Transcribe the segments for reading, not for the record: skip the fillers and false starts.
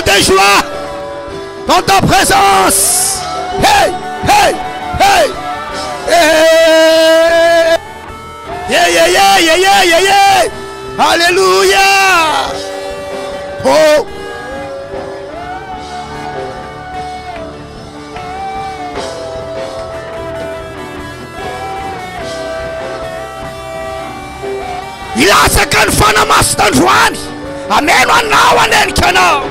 de joie dans ta présence. Hey, hey, hey, hey. Yeah, yeah, yeah, yeah, yeah, yeah, yeah. Alléluia. Oh. Ila second FANAHY MASINA. Amen. One now and then can now.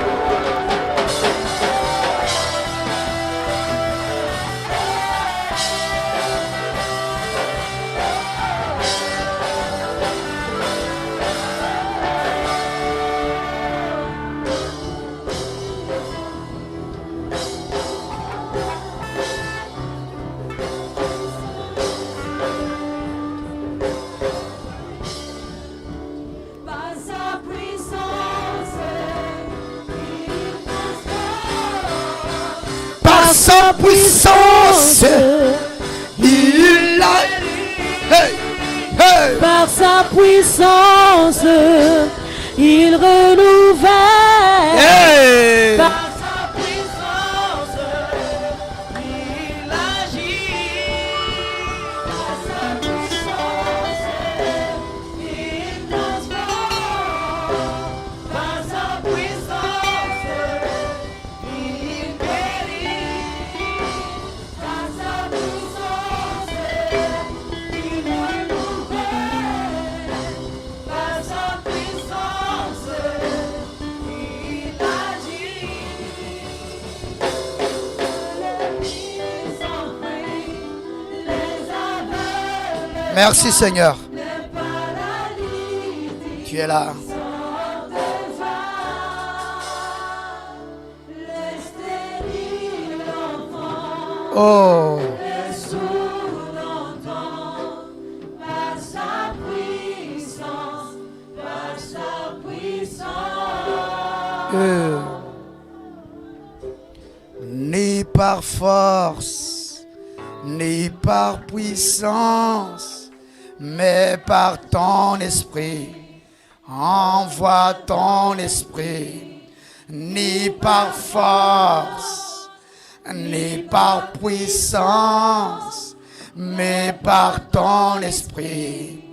Sa puissance, il a, hey, hey. Par sa puissance, il renouvelle. Hey. Par sa puissance, il agit. Par sa puissance, il transforme. Par sa puissance, il guérit. Merci Seigneur. Tu es là. Oh. Ni par force, ni par puissance, mais par ton esprit. Envoie ton esprit. Ni par force, ni par puissance, mais par ton esprit.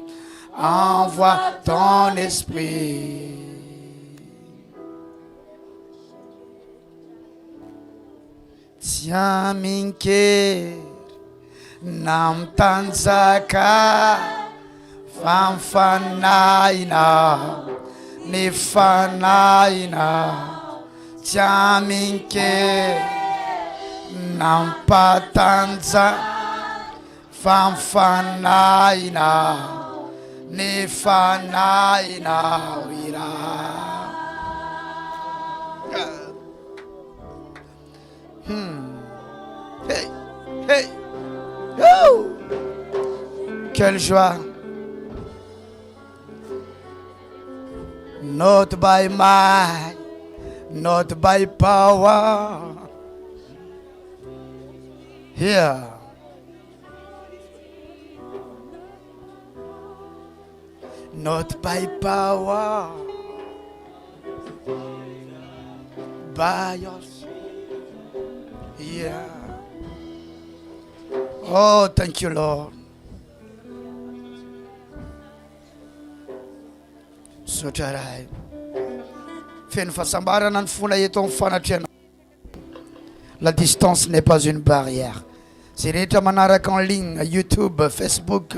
Envoie ton esprit. Tiens minke nam tanzaka fanfanaina ni fanaina. Tiens minke nam patanza fanfanaina ni fanaina wira. Hey, hey, oh, quelle joie! Not by might, not by power. Here, not by power, by your. Yeah. Oh, thank you, Lord. So taray. Fais fasambara nan funa yeton fanatena. La distance n'est pas une barrière. C'est reta manarak en ligne, YouTube, Facebook.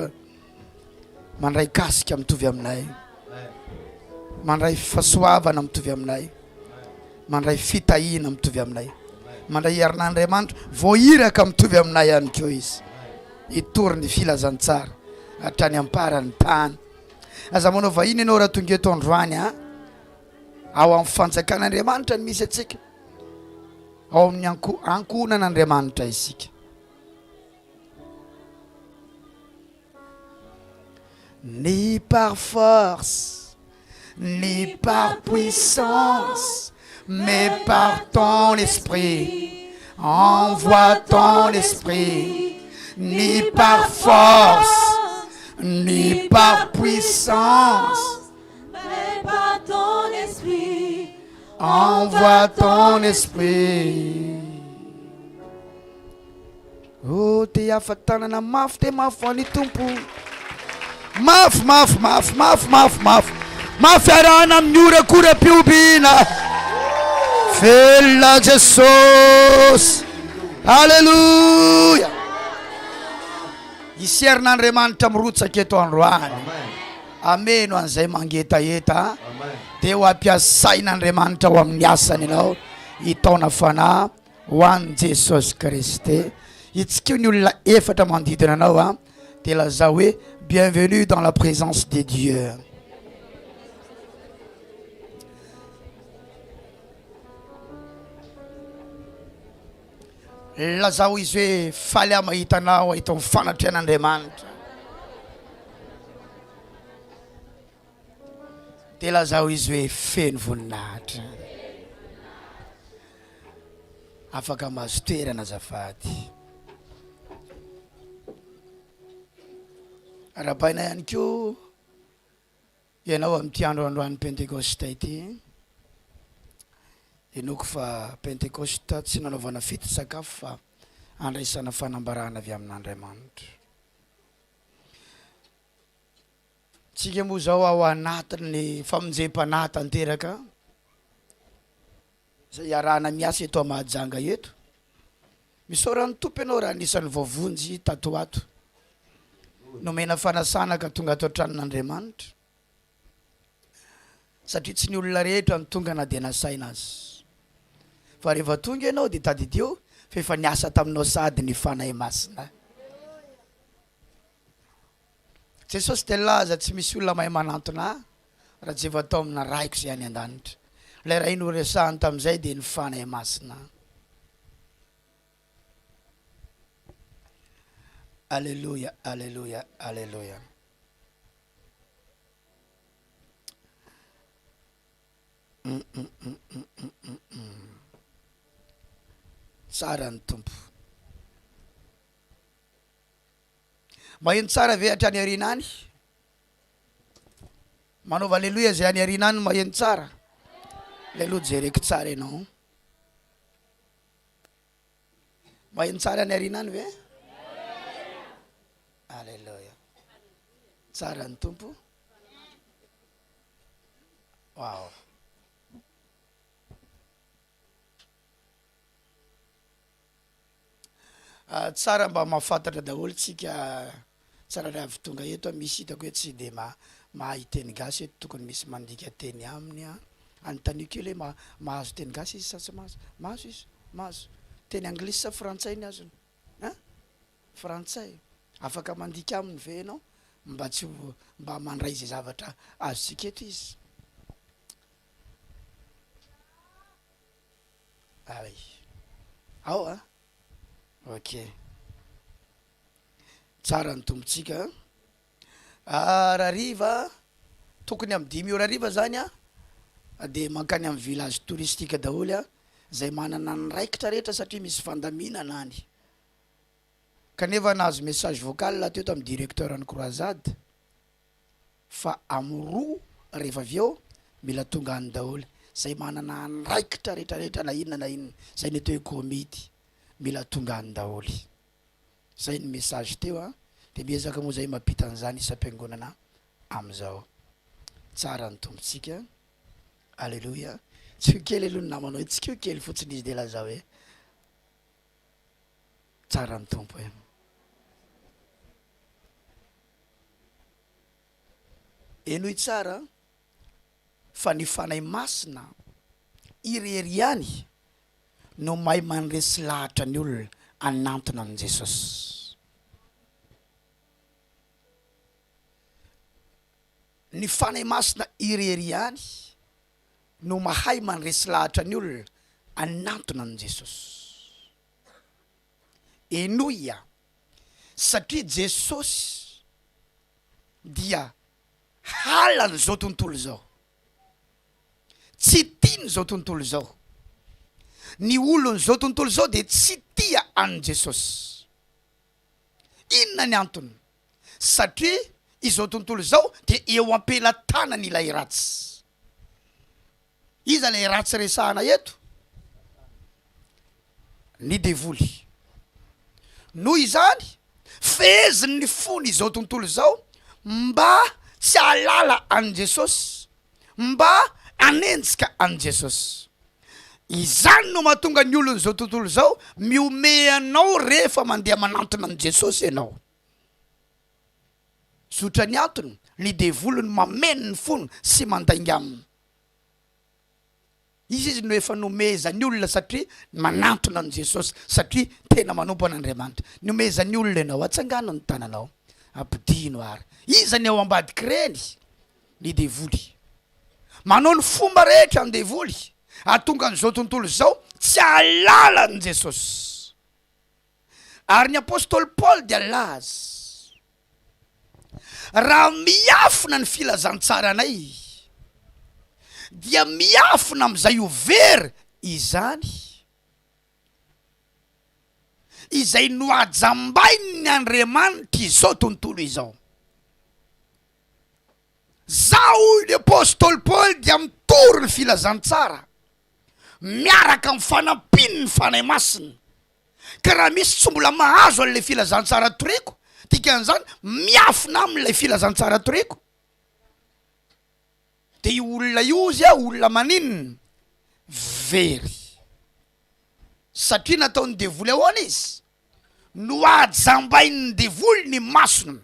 Manray kask am tuvy aminay. Manray fasoavana am tuvy aminay. Manray fitahina am tuvy aminay. Mandray herin'Andriamanitra voahiraka mitovy aminay ihany koa izy. Itory ny filazantsara hatrany amparany tany. Aza manao vahiny ianao raha tonga eto androany a. Ao amin'ny fanjakan'Andriamanitra ny misy atsika. Ao amin'ny ankohonan'Andriamanitra isika. Ni par force, ni par puissance, mais par ton esprit. Envoie ton esprit. Ni par force, ni par puissance, mais par ton esprit. envoie ton esprit. Oh, te afatanana mafy te mafy ani tompo. Mafy mafy mafy mafy mafy mafy. Mafy arahana amin'ny orakora piobina. Fela Jesosy. Alleluia. Isy herin'Andriamanitra mirotsaka eto androany. Ameno an'izay mangetaheta. Dia ho ampiasain'Andriamanitra ho amin'ny asany ianao hitaona fanahy ho an'i Jesosy Kristy. Itsika ny olona efatra manodidina anao dia lazao hoe bienvenue dans la présence de Dieu. Lazao izy hoe faly aho mahita anao itony fanatrehan'Andriamanitra. Dia lazao izy hoe feno voninahitra. Afaka mahazo toerana azafady. Arabaina ihany koa ianao amin'ity androandroan'ny Pentecoste ity. Enoko fa Pentecoste tsy nanaovana fito-tsakafo fa andraisana fanambarana avy amin'Andriamanitra. Tsika moa zao ao anatin'ny famonjem-panahy tanteraka. Zay iarahana miasa eto Mahajanga eto. Misaoran'ny tompo ianao raha anisan'ny voavonjy tato ato. Nomena fanasana ka tonga ato an-tranon'Andriamanitra. Satria tsy ny olona rehetra ny tonga na dia nasaina azy. Fa rehefa tonga ianao dia tadidio fa efa niasa taminao sady ny fanahy masina. Jesosy dia laza tsy misy olona mahay manantona raha tsy efa atao amina raiko izay any an-danitra. Ilay raha iny resahany tamin'izay dia ny fanahy masina. Alléluia, alléluia, alléluia. Tsara ny tompo. Maheno tsara ve hatrany aoriana any? Manaova alléluia zay any aoriana any maheno tsara. Aleloha jereko tsara ianao. Maheno tsara any aoriana any ve? Alléluia. Tsara ny tompo. Wow. Tsara mba mahafantatra daholo tsika tsara raha avy tonga eto misy hitako hoe tsy dia mahay teny gasy eto tokony misy mandika teny aminy anontaniako kely hoe mahazo teny gasy izy sa tsy mahazo? Mahazo izy, mahazo. Teny anglisy sa frantsay ny azony? Frantsay. Afaka mandika aminy ve ianao mba tsy mba mandray izay zavatra azontsika eto izy. Ay. Ao ok. Tsara ny tombotsika. Rariva tokony amin'ny 5 ora riva zany dia mankany amin'ny village touristique daholo zay manana ny raikitra rehetra satria misy fandaminana any. Kanefa nahazo message vocal teto amin'ny directeur ny croisade fa amin'ny 2 rehefa avy eo mila tonga any daholo zay manana ny raikitra rehetrarehetra na inona zay ny atao hoe komity mila tonga any daholo. Zay ny message teo dia miezaka moa zay mampita an'izany isam-piangonana amin'izao. Tsara ny tombotsika. Alléluia. Tsy ho kely aloha ny namanao tsika ho kely fotsiny izy dia lazao hoe tsara ny tompo e. Enoy tsara fa ny fanahy masina ireriany no mahay mandresy lahatra ny olona anantona an' Jesosy. Ny fanahy masina ireriany no mahay mandresy lahatra ny olona anantona an' Jesosy. Enoia satria Jesosy dia halany zao tontolo zao. Tsy tiany zao tontolo zao. Ny olony zao tontolo zao dia tsy tia an' Jesosy. Inona ny antony? Satria izao tontolo zao dia eo ampelantanany ilay ratsy. iza le ratsy resahana eto ny devoly noho izany feheziny ny fony izao tontolo izao mba tsy alala an Jesosy mba anenjika an Jesosy. Izany no mahatonga ny olona zao tontolo zao miome anao rehefa mandeha manantona an Jesosy ianao. Zotra ny antony ny devolony mameno ny fony sy mandainga aminy. Izy no efa nomeza ny olona satria manantona an Jesosy satria tena manompo an'Andriamanitra. Nomeza ny olona ianao atsangano ny tananao ampidino ary. Iza ny ao ambadiky reny ny devoly. Manao ny fomba rehetra ny devoly ahatonga an'izao tontolo izao tsy alala an Jesosy. Ary ny apôstôly Paul dia laza raha miafina ny filazantsaranay dia miafina am'izay ho very izany izay noajambainy Andriamanitra izao tontolo izao. Zao ny apôstôly Paul dia mitory ny filazantsara miaraka amin'ny fanampiny ny fanahy masina. Ka raha misy tsy mbola mahazo an'ilay filazantsara toriko, dikan'izany miafina amin'ilay filazantsara toriko. Dia io olona io zia olona maninona very satria nataony devoly ahoana izy noajambainy ny devoly ny masony.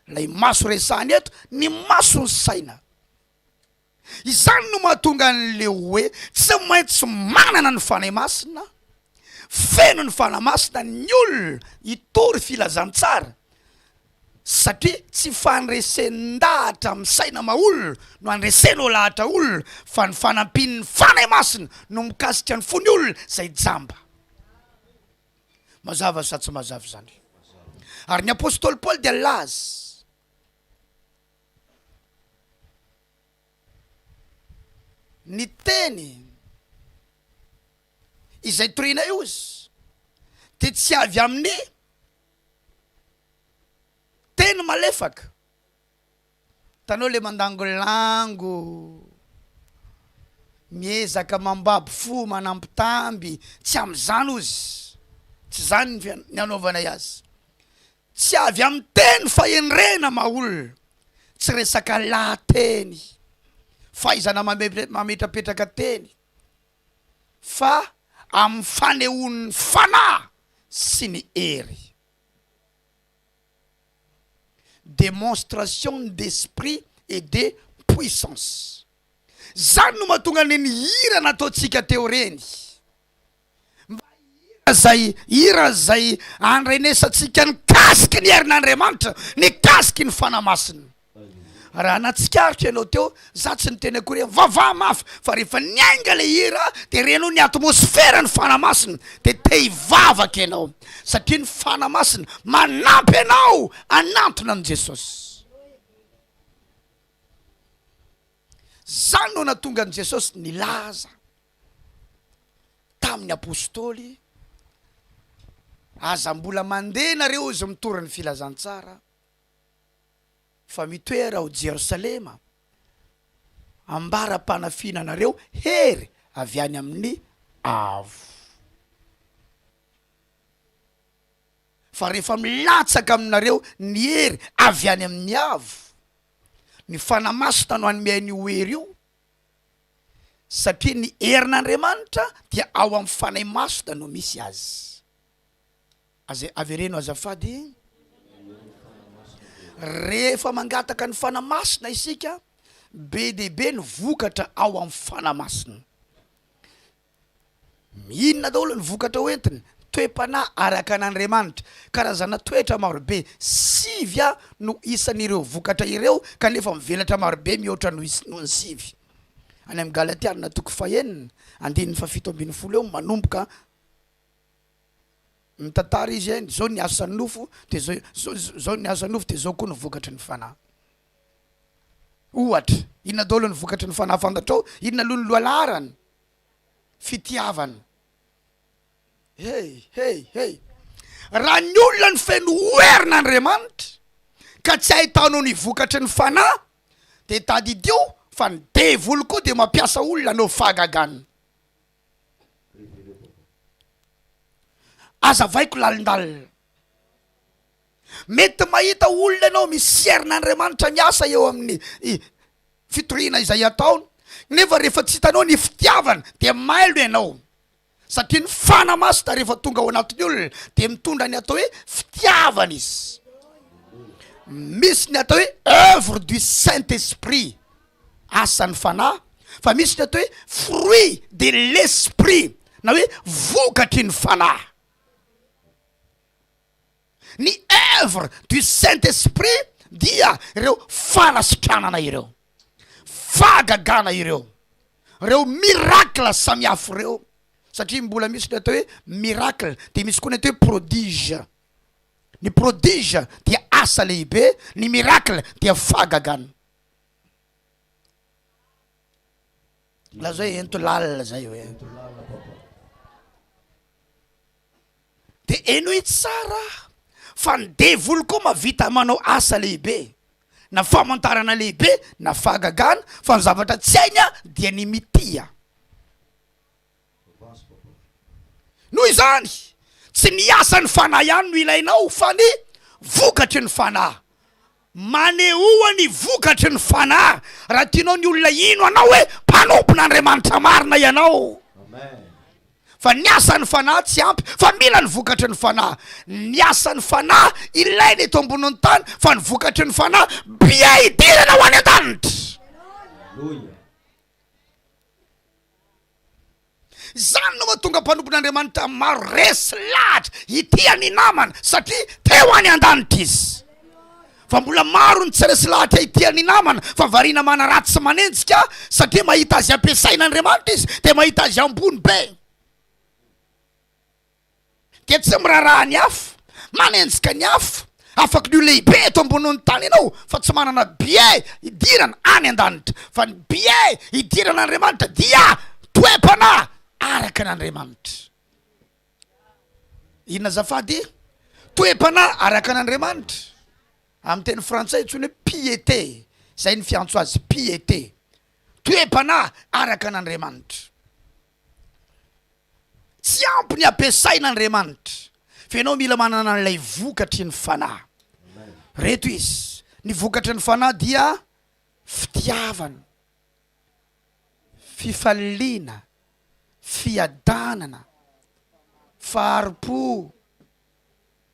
Lay maso resahany eto ny maso ny saina. Izany no mahatonga an'le hoe tsy maintsy manana ny fanahy masina, feno ny fanahy masina ny olona hitory filazantsara satria tsy fanresendahatra amin'ny saina maolona no andresenao lahatra olona fa ny fanampin'ny fanahy masina no mikasika ny fony olona zay jamba. Mazava sa tsy mazava zany. Ary ny apôstôly Paul dia laza ny teny izay torina izy dia tsy avy amin'ny teny malefaka. Tanao le mandangolango miezaka mambabo fo manampitamby tsy am'izany ozy, tsy zany ny anaovana azy. Tsy avy amin'ny teny fahenrena maolona, tsy resaka lahateny fahaizana mametrapetraka teny fa amin'ny fanehoan'ny fanahy sy ny hery. Démonstration d'esprit et de puissance. Zany no mahatonga ny hira nataontsika teo reny. Hira zay andrenesantsika ny kasiky ny herin'Andriamanitra, ny kasiky ny fanahy masina. Raha natsikaritra ianao teo, za tsy niteny akory vava mafy fa rehefa niainga le hira dia renao ny atmosfera ny fanahy masina dia te hivavaka ianao satria ny fanahy masina manampy ianao anantona an Jesosy. Zany no natonga an Jesosy nilaza tamin'ny apôstôly, aza mbola mandeha nareo izy mitory ny filazantsara fa mitoera ao Jerosalema ambara-panafinanareo hery avy any amin'ny avo. Fa rehefa milatsaka aminareo ny hery avy any amin'ny avo, ny fanahy masina no anomean'io hery io satria ny herin'Andriamanitra dia ao amin'ny fanahy masina no misy azy. Avereno azafady. Rehefa mangataka ny fanahy masina isika, be de be ny vokatra ao amin'ny fanahy masina. Inona daholo ny vokatra hoentiny? Toe-panahy araka an'Andriamanitra. Karazana toetra marobe, 5 no isan'ireo vokatra ireo kanefa mivelatra marobe mihoatra noho ny 5. Any amin'ny Galatiana toko 9 andininy 7:12 eo manomboka mitantara izy eny, zao ny asan'ny nofo dia zao ny asan'ny nofo dia zao koa ny vokatry ny fanahy. Ohatra, inona daholo ny vokatry ny fanahy fantatrao? Inona aloha ny lohalarany? Fitiavana. Hey. Raha ny olona ny feno herin'Andriamanitra ka tsy ahitanao ny vokatry ny fanahy dia tadidio Fa ny devoly koa dia mampiasa olona anao fahagagana. Azavaiko lalindalina. Mety mahita olona anao misy herin'Andriamanitra miasa eo amin'ny fitoriana izay ataony, nefa rehefa tsy hitanao ny fitiavana dia mailo ianao. Satria ny fanahy masina rehefa tonga ao anatin'ny olona dia mitondra ny atao hoe fitiavana izy. Misy ny atao hoe œuvre du Saint-Esprit, asan'ny fanahy, fa misy ny atao hoe fruit de l'esprit, na hoe vokatry ny fanahy. Ny œuvre du Saint-Esprit dia ireo fanasitranana ireo, fahagagana ireo, ireo miracle samihafa ireo. Satria mbola misy ny atao hoe miracle, dia misy koa ny atao hoe prodige. Ny prodige dia asa lehibe, ny miracle dia fahagagana. La zay ento lalina zay hoe. Dia enoy tsara fa ny devoly koa mavita manao asa lehibe, na famantarana lehibe, na fahagagana, fa ny zavatra tsy aina dia ny mitia. Noho izany tsy ny asan'ny fanahy ihany no ilainao, fa ny vokatry ny fanahy. Manehoa ny vokatry ny fanahy raha tianao ny olona ino anao hoe mpanompon'Andriamanitra marina ianao. Fa ny asan'ny fanahy tsy ampy, fa mila ny vokatry ny fanahy. Ny asan'ny fanahy ilaina eto ambonin'ny tany, fa ny vokatry ny fanahy bia idirana ho any an-danitra. Zany no mahatonga mpanompon'Andriamanitra maro resy lahatra hitia ny namana, satria teo any an-danitra izy. Fa mbola maro ny tsy resy lahatra hitia ny namana, fa variana manaratsy sy manenjika, satria mahita azy ampiasain'Andriamanitra izy, dia mahita azy ambony be. Dia tsy miraraha ny hafa, manenjika ny hafa, afaka ny lehibe eto ambonin'ny tany ianao, fa tsy manana bie idirana any an-danitra. Fa ny bie idirana Andriamanitra dia toepana araka n'Andriamanitra. Inona zafady? Toepana araka n'Andriamanitra. Amin'ny teny frantsay tsony hoe piété, zay ny fiantso azy, piété. Toepana araka n'Andriamanitra. Tsy ampy ny ampiasain'Andriamanitra, fa ianao mila manana n'ilay vokatry ny fanahy. Reto izy, ny vokatry ny fanahy dia fitiavana, fifaliana, fiadanana, faharipo,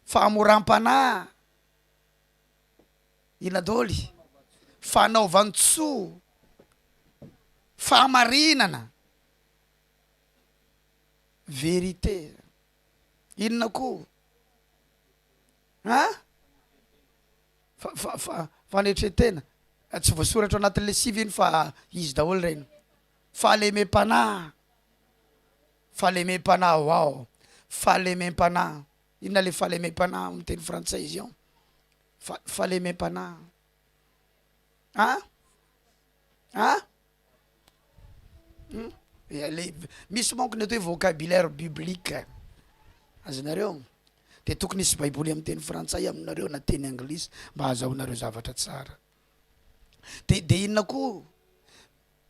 fahamoram-panahy, ina dôly, fanaovan-tsoa, fahamarinana, vérité. Inona koa? Fanetretena. Tsy voasoratra anatin'le sivy iny fa izy daholo reny. Fahalemem-panahy. Fahalemem-panahy, wow. Fahalemem-panahy. Inona le fahalemem-panahy amin'ny teny frantsay izy io? Fahalemem-panahy. Misy manko ny atao hoe vocabulaire biblique azonareo, dia tokony isy baiboly amin'ny teny frantsay aminareo na teny anglisy mba ahazahoanareo zavatra tsara. Dia inona koa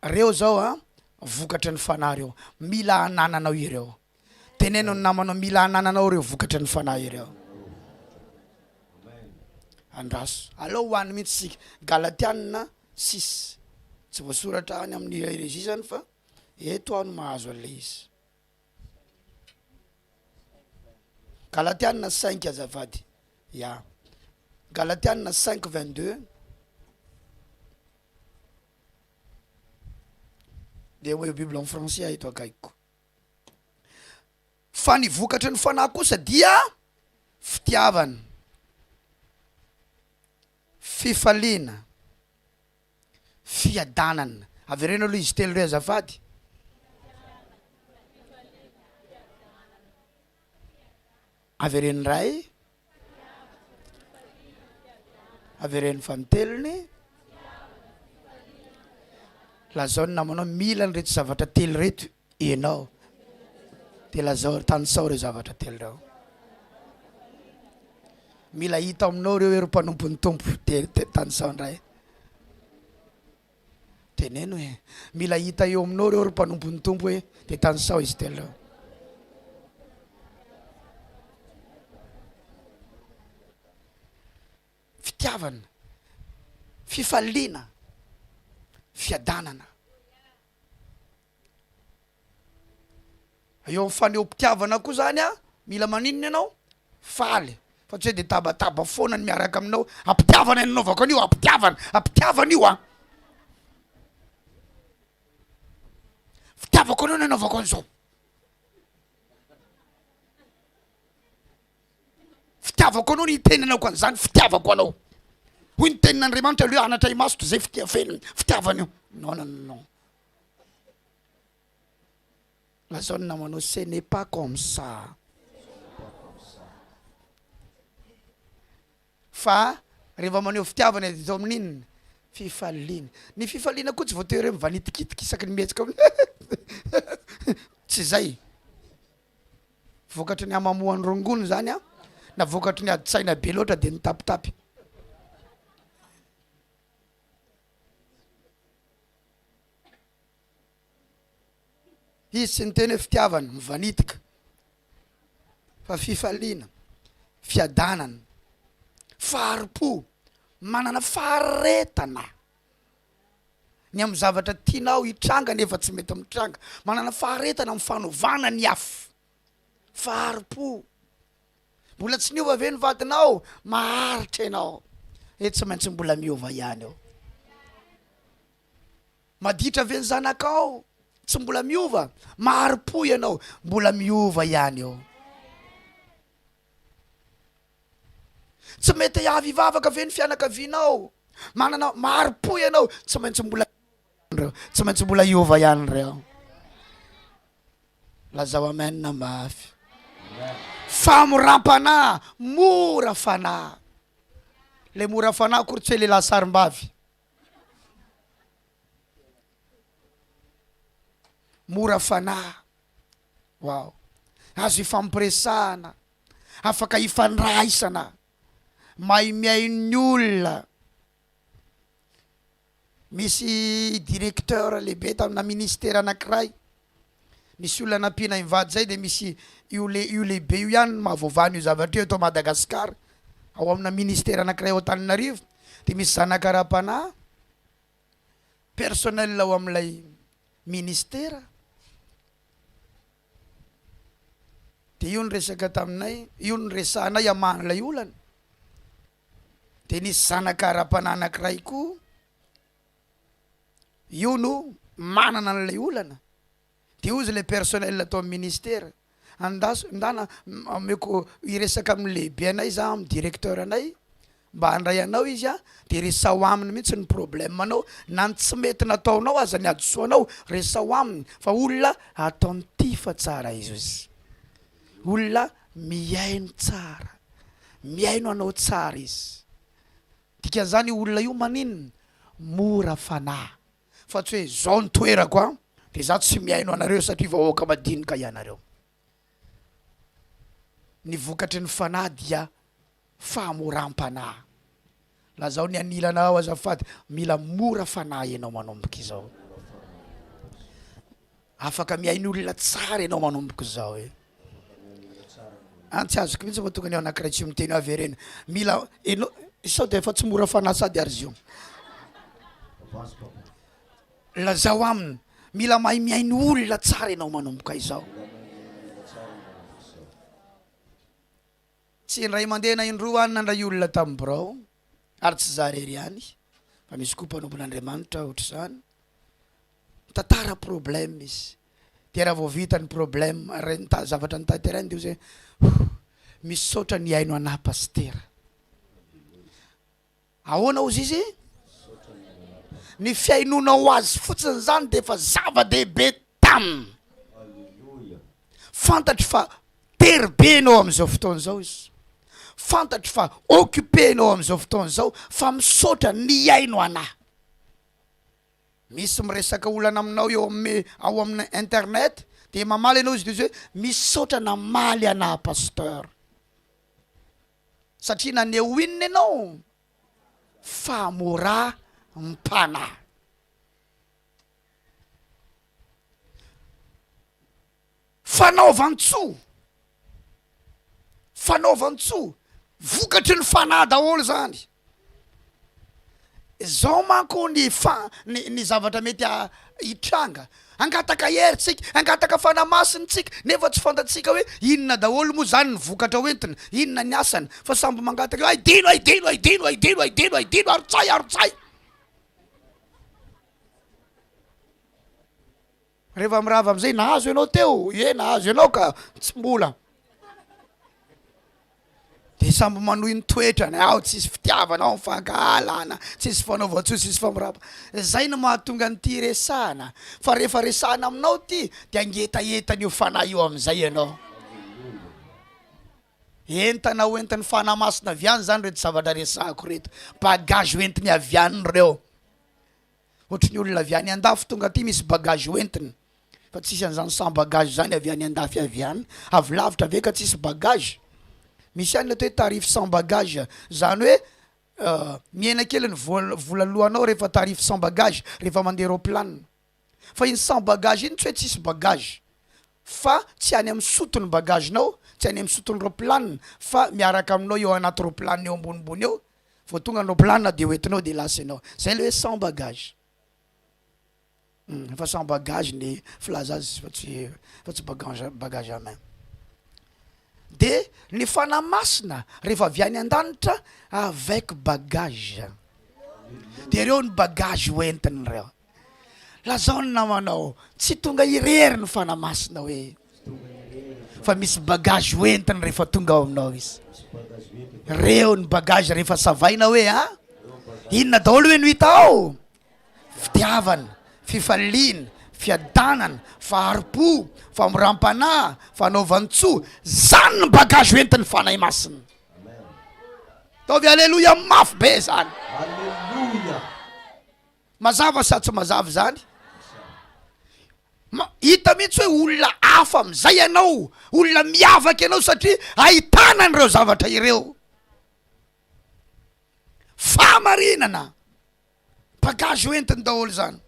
reo zao vokatry ny fanahy reo, mila hanananao ireo. Teneno ny namanao mila hanananao reo vokatry ny fanahy ireo. Andraso aleo hoany mihitsy sika Galatiana 6, tsy voasoratra any amin'ny herésie fa eto aho no mahazo an'le izy. Galatiana 5 azavady, ya. Galatiana 5:22. Dia hoe Bible en français eto akaikiko. Fa ny vokatry ny fanahy kosa dia fitiavana, fifaliana, fiadanana. Averena aloha izy telo reo azafady. Avereny ray, avereny fanotelony. Lazao ny namanao mila ny reto zavatra telo reto ianao, dia lazao tanisao reo zavatra telo reo. Mila hita aminao reo ero mpanompon'ny tompo, dia tanisao ndray. teneno hoe mila hita eo aminao reo ry mpanompon'ny tompo hoe de tany sao izy telo fitiavana fifaliana fiadanana eo amin'ny faneom-pitiavana koa zany a mila maninona ianao faly fa tsy hoe de tabataba foana ny miaraka aminao ampitiavana nanaovako an'io ampitiavana io a fitiavako anao nanaovako an'izao fitiavako anao ny tenanako an'izany fitiavako anao hoy ny tenin'Andriamanitra aloha anatra imaso to zay fitiavana io non lazao ny namanao ce n'est pas comme ça fa rehefa maneho fitiavana zao amin'inona fifaliana ny fifaliana koa tsy voatery hoe mivanitikitika isaky ny mihetsika tsy zay vokatry ny amamohan'ny rongony zany a na vokatry ny adi-tsaina be loatra de nitapitapy izy tsy niteny hoe fitiavana mivanitika fa fifaliana fiadanana faharipo manana faharetana ny amin'ny zavatra tianao hitranga nefa tsy mety mitranga manana faharetana amin'ny fanovana ny afo faharipo mbola tsy niova ve ny vadinao maharitra ianao e tsy maintsy mbola miova ihany eo maditra ve ny zanakao tsy mbola miova maharipo ianao mbola miova ihany eo tsy mety avy ivavaka ve ny fianakavianao manana maharipo ianao tsy maintsy mbola iova ihany reo lazao amenna mafy famorampana mora fanahy le mora fanahy kory tsy hoe lehilahy sarim-bavy mora fanahy wow azo ifampiresahana afaka ifandraisana mahay miain'ny olona misy directeur lehibe tamina ministera anankiray misy olona nampiana invady zay de misy io lehibe io ihany mahavaovany io zavatra io atao Madagasikara ao amina ministera anankiray ao Antananarivo de misy zanakara-panahy personnel ao am'ilay ministera de io ny resaka taminay io ny resahanay amahan'ilay olana de nisy zanakara-panahy anankiray koa io no manana an'ilay olana de ozy le personnel atao amin'ny ministera ndana ameko iresaka amin'ny lehibe anay za amin'ny directeur anay mba handray anao izy a de resao aminy mihitsy ny problème anao na ny tsy mety nataonao aza ny adosoanao resao aminy fa olona ataony ty fa tsara izy olona miaino tsara miaino anao tsara izy dikan'izany olona io maninona mora fanahy fa tsy hoe zao ny toerako a de za tsy miaino anareo satria vahoaka madinika ianareo ny vokatry ny fanahy dia famoram-panahy lazao ny anilana ao azafady mila mora fanahy ianao manomboka izao afaka miaino olona tsara ianao manomboka izao e tsy azoko mihitsy fa tokony ao anankiray tsy miteny averena mila enao sao de efa tsy mora fanahy sady arzio lazao aminy mila mahay miaino olona tsara ianao manomboka izao tsy ndray mandeha na indroa any nandray olona tamin'ny birao ary tsy zarery ihany fa misy koa mpanompon'Andriamanitra ohatra zany tantara problème izy de raha vao vita ny problème zavatra nitaterany de zay misaotra ny aino anahy pastera ahoana ozy izy ny fiainonao azy fotsiny zany de efa zava-dehibe taminy fantatry fa terybe anao am'izao fotoana zao izy fantatry fa occupé anao am'izao fotoana zao fa misaotra ny aino anahy misy miresaka olana aminao eo ao amin'ny internet de mamaly anao izy de hoe misaotra namaly anahy pasteur satria naneho inona ianao famora mpanahy fanaovan-tsoa, fanaovan-tsoa, vokatry ny fanahy daholo zany. Zao manko ny zavatra mety hitranga, angataka heritsika, angataka fanamasinitsika, nefa tsy fantatsika hoe inona daholo moa zany ny vokatra hoentina, inona ny asany, fa samby mangataka aidino arotsay. Rehefa mirava amizay nahazo ianao teo, nahazo ianao ka tsy mbola. De samby manohy ny toetrany, tsisy fitiavana ao, mifankahalana, tsisy fanaova-tsoa, tsisy famirapa. Zay no mahatonga nyty resahana. Fa rehefa resahana aminao ty, de angetaetany io fanahy io amizay ianao. Entana hoentin'ny fanahy masina aviany zany reto zavatra resahako reto. Bagage hoentiny aviany reo. Ohatry ny olona aviany andafy tonga ty misy bagage hoentiny. Fa tsisy an'izany sans bagage zany aviany andafy aviany. Avy lavitra ve ka tsisy bagage. Misy ihany atao hoe tarify sans bagage, zany hoe miena kely ny vola lohanao rehefa tarify sans bagage rehefa mandeha roplanina. Fa iny sans bagage iny tsy hoe tsisy bagage, fa tsy any amin'ny sotony bagagenao, tsy any amin'ny sotony roplanina, fa miaraka aminao eo anaty roplanina eo ambonimbony eo, vao tonga ny roplanina de hoentinao de lasa ianao. Zay le hoe sans bagage. Fa sans bagage ny filaza azy fa tsy bagage à main. De ny fanahy masina rehefa avy any an-danitra avec bagage. De reo ny bagage hoentiny reo. Lazao ny namanao, tsy tonga irery ny fanahy masina hoe fa misy bagage hoentiny rehefa tonga ao aminao izy. Reo ny bagage rehefa savaina hoe inona daholo hoe no hita ao? Fitiavana, fifaliana, fiadanana, faharipo, famoram-panahy, fanaovan-tsoa, zany ny bagage hoentin'ny fanahy masina. Taovy aleloia mafy be zany. Alléluia. Mazava sa tsy mazava zany? Hita mihitsy hoe olona hafa amizay ianao, olona miavaka ianao satria ahitana an'ireo zavatra ireo. Famarinana, bagage hoentiny daholo zany.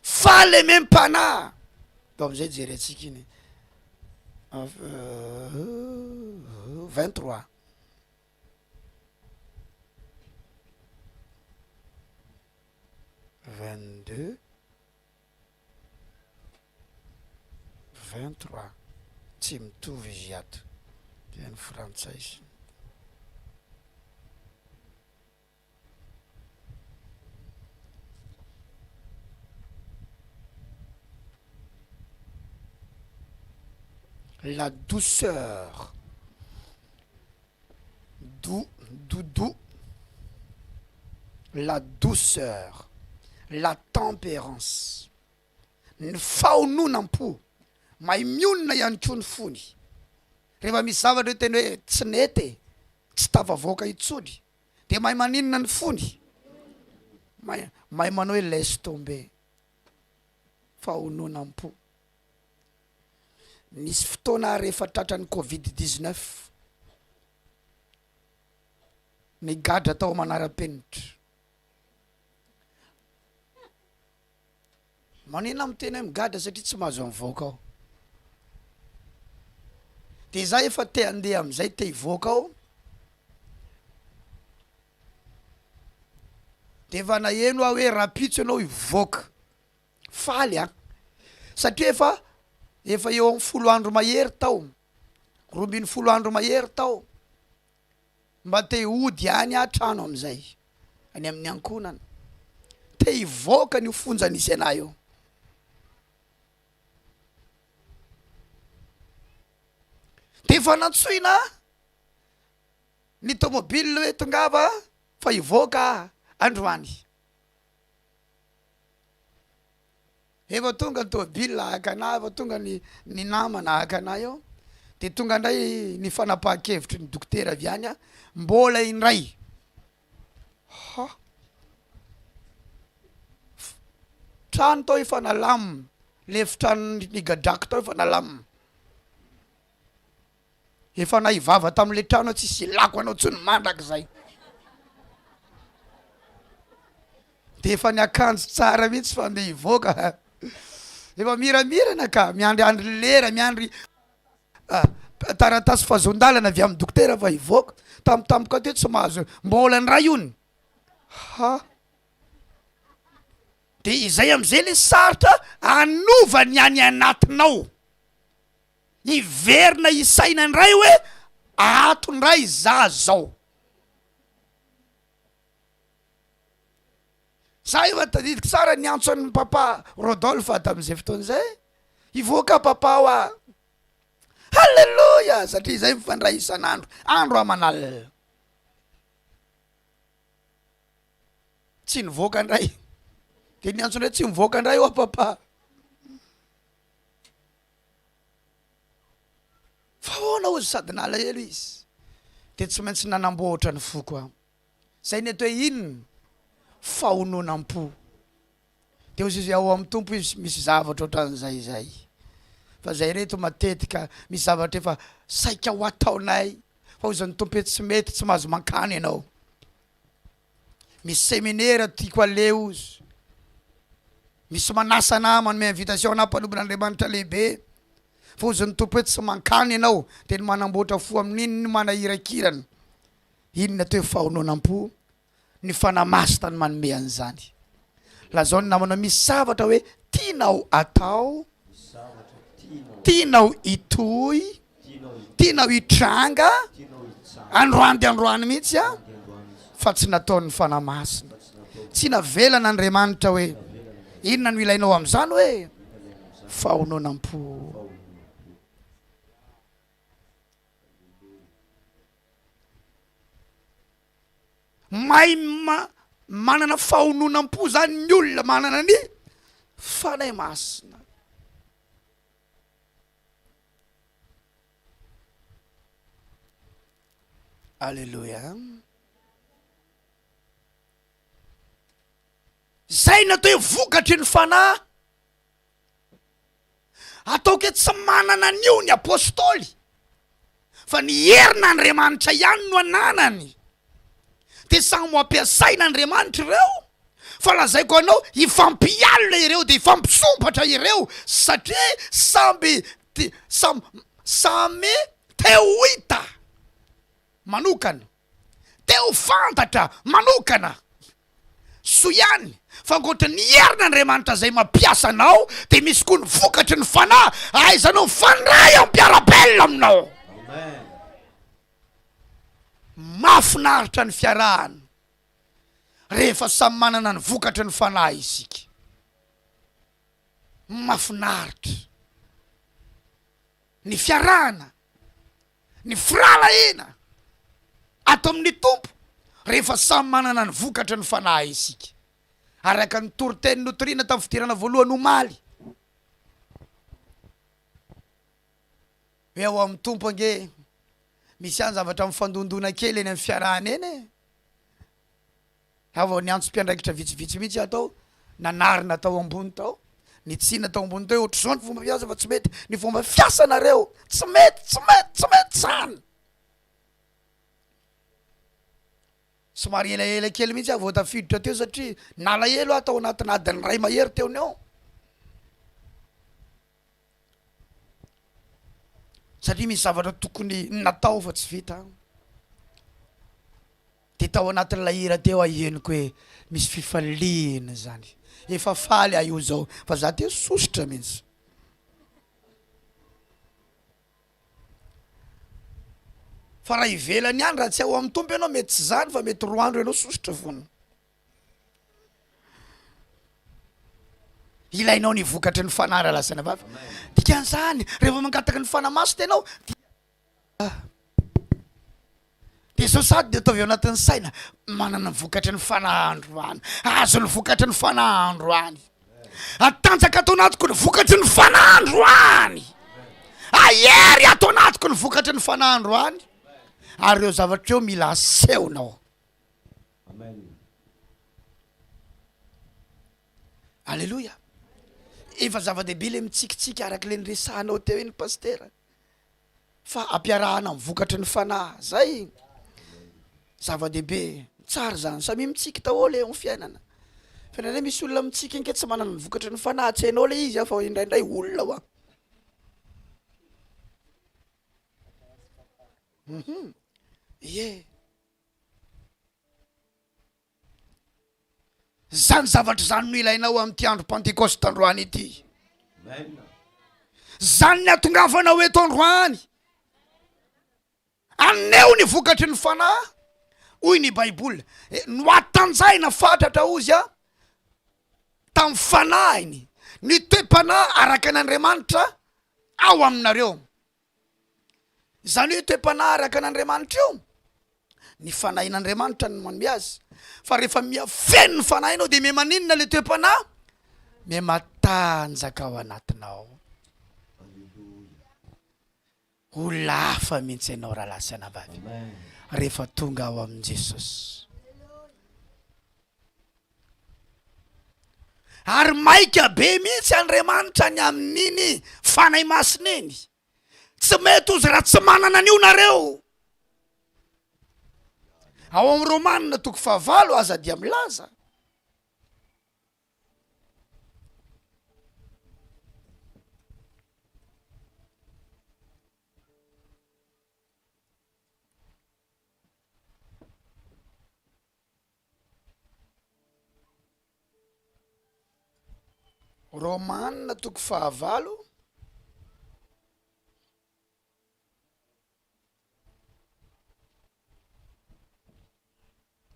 Faly mempanahy. Dao amizay jerentsika iny 23 22 23 tsy mitovy izy ato dia ny frantsay. La douceur, doudou, la douceur, la tempérance, ny faononam-po, mahay mionona ihany koa ny fony. Rehefa misy zavatra hoe tena hoe tsy nety, tsy tafavoaka itsony, de mahay maninona ny fony, mahay manao hoe laisse tomber, faononam-po. Nisy fotoana rehefa tratran'ny Covid-19, ny gadra tao manara-penitra. Manina miteny hoe migadra satria tsy mahazo mivoaka ao. De za efa te handeha amizay te hivoaka ao. De efa naheno aho hoe rapitso ianao hivoaka. Faly satria efa eo amin'ny 10 andro mahery tao, 12 andro mahery tao, mba te hody any trano amizay, any amin'ny ankonana, te hivoaka ny fonja nisy anay eo. De efa nantsoina ny tomobile hoe tongava fa hivoaka androany. Efa tonga ny tomobile ahaka anay, efa tonga ny namana ahaka anay eo. De tonga ndray ny fanapahan-kevitry ny dokotera avy any mbola indray. Trano tao efa nalamina, lefitrano ny gadrako tao efa nalamina. Efa nahivava tamin'le trano tsisy ilako anao tsy ny mandraka zay. De efa ny akanjo tsara mihitsy fa andeha hivoaka. Efa miramirana ka, miandry lera, miandry taratasy fazondalana avy amin'ny dokotera fa ivoaka tamtampoka teo tsy mahazo mbola ny raha iony ha de izay am'izay le saritra anova ny any anatinao iverina isaina ny ray hoe ato ny ray za zao za efa tadidiko tsara ny antso an'ny papa Rodolphe ato am'izay fotoana zay ivoaka papa hoa halleluja satria zay mifandray isan'andro andro amanal tsy nivoaka ndray de ny antso ndray tsy mivoaka ndray hoa papa fa hoana ozy sady nalahelo izy de tsy maintsy nanamboatra ny foko a zay ny atao hoe inona fahononam-po de ozy izy ao amin'ny tompo izy misy zavatra ohatran'izay zay fa zay reto matetika misy zavatra efa saika ho ataonay fa ozany tompo tsy mety tsy mahazo mankany ianao misy séminaire tiako aleo ozy misy manasa na manome invitation na mpanompon'Andriamanitra lehibe fa ozany tompo hoe tsy mankany ianao de ny manamboatra fo amin'iny ny manahirakirana inona atao hoe fahononam-po ny fanahy masina ny manome an'izany lazao ny namana misy zavatra hoe tianao atao tianao itoy tianao hitranga androany de androany mihitsy a fa tsy nataon'ny fanahy masina tsy navelana Andriamanitra hoe inona no ilainao am'izany hoe fahononam-po mahay manana fahononam-po zany ny olona manana ny fanahy masina alleluja zay natao hoe vokatry ny fanahy ataoko hoe tsy manana an'io ny apôstôly fa ny herin'Andriamanitra ihany no ananany de samy ampiasaina Andriamanitra ireo fa lazaiko anao ifampialina ireo de ifampisompatra ireo satria samy teo hita manokana teo fantatra manokana so ihany fa ankoatra ny herin'Andriamanitra zay mampiasa anao de misy koa ny vokatry ny fanahy aizanao mifandray ampiarabelona aminao mafinaritra ny fiarahana rehefa samy manana ny vokatry ny fanahy isika mafinaritra ny fiarahana ny firalahina ato amin'ny tompo rehefa samy manana ny vokatry ny fanahy isika araka ny toriteny notorina tamin'ny fidirana voalohany omaly hoe ao amin'ny tompo ange misy any zavatra mifandondona kely eny amin'ny fiarahana eny avao ny antso mpiandraikitra vitsivitsy mihitsy atao nanarina tao ambony tao ny tsina tao ambony tao ohatry zao ny fomba fiasa fa tsy mety ny fomba fiasanareo tsy mety zany somary elaela kely mihitsy avao tafiditra teo satria nalahelo atao anatina adiny ray mahery teony ao satria misy zavatra tokony natao fa tsy vita de tao anatin'ny lahira teo aheniko hoe misy fifaliana zany efa faly io zao fa za te sosotra mihitsy fa raha ivelany any raha tsy ao amin'ny tompo ianao mety tsy zany fa mety 4 andro ianao sosotra fona ilainao ny vokatry ny fanahy raha lasana vavy dikan'izany rehefa mangataka ny fanahy masina ianao de zao sady de ataovy ao anatin'ny saina manana ny vokatry ny fanahy androany azo ny vokatry ny fanahy androany atanjaka atao anatiko ny vokatry ny fanahy androany ahery atao anatiko ny vokatry ny fanahy androany ary reo zavatra eo mila asehonao alleluja efa zava-dehibe le mitsikitsiky araka le nyresahanao teo eny pastera fa ampiarahana amin'ny vokatry ny fanahy zay zava-dehibe tsara zany samy mitsiky taolo eo ny fiainana fa ndraindray misy olona mitsiky anke tsy manana ny vokatry ny fanahy tsy hainao le izy fa indraindray olona hoa Ye. Zany zavatra zany no ilainao amin'ity andro Pentecoste androany ity. Zany ny atongavanao eto androany. Aneo ny vokatry ny fanahy. Hoy ny Baiboly, noatanjaina fatratra ozy tamin'ny fanahiny ny toe-panahy araka n'Andriamanitra ao aminareo. Zany hoe toe-panahy araka n'Andriamanitra io, ny fanahin'Andriamanitra no manome azy. Fa rehefa miafeno ny fanahinao dia me maninona le toe-panahy? Me matanjaka ao anatinao. Ho lafa mihitsy ianao raha lasana vavy rehefa tonga ao amin' Jesosy. Ary maika be mihitsy Andriamanitra ny amin'iny fanahy masina iny. Tsy mety ozy raha tsy manana an'io nareo. Ao amin'ny Romanina 5 aza dia milaza. Romanina 5.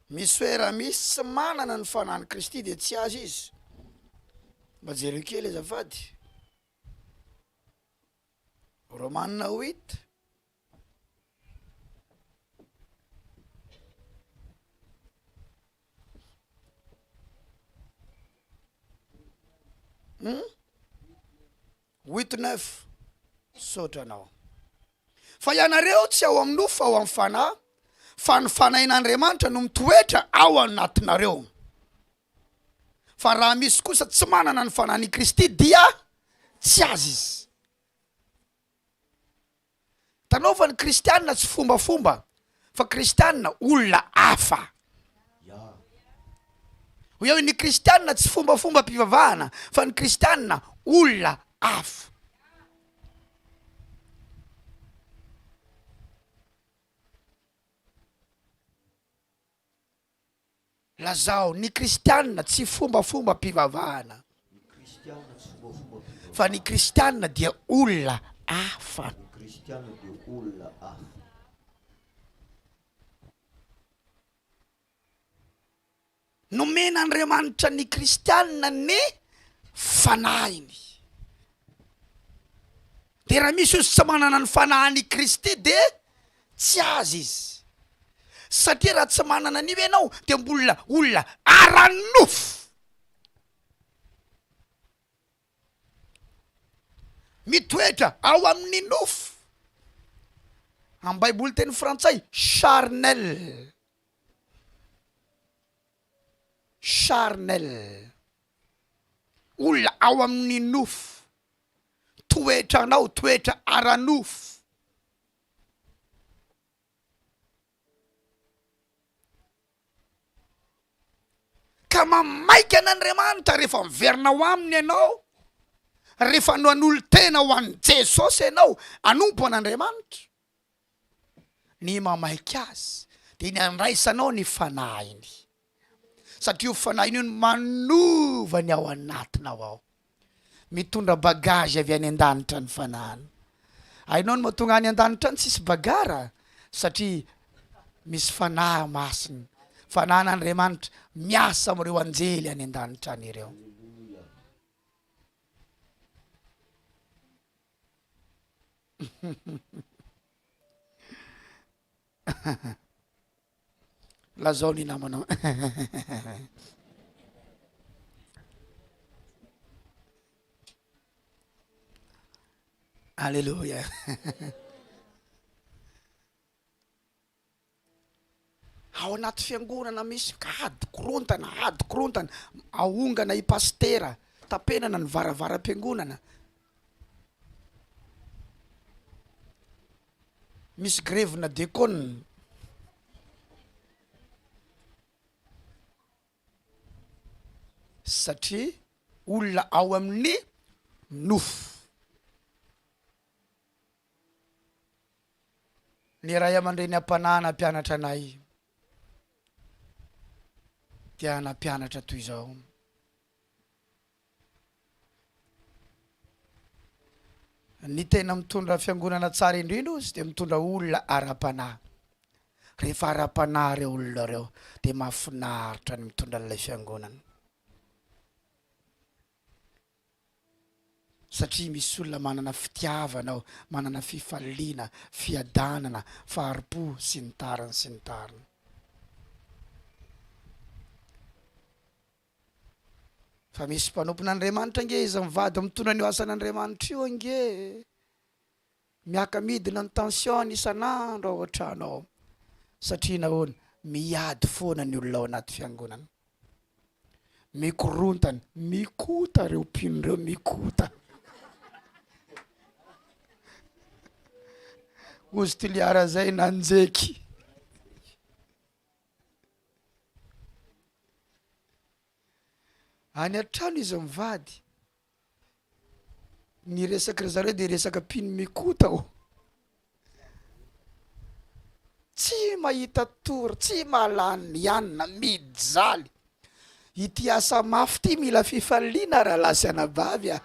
Misy hoe raha misy tsy manana ny fanahiny Kristy dia tsy azy izy. Mba jereo kely azafady. Romanina 8. Huit neuf. Sotranao. Fa ianareo tsy ao amin'ny nofo fa ao amin'ny fanahy. Fa ny fanahin'Andriamanitra no mitoetra ao anatinareo. Fa raha misy kosa tsy manana ny fanahiny Kristy dia tsy azy izy. Tanao fa ny kristianina tsy fombafomba, fa kristianina olona hafa. Hoe ny kristianina tsy fombafomba mpivavahana, fa ny kristianina olona hafa. Lazao, ny kristianina tsy fombafomba mpivavahana, fa ny kristianina dia olona hafa. Nomen'Andriamanitra ny kristianina ny fanahiny. Dia raha misy ozy tsy manana ny fanahiny Kristy dia tsy azy izy. Satria raha tsy manana an'io ianao dia mbola olona aranofo. Mitoetra ao amin'ny nofo. Amin'ny Baiboly teny frantsay, charnel. Charnel. Olona ao amin'ny nofo. Toetranao, toetra aranofo. Ka mamaika an'Andriamanitra rehefa miverina ho aminy ianao. Rehefa no an'olo tena ho an'i Jesosy ianao, anompo an'Andriamanitra. Ny mamaika azy dia ny andraisanao ny fanahiny. Satria io fanahiny io manovany ao anatinao ao. Mitondra bagage avy any an-danitra ny fanahiny. Hainao ny mahatonga any an-danitra ny tsisy bagara, satria misy fanahy masina. Fanahin'Andriamanitra miasa amin'ireo anjely any an-danitra any ireo. Lazao ny namanao. Alléluia. Ao anaty fiangonana misy adikorontana, ahongana i pastera, tapenana ny varavaram-piangonana. Misy grevina dekona. Satria olona ao amin'ny nofo. Ny ray aman-dreny am-panana mpianatra anay tiana mpianatra toy izao. Ny tena mitondra fiangonana tsara indrindra ozy dia mitondra olona ara-panahy. Rehefa ara-panahy reo olona reo dia mahafinaritra ny mitondra an'ilay fiangonana. Satria misy olona manana fitiavana, manana fifaliana, fiadanana, faharipo sy ny tariny sy ny tariny. Fa misy mpanompon'Andriamanitra ange izy mivady mitondra ny asan'Andriamanitra io ange. Miaka midina ny tension isan'andro ao an-trano ao. Satria nahoana miady foana ny olona ao anaty fiangonana. Mikorontana, mikota reo mpino reo, mikota. Ozy tiliara zay nanjeky. Any an-trano izy mivady. Ny resaka zareo dia resaka mpino mikota ao. Tsy mahita tory, tsy mahalany ianina, mijaly. Ity asa mafy ty mila fifaliana raha lasy anabavy a.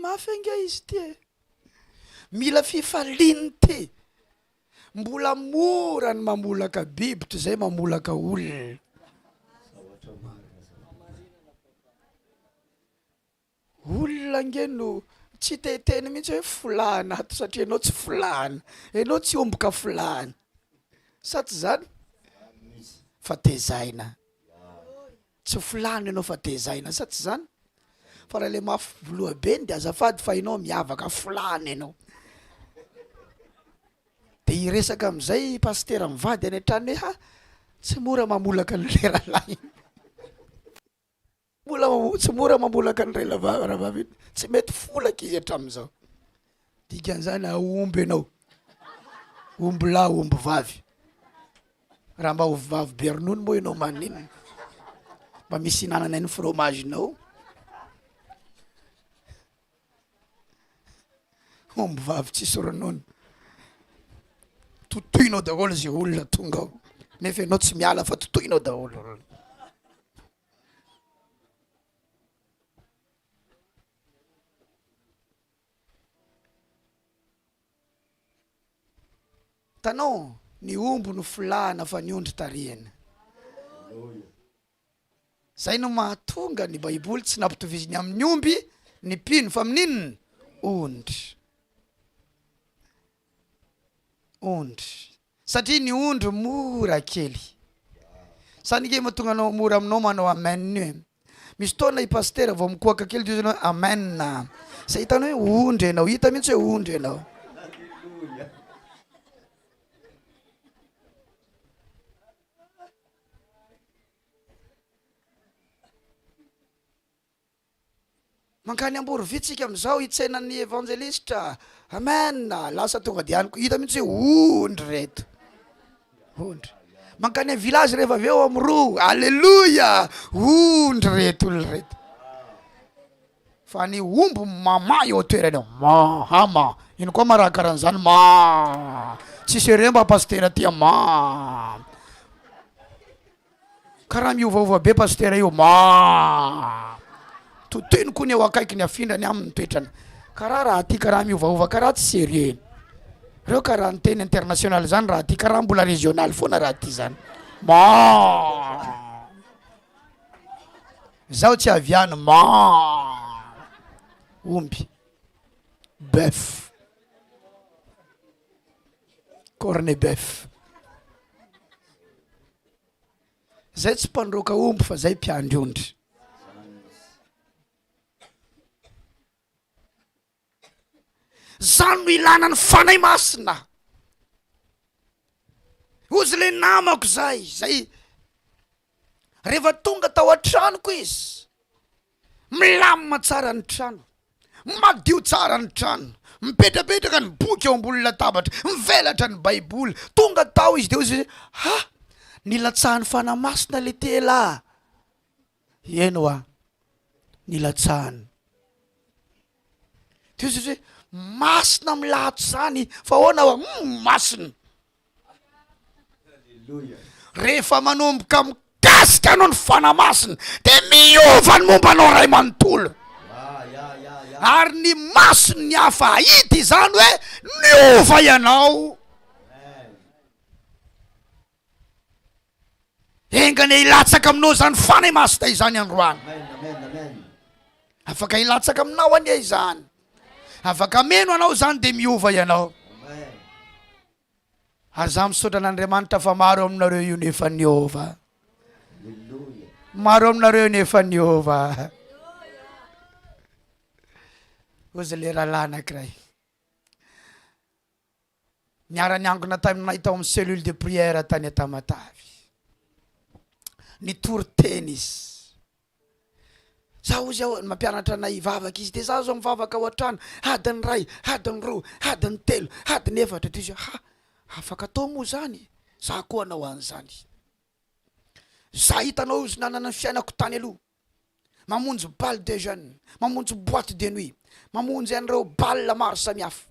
Mafy ange izy ty e. Mila fifaliana ty. Mbola mora ny mamolaka biby toy izay mamolaka olona. Olona ange no tsy teteny mihitsy hoe fulana ato satria ianao tsy fulana, ianao tsy omboka fulana. Sa tsy zany? Fa tezaina. Tsy fulana ianao fa tezaina, sa tsy zany? Fa raha le mafy loha be dia azafady fa ianao miavaka fulana ianao. Dia iresaka amin'izay pasteur mivady any an-trano hoe tsy mora mamolaka an'ilay rahalahy. Tsy mora mamolaka an'ilay rahavavy. Tsy mety folaka izy hatramin'izao. Dikan'izany aomby ianao. Omby lahy, omby vavy. Raha mba ovy be ronono moa ianao maninona. Mba misy hinanana ny fromagenao. Omby vavy tsisy ronono. Totoinao daholo izay olona tonga ao. Nefa ianao tsy miala fa totoinao daholo. Tanao, ny omby no fulana fa ny ondry tarihana. Zay no mahatonga ny Baiboly tsy nampitoviziny amin'ny omby, ny mpino fa amin'inona? Ondry. Ondry. Satria ny ondry mora kely. Sa nge mahatonga anao mora aminao manao amen io. Misy taona i pasteur vao mikoaka kely dia ianao amen. Sa hitanao hoe ondry ianao, hita mihitsy hoe ondry ianao. Mankany Amboroviatsika amin'izao hitsenan'ny evangelistra. Amen. Lasa tonga dianiko. Hita mihitsy hoe ondry reto. Ondry. Mankany village rehefa avy eo amin'ny roa. Alleluia. Ondry reto olona reto. Fa ny omby mama eo toerana eo. Ma, hama. Ino koa maraha karan'izany. Ma. Tsisy remba pasteur aty ma. Karaha miovaova be pasteur io. Ma. Totoiny koa ny eo akaiky ny afindrany amin'ny toetrany. Karaha raha ty karaha miovaova karaha tsy sérieux. Reo karaha ny teny international zany raha ty karaha mbola régional foana raha ty zany. Ma. Zaho tsy aviany ma. Omby. Bœuf. Corne bœuf. Zay tsy mpandroka omby fa zay mpiandry ondry. Zany no ilana ny fanahy masina. Ozy le namako zay rehefa tonga tao an-tranoko izy milamina tsara ny trano, madio tsara ny trano, mipetrapetraka ny boky eo ambony latabatra, mivelatra ny Baiboly. Tonga tao izy dia ozy nilatsahan'ny fanahy masina le tela. Eno a, nilatsahany. Dia ozy hoe masina milato zany fa hoana hoa masina rehefa manomboka mikasika anao ny fanamasina dia miova ny momba anao ray manontolo ary ny masony ny hafa hity zany hoe miova ianao engany ilatsaka aminao zany fanahy masina izany androany afaka ilatsaka aminao ania izany afaka meno anao zany dia miova ianao ary za misaotra an'Andriamanitra fa maro aminareo io nefa niova maro aminareo nefa niova ozy le rahalahy anankiray niara-niangona taminay tao amin'ny cellule de prière tany Atamatavy nitory tennis za ozy aho mampianatra anay vavaka izy dia za zao mivavaka ao an-trano adiny ray adiny roa adiny telo adiny efatra dia izy afaka atao moa zany za koa anao an'izany za hitanao izy nanana ny fiainako tany aloha mamonjy balle de jeune mamonjy boîte de nuit mamonjy an'ireo balle maro samihafa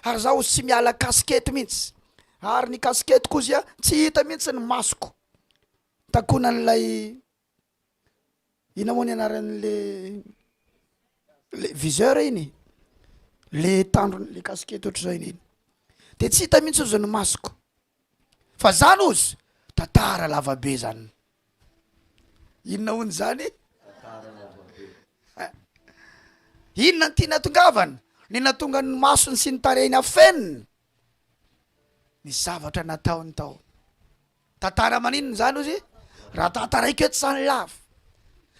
ary zaho sy miala kaskety mihitsy ary ny kaskety koa zia tsy hita mihitsy ny masoko takona n'ilay ina moa ny anaran'le viseur iny le tandro le kaskety ohatr'izao iny dia tsy hita mihitsy ozy ny masoko fa zany ozy tantara lavabe zany inona hony zany inona ny tia natongavana ny natonga ny masony sy ny tarehiny afenina ny zavatra nataony tao tantara maninona zany ozy raha tantaraiko eto zany lava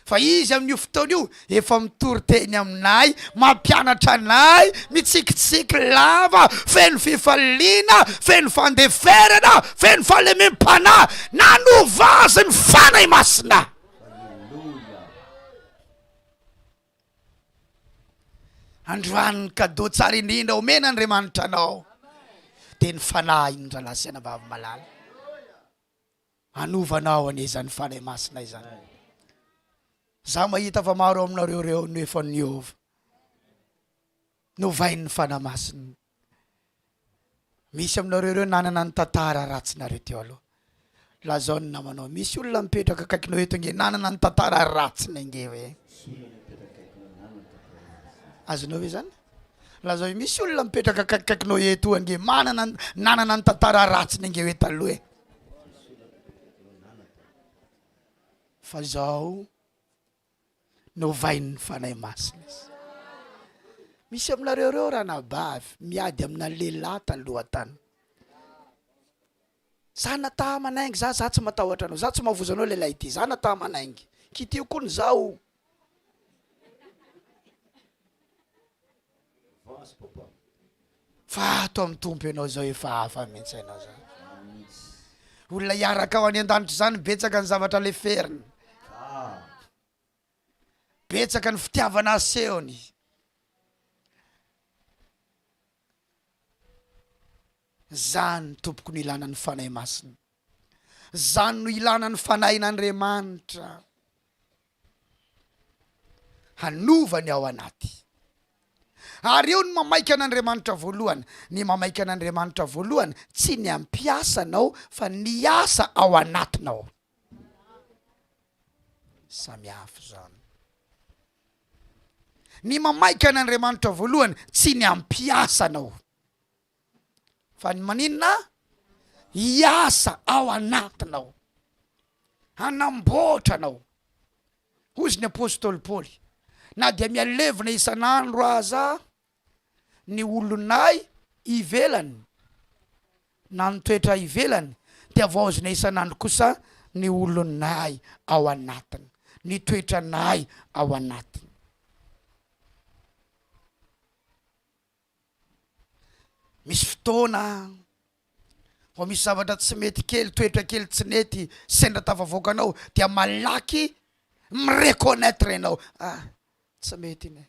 fa izy amin'io fotoana io efa mitory teny aminay mampianatra anay mitsikitsiky lava feno fifaliana feno fandeferana feno fahalemem-panahy nanovazy ny fanahy masina androany cadeau tsara indrindra omena Andriamanitra anao dia ny fanahy indra lasena vavy malala anovanao ane izany fanahy masina izany za mahita fa maro aminareo reo no efa niova novain'ny fanahy masina misy aminareo reo nanana ny tantara ratsinareo teo aloha lazao ny namanao misy olona mipetraka akaikinao eto nge nanana ny tantara ratsina nge hoe azonao hoe zany lazao misy olona mipetraka akaikinao eto nge nanana ny tantara ratsina nge hoe taloha e fa zao novain'ny fanahy masina izy misy aminareo reo raha nabavy miady amina lehilahy tany lohatany za nataha manaingy za tsy matahotra anao za tsy mahavozanao lehilahy ity za nataha manaingy kitio koa ny zao fa ato amin'ny tompo ianao zao efa hafa mihitsy ianao zao olona hiaraka ao any an-danitra zany betsaka ny zavatra le feriny betsaka ny fitiavana asehony zany tompoko no ilana ny fanahy masina zany no ilana ny fanahin'Andriamanitra hanovany ao anaty ary io ny mamaika an'Andriamanitra voalohany ny mamaika an'Andriamanitra voalohany tsy ny ampiasanao fa ny asa ao anatinao samihafa zany ny mamaika an'Andriamanitra voalohany tsy ny ampiasanao fa ny maninona hiasa ao anatinao hanamboatranao hozy ny apôstôly Paoly na dia mialevina isan'andro aza ny olonay ivelany na nitoetra ivelany dia vaozina isan'andro kosa ny olonay ao anatiny ny toetranay ao anatiny misy fotoana ho misy zavatra tsy mety kely toetra kely tsy nety sendra tafavoakanao dia malaky mireconnaître ianao tsy mety iny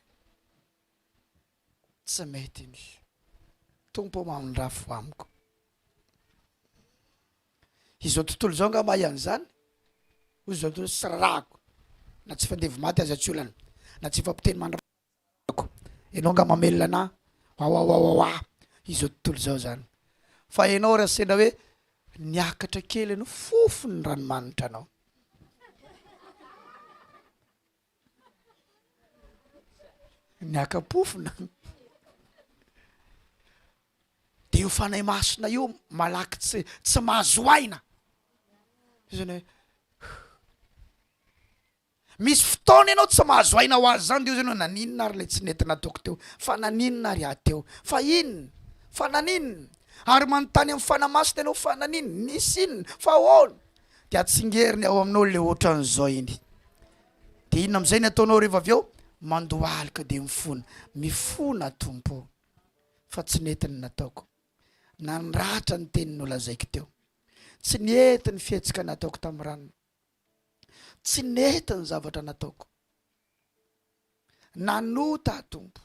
tsy mety iny tompo mamindrafo amiko izao tontolo zao nga mahay an'izany ozy zao tontolo sy rako na tsy fandevo maty aza tsy olana na tsy fampiteny mandrako ianao nga mamelona ana Wawawawawa izy tontolo zao zany. Fa ianao raha sendra hoe niakatra kely anao fofony ranomanitra anao. Niakapofona. Dia io fanahy masina io malaky tsy mahazo aina. Zany misy fotoana ianao tsy mahazo aina ho azy zany dia io zany hoe naninona ary ilay tsy nety nataoko teo, fa naninona ary ahy teo, fa inona, fa naninona, ary manontany amin'ny fanahy masina ianao fa naninona, nisy inona, fa ahoana, dia atsingeriny ao aminao ilay ohatran'izao iny. Dia inona amin'izay ny ataonao rehefa avy eo mandohalika dia mifona Tompo, fa tsy nety ny nataoko, nandratra ny teny nolazaiko teo, tsy nety ny fihetsika nataoko tamin'ny rano, tsy nety ny zavatra nataoko, nanota Tompo,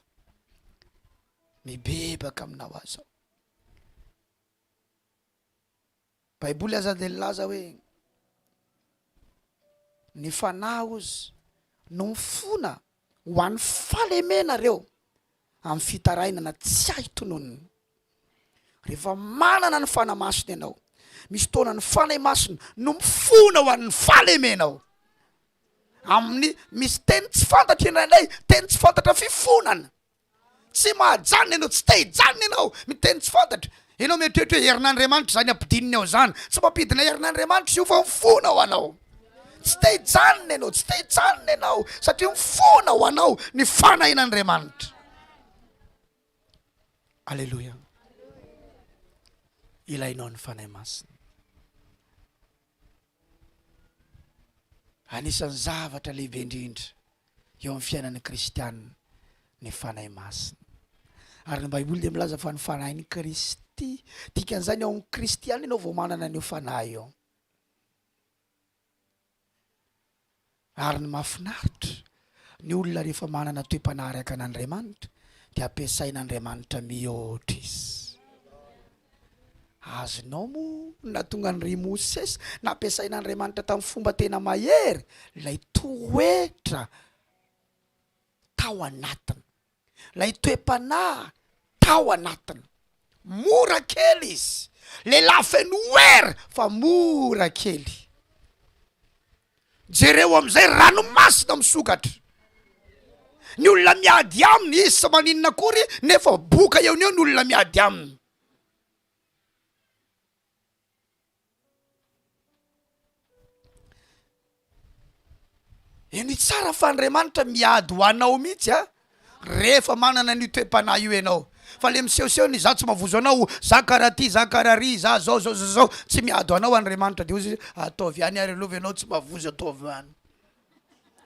mibebaka aminao azy aho. Baiboly aza dia nilaza hoe ny fanahy ozy no mifona ho an'ny fahalemena reo amin'ny fitaraina na tsy hay tononony. Rehefa manana ny fanahy masina ianao, misy fotoana ny fanahy masina no mifona ho an'ny fahalemenao. Amin'ny misy teny tsy fantatra indraindray, teny tsy fantatra fifonana, tsy mahajanona ianao, tsy te hijanona ianao, miteny tsy fantatra. Ianao mieritreritra hoe herin'Andriamanitra zany ampidininy ao zany, tsy mampidina herin'Andriamanitra io fa mifona ho anao. Tsy te hijanona ianao, tsy te hijanona ianao satria mifona ho anao ny fanahin'Andriamanitra. Alleluia. Ilainao ny fanahy masina. Anisan'ny zavatra lehibe indrindra eo amin'ny fiainan'ny kristianina ny fanahy masina. Ary ny Baiboly dia milaza fa ny fanahin'ny Kristy, dikan'izany ao amin'ny kristianina ianao vao manana an'io fanahy io. Ary ny mahafinaritra ny olona rehefa manana toe-panaraka an'Andriamanitra dia ampiasain'Andriamanitra mihoatra izy. Azonao moa natonga ny Mosesy nampiasain'Andriamanitra tamin'ny fomba tena mahery ilay toetra tao anatiny, ilay toe-panahy tao anatiny. Mora kely izy, lehilahy feno hery fa mora kely. Jereo amin'izay ranomasina misokatra, ny olona miady aminy izy sy maninona akory, nefa boka eo ny olona miady aminy. Eny tsara fa Andriamanitra miady ho anao mihitsy rehefa manana ny toe-panahy io ianao. Fa le misehoseho ny za tsy mavozo anao, za karaha ty, za karaha ry, za zao tsy miady ho anao Andriamanitra. Dia ozy ataovy any ary alovy ianao tsy mavozo, ataovy any,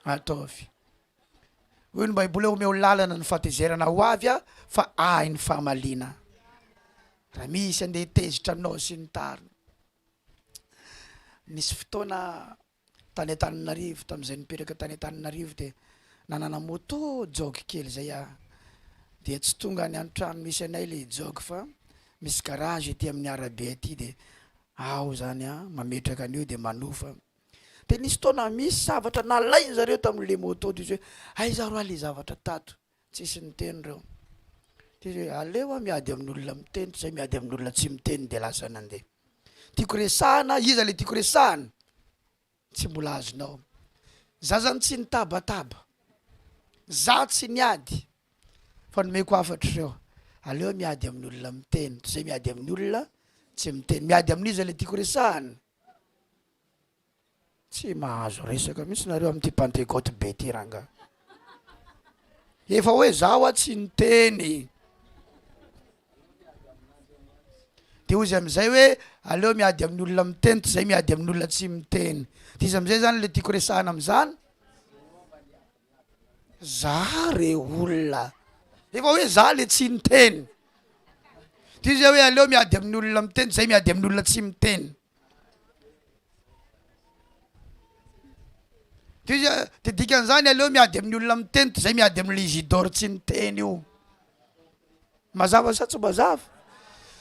ataovy. Hoy ny Baiboly omeo lalana ny fahatezerana ho avy fa ahy ny fahamalina. Raha misy andeha tezitra aminao sy ny tariny. Nisy fotoana tany Antananarivo, tamin'izay nipetraka tany Antananarivo, dia nanana moto jog kely zay dia tsy tonga any an-trano misy anay le jog fa misy garage ety amin'ny arabe aty, dia ao zany mametraka an'io dia manofa. Dia nisy fotoana misy zavatra nalainy zareo tamin'le moto dia hoe aiza ro le zavatra tato, tsisy niteny reo. Dia aleo miady amin'olona miteny, zay miady amin'olona tsy miteny dia lasa nandeha. Tiako resahana, iza le tiako resahana, tsy mbola azonao. Za zany tsy nitabataba, za tsy niady, fa nomeko afatra reo. Aleo miady amin'olona miteny, zay miady amin'olona tsy miteny. Miady amin'iza le tiako resahana, tsy mahazo resaka misy nareo amin'ity Pentecote be ty ranga. Efa hoe zaho tsy niteny. Dia ozy amin'izay hoe aleo miady amin'olona miteny, zay miady amin'olona tsy miteny. Dia izy amin'izay zany le tiako resahana amin'izany, za re olona efa hoe za le tsy niteny. Dia izy hoe aleo miady amin'olona miteny, zay miady amin'olona tsy miteny. Dia dikan'izany aleo miady amin'olona miteny, zay miady amin'le Isidore tsy niteny io. Mazava sa tsy mazava?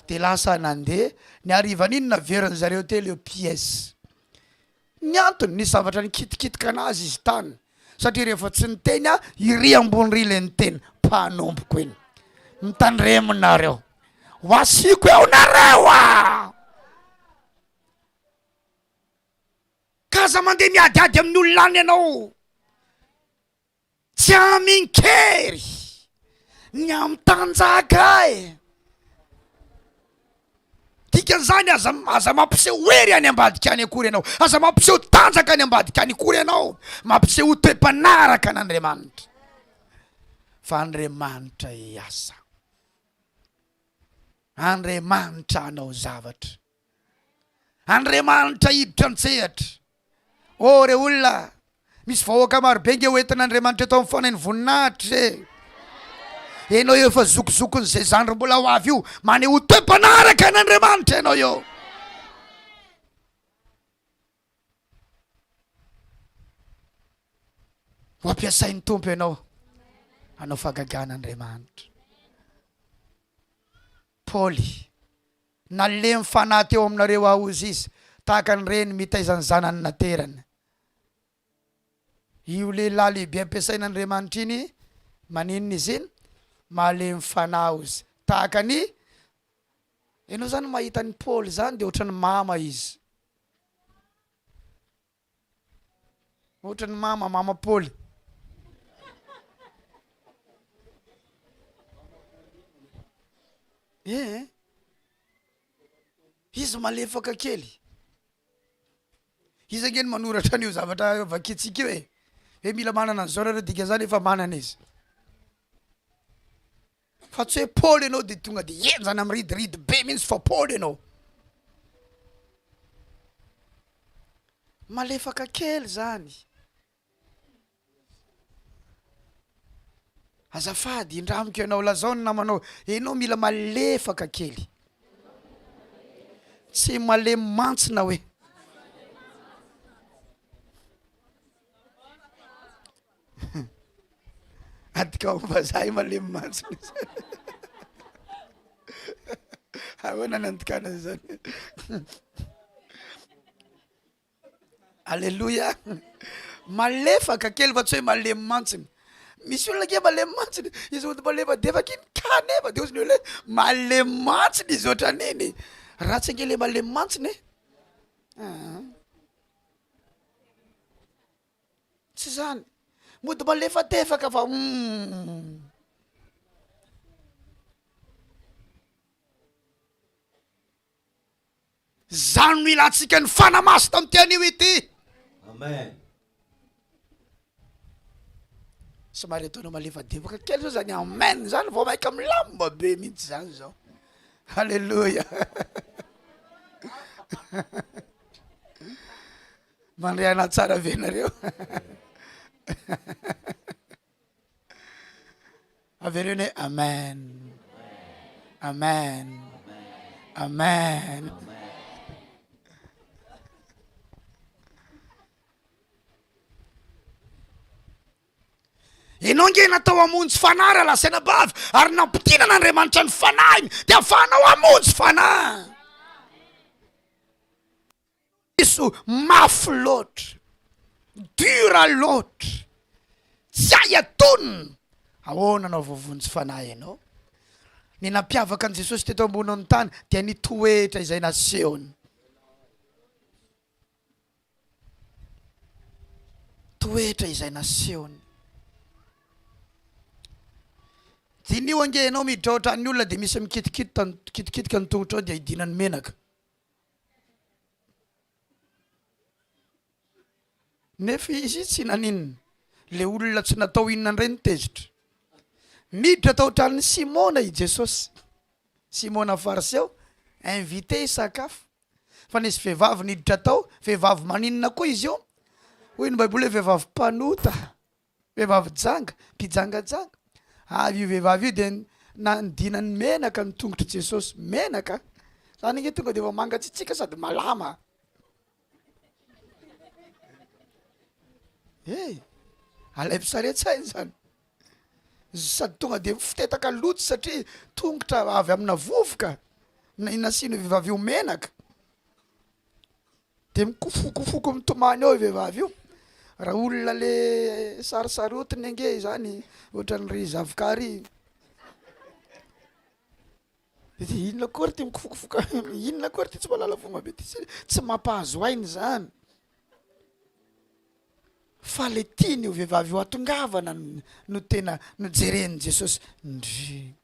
Dia lasa nandeha, ny harivan'iny naveriny zareo telo eo pièce. Ny antony ny zavatra nikitikitika anazy izy tany, satria rehefa tsy niteny iry ambony ry le niteny, mpanompoko iny. mitandreminareo ho asiko eo nareo kaza mandeha miadiady amin'ny olonany ianao tsy aminkery ny amitanjaka dikan'izany aza mampiseho hery any ambadika any akory ianao, aza mampiseho tanjaka any ambadika any akory ianao, mampiseho toe-panaraka an'Andriamanitra. Fa Andriamanitra iasa, Andriamanitra hanao zavatra, Andriamanitra hiditra an-tsehatra. Re olona misy vahoaka marobe nge hoentin'Andriamanitra eto amin'ny foanany voninahitra enao eo efa zokozokon'izay zandry mbola ho avy io, maneho toe-panaraka an'Andriamanitra ianao eo. Ho ampiasain'ny tompo ianao hanao fagagan'Andriamanitra. Paoly nalemy fanahy teo aminareo ahozy izy tahaka ny reny mitaizany zanany naterany. Io lehilahy lehibe ampiasain'Andriamanitra iny maninona izy iny? Malemy fanahy ozy tahaka ny ianao zany mahita ny Paoly zany dia ohatran'ny mama izy, ohatran'ny mama Paoly. Izy malefaka kely, izy angeny manoratra an'io zavatra vakitsika io hoe mila manana an'izao rareo dika zany efa manana izy. Fa tsy hoe Paoly ianao dia tonga dia enjana amin'ny ridiridy be mihitsy, fa Paoly ianao malefaka kely zany. Azafady indramiko ianao lazao ny namanao, ianao mila malefaka kely, tsy malemy mantsina hoe. Atika momba zahay malemy mantsina ahoana nantikana zany. Alleluia. Malefaka kely fa tsy hoe malemy mantsina. Misy olona ke malemy mantsina izy ody malema devaka iny kanefa dia ozy ny hoe malemy mantsina izy ohatran'iny. Ratsy ange le malemy mantsina tsy zany, mody malefadefaka fa zany no ilantsika ny fanahy maso tamin'ity anio ity. Amen. Somary ataonao malefadefaka kely zao zany. Amen zany vao maika milamba be mihitsy zany zao. Halleluja. Mandriana tsara venareo. Avereo ne amen, amen, amen. Ianao nge natao hamonjy fanahy raha lasaina bavy ary nampitiana n'Andriamanitra ny fanahiny dia afahanao hamonjy fanahy. Iso mafy loatra, dura loatra, tsy hay atonona. Ahoana anao voavonjy fanahy ianao? Ny nampiavaka an' Jesosy teto ambony tany dia ny toetra izay nasehony. Toetra izay nasehony. Dinio ange ianao miditra ao an-tran'ny olona dia misy mikitikitika ny tongotra ao dia hidinany menaka. Nefa izy tsy naninona, le olona tsy natao inona indray nitezitra. Miditra tao an-tran'ny Simona i Jesosy, Simona fariseo, invité hisakafo. Fa nisy vehivavy niditra tao, vehivavy maninona koa izy io? Hoy ny Baiboly hoe vehivavy mpanota, vehivavy janga, mpijangajanga. Avy io vehivavy io dia nandinany menaka ny tongotra Jesosy, menaka. Zany nge tonga dia efa mangatsitsika sady malama. Alay mpisaretsainy zany. Sady tonga dia fitetaka loto satria tongotra avy amina vovoka nasiany vehivavy io menaka. Dia mikofokofoko mitomany ao vehivavy io. Raha olona le sarisarotiny ange zany ohatran'ny ry zavokary. Inona kory ty mifokafoka, inona kory ty tsy mahalala fomba be ty, tsy mampahazo ainy zany. Fa le tiany io vehivavy io atongavana no tena nojereny Jesosy ndry.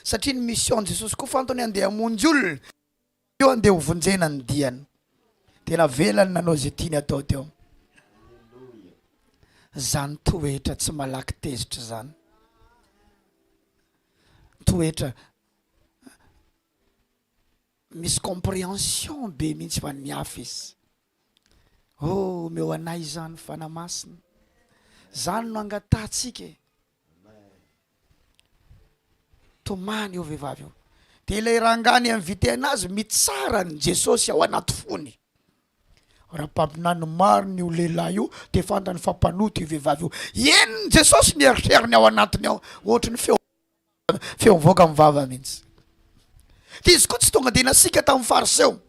Satria ny mission Jesosy koa fantony andeha hamonjy olona, io andeha hovonjena ny diany. Tena velany nanao zay tiany atao teo. Zany toetra tsy malaky tezitra zany. Toetra misy compréhension be mihitsy fa ny hafa izy. Oh, meo anay zany fanahy masina. Zany no angatatsika. Tomany io vehivavy io. De ilay rangany invité anazy mitsara ny Jesosy ao anaty fony. Rapampinany maro ny io lehilahy io de fantany fampanoto io vehivavy io. Eny Jesosy ny eritreriny ao anatiny ao, ohatry ny feo mivoaka amin'ny vava mihitsy. De izy koa tsy tonga de nasika tamin'ny fariseo.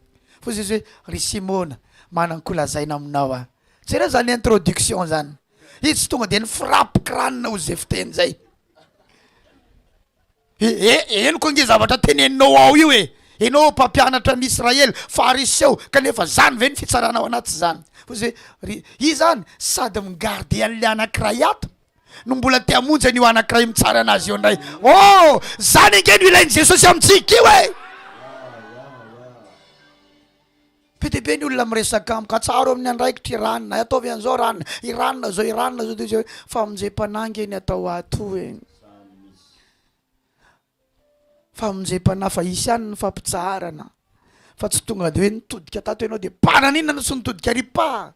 Fa izy hoe ry Simona, manana kolazaina aminao a. Tsy zany introduction zany. Izy tsy tonga de ny frappe crâne ho zay fiteny zay. Eno koa nge zavatra teneninao ao io e. Enao mpampianatra ny Israely, fariseo, kanefa zany ve ny fitsaranao anaty zany. Fa izy hoe izy zany sady migarde an'le anankiray ato, no mbola te hamonjy an'io anankiray mitsara anazy io ndray. Oh, zany nge no ilainy Jesosy amintsika io e. Be de be ny olona miresaka amiko, atsaro amin'ny andraikitra iranina, ataovy an'izao ranina, iranina zao de zao, fa amonjem-panahy ny atao ato e. Fa amonjem-panahy fa isy ihany ny fampitsarana. Fa tsy tonga de hoe nitodika tato ianao de pananina no sy nitodika ripa.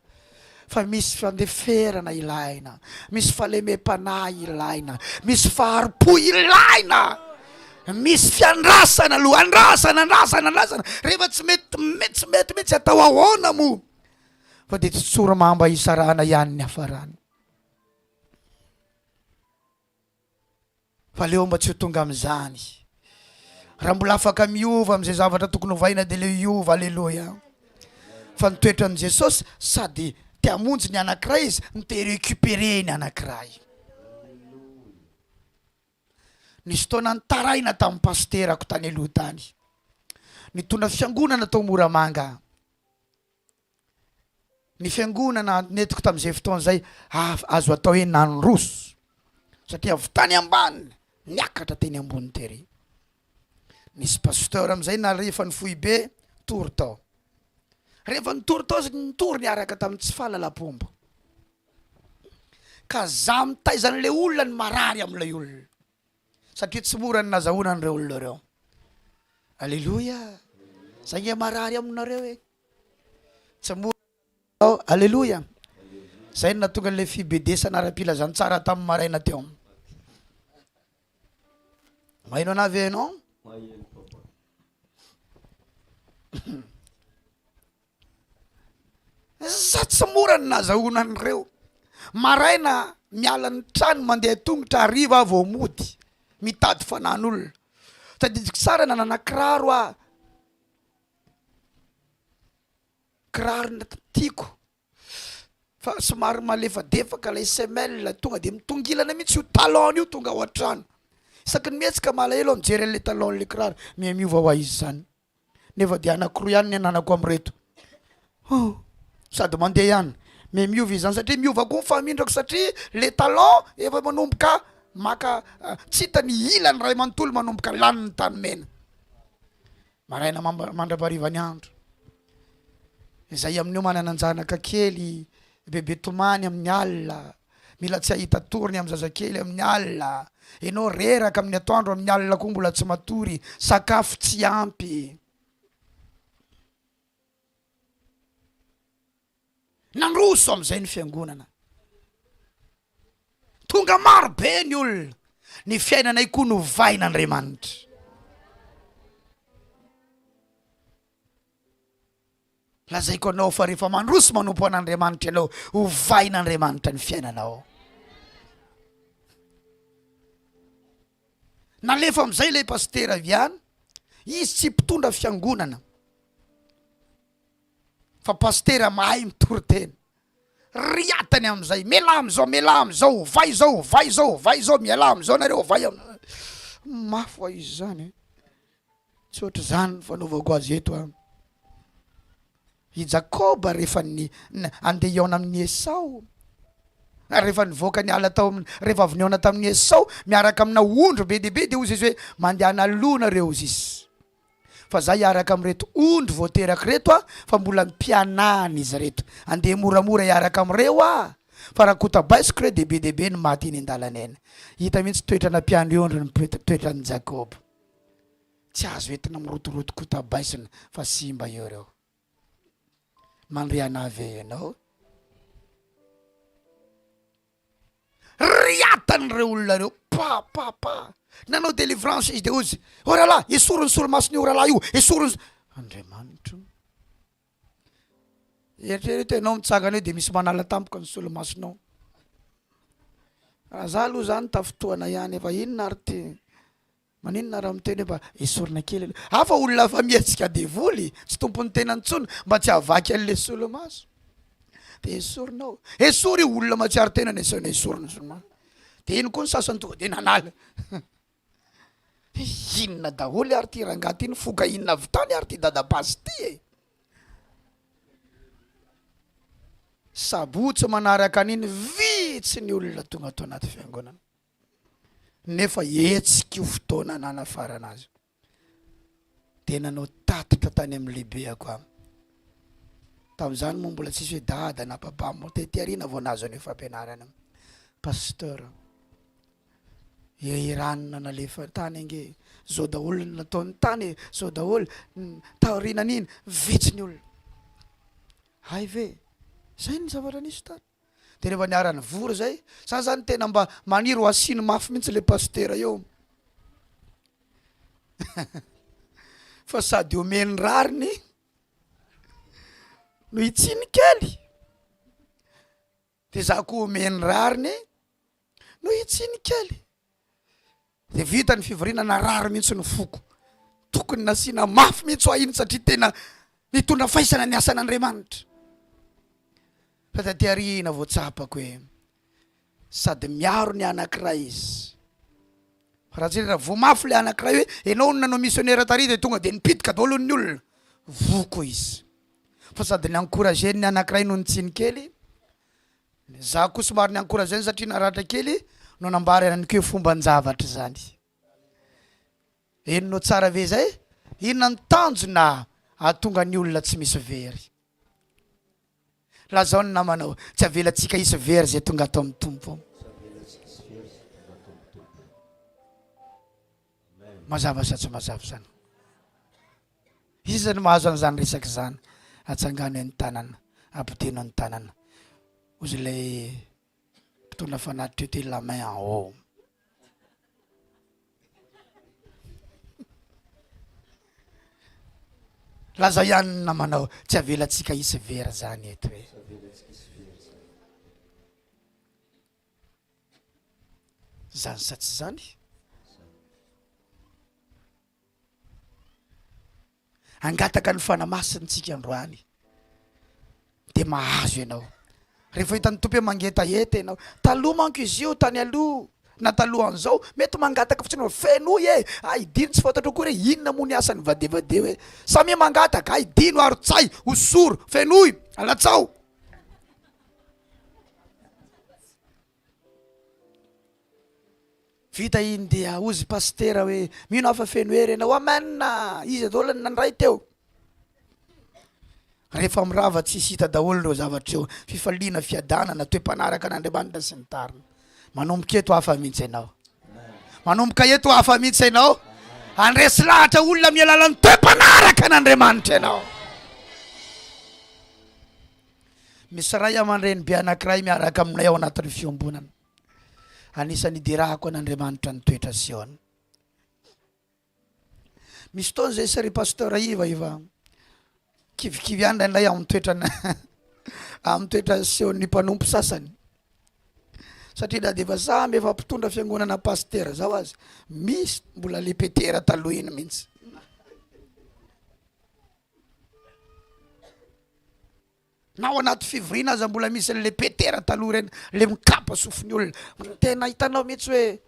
Fa misy fandeferana ilaina, misy falemem-panahy ilaina, misy faharipo ilaina, misy fiandrasana aloha, andrasana. Rehefa tsy mety metsy atao ahoana mo. Fa de tsy tsoro-mamba isarana ihany ny hafarany. Fa leo mba tsy ho tonga am'izany. Raha mbola afaka miova am'izay zavatra tokony hovaina de le iova, alleluia. Fa ny toetran'i Jesosy sady te hamonjy ny anankiray izy, ny te récupérer ny anankiray. Nisy taona nitaraina tamin'ny pasterako tany aloha tany. Nitondra fiangonana tao Moramanga. Ny fiangonana netiko tamin'izay fotoana zay azo atao hoe nanoroso. Satria avy tany ambany niakatra teny ambony tery. Nisy pasteur am'izay na rehefa nifohy be tory tao. Rehefa nitory tao nitory niaraka tamin'ny tsy fahalala-pomba. Ka za mitaizan'le olona ny marary amin'ilay olona. Satria tsy mora ny nazahoana an'ireo olona reo. Alleluia. Zay nge marary aminareo e. Tsy mora. Alleluia. Zay na tonga le fibedesana ara-pilazany tsara tamin'ny maraina teo. Maino anavy enao? Za tsy mora ny nazahoana an'ireo. Maraina miala ny trano mandeha tongotra hariva vao mody. Mitady fanan'olona. Tadidiko tsara nanana kiraro a. Kiraro na tiako. Fa somary malefadefaka ilay semelle tonga de mitongilana mihitsy io talon io tonga ao an-trano. Isaky ny mihetsika malahelo mijery an'le talon le kiraro, miova ho izy zany. Nefa de anankiroa ihany ny ananako amreto. Sady mandeha ihany. Miova izany satria miova koa mifamindrako satria le talon efa manomboka maka tsy hita ny ilany ray manontolo manomboka lany ny tany mena. Maraina mandrapariva ny andro. Izay amin'io manana anjanaka kely, bebe tomany amin'ny alina, mila tsy ahita torony amin'ny zazakely amin'ny alina. Enao reraka amin'ny atoandro amin'ny alina koa mbola tsy matory, sakafo tsy ampy. Nandroso am'izay ny fiangonana. Tonga maro be ny olona. Ny fiainanay koa no vain'Andriamanitra. Lazaiko anao fa rehefa mandroso manompo an'Andriamanitra ianao, ho vain'Andriamanitra ny fiainanao. Nalefa am'izay ilay pasteur Viana, izy tsy mpitondra fiangonana. Fa pasteur mahay mitory tena. Riatany am'izay, miala am'izao, vai zao, miala am'izao nareo, vai am'izao. Mafy izy zany. tsy ohatry zany fanaovako azy eto a. I Jakoba rehefa andeha hiaona amin'ny Esau, rehefa nivoaka ny ala tao rehefa avy niaona tamin'ny Esau miaraka amina ondro be dehibe dia ozy izy hoe mandeha nalona reo izy. Fa za hiaraka amin'reto ondro voateraka reto a, fa mbola mpianana izy reto, andeha moramora hiaraka amin'ireo a. Fa raha kotabaisiko reo dia be dehibe ny maty eny an-dalana eny. Hita mihitsy toetrana mpiandry ondro ny toetrany Jakoba. Tsy azo entina mirotoroto kotabaisina fa simba eo reo. Mandriana ave ianao. Riatan'ireo olona reo, pa nanao délivrance izy dia ozy, orala esorony solomasony orala io, esorony Andriamanitra. Eritrereto ianao mitsangana eo dia misy manala tampoka ny solomasonao. Raha za aloha zany tafotoana ihany efa inona ary ty maninona raha miteny hoe mba esorina kely hafa olona fa mietsika devoly tsy tompony tena ntsony mba tsy havaky an'le solomaso dia esorinao. Esory olona matsiaro tena ny esorina solomaso dia iny koa ny sasany tonga dia nanala. Inona daholo ary ty rangaty iny foka inona avy tany ary ty dadapasy ty e. Sabotsy manaraka an'iny vitsy ny olona tonga ato anaty fiangonana. Nefa etsika io fotoana nanafarana azy. Tena nao tatitra tany amin'ny lehibeako am. Tamin'izany moa mbola tsisy hoe dada na papa moa tety arina vao nazo ny fampianarana. Pasteur, iranona nalefa tany ange, zao daholo nataony tany, zao daholo taoriana n'iny vitsy ny olona. Hay ve? Zay ny zavatra nisy tany. Dia rehefa niarany vory zay, sa zany tena mba maniry ho asiny mafy mihitsy le pasteur eo. Fa sady omeny rariny no itsiny kely, dia za koa omeny rariny no itsiny kely. Dia vita ny fivoriana rary mihitsy ny foko. Tokony nasiana mafy mihitsy ho iny satria tena mitondra faisana ny asan'Andriamanitra. Fa taty arina voatsapako hoe sady miaro ny anankiray izy. Raha tsy raha vo mafy le anankiray hoe ianao no nanao missionnaire tary dia tonga dia nipitika daholo ny olona, voko izy. Fa sady ny encourageny ny anankiray no nitsiny kely. Za koa somary ny encourageny satria naratra kely no nambary ananiko hoe fomban-javatra zany. Eno no tsara ve zay? Inona ny tanjona ahatonga ny olona tsy misy very? Lazao ny namanao, tsy avelantsika isy very zay tonga atao amin'ny tompo. Mazava sa tsy mazava zany? Izy ny mahazo an'izany resaky zany. Atsangano ny tanana, ampiteno ny tanana. Ozy ilay mpitondra fanatitra eo la main en haut. Laza ihany namanao, tsy avelantsika isy vera zany eto hoe. Zany sa tsy zany? Angataka ny fanamasintsika androany dia mahazo ianao. Rehefa hitan'ny tompo hoe mangetaheta ianao, taloha manko izy io tany aloha na talohan'izao mety mangataka fotsiny fenoy e, aidino tsy fantatra koa hoe inona moa ny asany vadevade hoe samy mangataka aidino arotsay osoro fenoy alatsao. Vita iny dia ozy pasteur hoe mino hafa fenoery ianao amenna izy daholo nandray teo. Rehefa mirava tsisy hita daholo reo zavatra eo, fifaliana fiadanana toe-panaraka n'Andriamanitra sy ny tariny. Manomboka eto hafa mihitsy ianao. Manomboka eto hafa mihitsy ianao. Andresy lahatra olona amin'ny alalan'ny toe-panaraka n'Andriamanitra ianao. Misy ray aman-dreny be anankiray miaraka aminay ao anatin'ny fiombonana. Anisany idirahako an'Andriamanitra ny toetra Siona. Misy fotoana zay sary pasteur iva kivikivy andra ilay amin'ny toetra amin'ny toetra Siona ny mpanompo sasany. Satria na dia efa samy efa mpitondra fiangonana pasteur zao azy, misy mbola le petera taloha iny mihitsy. Na ao anaty fivoriana aza mbola misy le petera taloha reny, le mikapa sofiny olona. Tena hitanao mihitsy hoe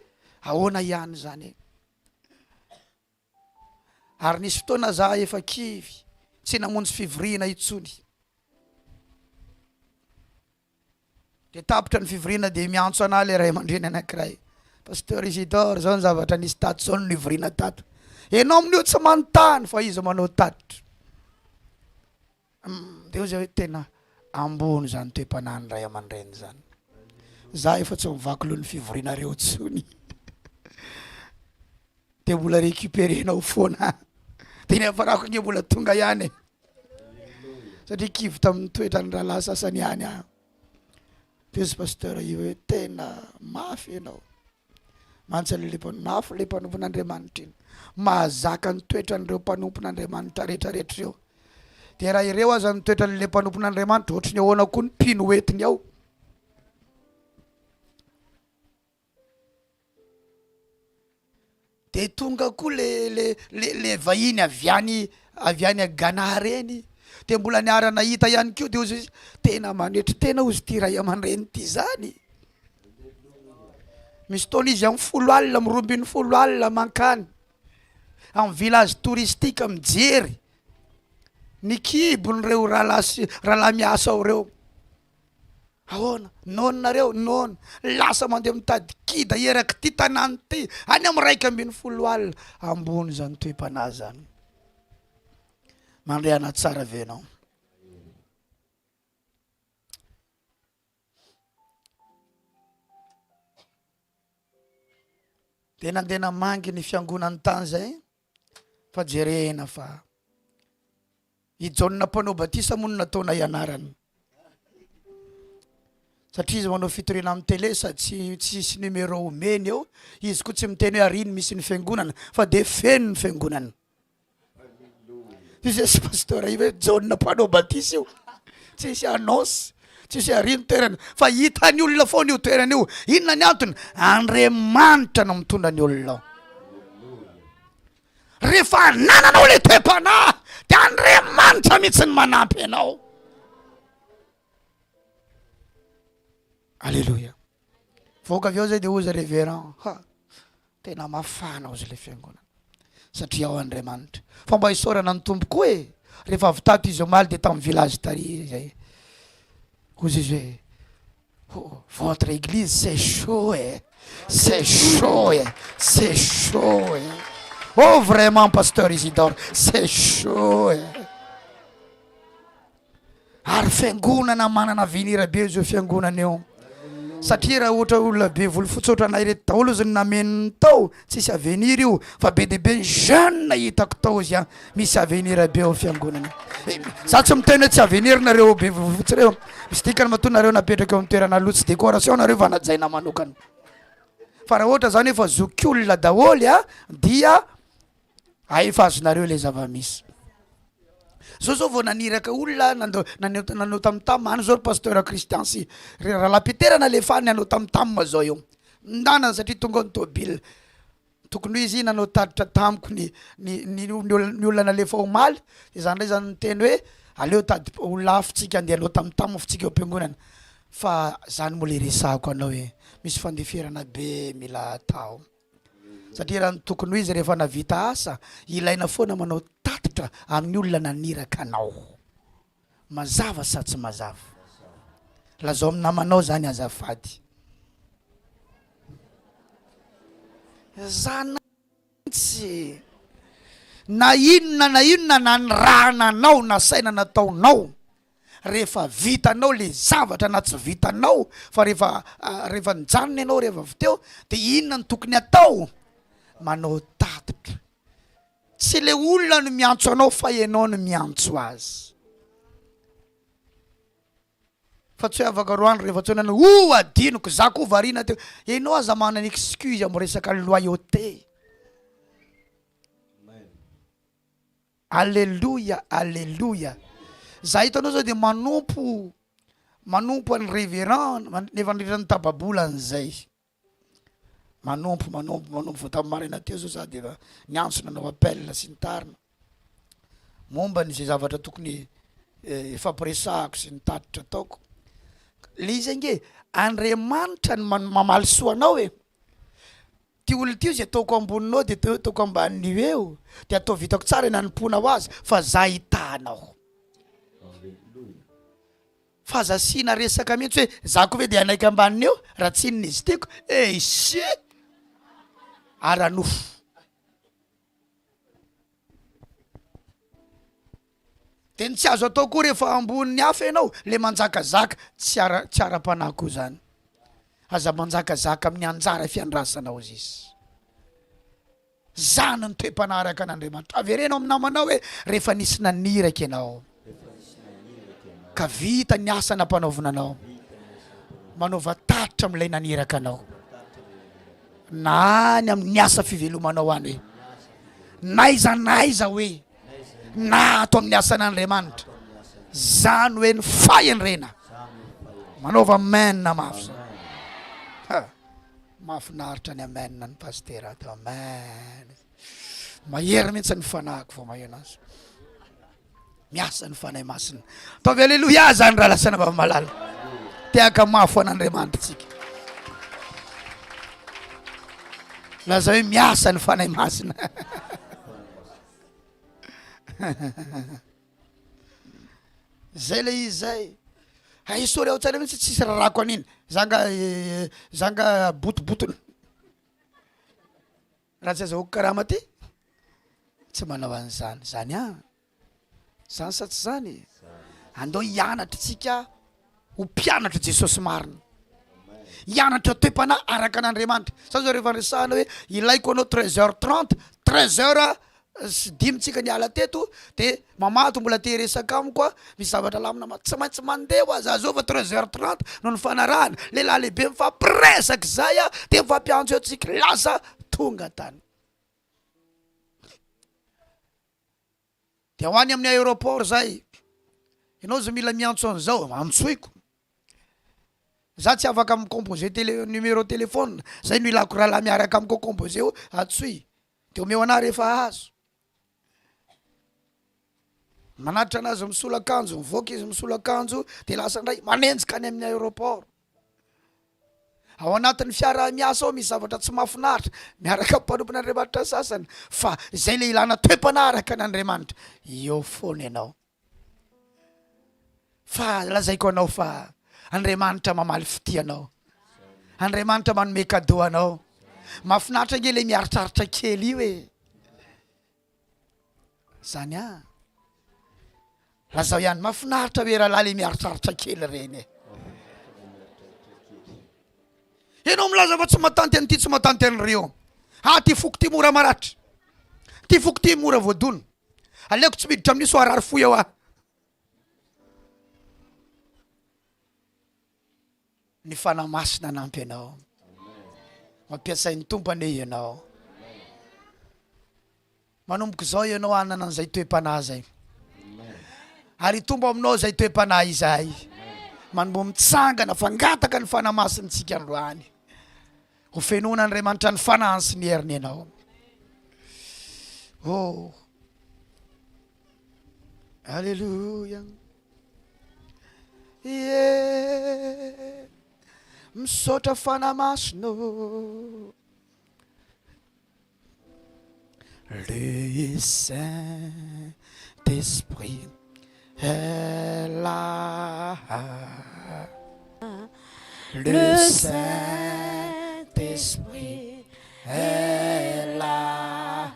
ahoana ihany zany. Ary nisy fotoana za efa kivy tsy namonjy fivoriana itsony. De tapitra ny fivoriana de miantso ana le ray aman-dreny anankiray. Pasteur Isidore, zao ny zavatra nisy tato, zao ny nivoriana tato. Enao amin'io tsy manontany fa izy manao tatitra. De ho zay hoe tena ambony zany toe-panahiny ray aman-dreny zany. Za efa tsy mivaky loha ny fivorianareo tsony. De mbola récupérenao foana. De nefa rako nge mbola tonga ihany. Satria kivy tamin'ny toetra ny rahalahy sasany ihany aho. De izy pasteur io hoe tena mafy ianao. Mantsy le mafy le mpanompon'Andriamanitra iny. Mahazaka ny toetran'ireo mpanompon'Andriamanitra rehetrarehetra ireo. De raha ireo aza ny toetran'le mpanompon'Andriamanitra ohatry ny ahoana koa ny mpino entiny ao. De tonga koa le vahiny avy any Ghana reny. De mbola niara nahita ihany koa de ozy tena manetry tena ozy ty ray aman-dreny ty zany. Misy taona izy amin'ny 10 alina mirombiny 10 alina mankany amin'ny village touristique mijery ny kibon'ireo rahalahy miasa ao reo. Ahoana nonareo nona lasa mandeha mitady kida eraky ty tanàny ty any amin'ny 210 alina ambony zany toe-panahy zany. Mandriana tsara venao. De nandeha namangy ny fiangonany tany zay fa jerena fa ijaonina mpanao batisa moa nataona ianarany. Satria izy manao fitoriana amin'ny télé sady tsisy numéro omeny eo. Izy koa tsy miteny hoe ariny misy ny fiangonana fa de feno ny fiangonana. Izy sy pasteur io hoe jaonina mpanao batisa io. Tsisy annonce, tsisy ariny toerana fa hitany olona foana io toerana io. Inona ny antony? Andriamanitra no mitondra ny olona. Rehefa nananao le toe-panahy de Andriamanitra mihitsy ny manampy anao. Alléluia. Voaka avy ao zay de ozy révérend. Tena mafana ozy le fiangonana. Satria ao Andriamanitra. Fa mba hisaorana ny tompoko e. Rehefa avy tato izy omaly de tamin'ny village tary zay. Ozy izy hoe votre église c'est chaud eh. C'est chaud eh. C'est chaud eh. Oh vraiment pasteur Isidore, c'est chaud eh. Ary fiangonana manana avenir be izy fiangonana eo. Satria raha ohatra olona be volo fotsy ohatranay reto daholo izy nameniny tao tsisy avenir io fa be de be jeune hitako tao izy misy avenir be ao fiangonana. Za tsy miteny hoe tsy avenir nareo be volo fotsy reo. Misy dikany mahatonga nareo napetraka eo amin'ny toerana lotsy décoration nareo va najaina manokana. Fa raha ohatra zany efa zokiolona daholy dia efa azonareo le zava-misy. Zao vao naniraka olona nanao tam-tam any zao pasteur Christian sy rahalahy Peterana le fany nanao tam-tam zao eo. Ndana satria tonga ny tôbile. Tokony izy nanao tatitra tamiko ny olona nalefa omaly. Izany ndray zany teny hoe aleo tady olona hafitsika andeha anao tam-tam fitsika eo am-piangonana. Fa zany moa le resahako anao hoe misy fandeferana be mila atao. Satria raha tokony izy rehefa navita asa ilaina foana manao tatitra amin'ny olona naniraka anao. Mazava sa tsy mazava? Lazao amin'ny namanao zany azafady. Zanantsy na inona na ny raha nanao na saina nataonao rehefa vitanao le zavatra na tsy vitanao fa rehefa nijanona ianao rehefa avy teo de inona ny tokony atao? Manao tatitra. Tsy le olona no miantso anao fa ianao no miantso azy. Fa tsy afaka roany rehefa tsy nanao adinoko za koa variana teo. Ianao aza manana excuse amin'ny resaka loyauté. Alléluia, alléluia. Za hitanao zao de manompo any révérend nefa nirana tababolany zay. Manompo vao tamin'ny marina teo zao za de niantso nanao appel sy ny tarina. Momba ny zay zavatra tokony fampiresahako sy ny tatitra ataoko. Le izy nge Andriamanitra ny mamaly soanao e. ty olona ty zay ataoko amboninao dia ataoko ambanin'io eo dia atao vitako tsara nanompoana ho azy fa za hitanao fa zasiana resaka mihitsy hoe za ko ve dia anaiky ambaniny eo raha tsinona izy tiako ise aranofo dia ny tsy azo atao koa rehefa amboniny hafa ianao le manjakazaka tsy ara-panahy koa zany aza manjakazaka amin'ny anjara fiandrasanao izy zany ny toe-panaraka an'Andriamanitra averenao amin'ny namanao hoe rehefa nisy naniraka ianao ka vita ny asa nampanaovinanao manaova tatitra amin'ilay naniraka anao na any amin'ny asa fivelomanao any hoe naiza hoe na ato amin'ny asan'Andriamanitra zany hoe ny fahenrena manaova amen na mafy mahafinaritra ny amen ny pasteur ato amen mahery mihitsy ny fanahiko vao maheno azy miasa ny fanahy masina ataovy alleloia zany raha lasana vamalala tiaka mafo an'Andriamanitra tsika laza hoe miasa ny fanahy masina zay le izy zay aisory ao tsara mihitsy tsisy rarako an'iny zanga botobotony raha tsy azahoako karama ty tsy manao an'izany zany zany sa tsy zany andao hianatra tsika ho mpianatra Jesosy marina hianatra toe-panahy araka an'Andriamanitra sa zao rehefa resahana hoe ilaiko anao 13h30 13h sy dimy tsika ny ala teto dia mamato mbola te resaka amiko a misy zavatra lamina tsy maintsy mandeha ho azy azova 13h30 no ny fanarahana lehilahy lehibe mifampiresaka zay a dia mifampiantso eo tsika lasa tonga tany dia ho any amin'ny aéroport zay ianao zo mila miantso an'izao antsoiko za tsy afaka micomposé numéro téléphone zay no ilako raha lahy miaraka amiko composé o atsoy dia omeo anahy rehefa azo manatitra anazy misolo akanjo mivoaka izy misolo akanjo dia lasa ndray manenjika any amin'ny aéroport ao anatin'ny fiara miasa ao misy zavatra tsy mahafinaritra miaraka mpanompon'Andriamanitra sasany fa zay le ilana toe-panaraka an'Andriamanitra eo foana ianao fa lazaiko anao fa Andriamanitra mamaly fitianao Andriamanitra manome cadeau anao mahafinaritra nge le miaritraritra kely io e zany lazao ihany mahafinaritra hoe raha lahy le miaritraritra kely reny ianao milaza fa tsy matanty an'ity tsy matanty an'ireo ty foko ty mora maratra ty foko ty mora voadona aleoko tsy miditra amin'io so arary fo eo ny fanahy masina nampy ianao mampiasain'ny tompany ianao manomboka zao ianao anana an'izay toe-panahy zay ary tombo aminao zay toe-panahy izay manombo mitsangana fangataka ny fanahy masintsika androany ho fenona Andriamanitra ny fanahy sy ny heriny ianao alleluia misaotra fanahy masina le Saint-Esprit est là. Le Saint-Esprit est là.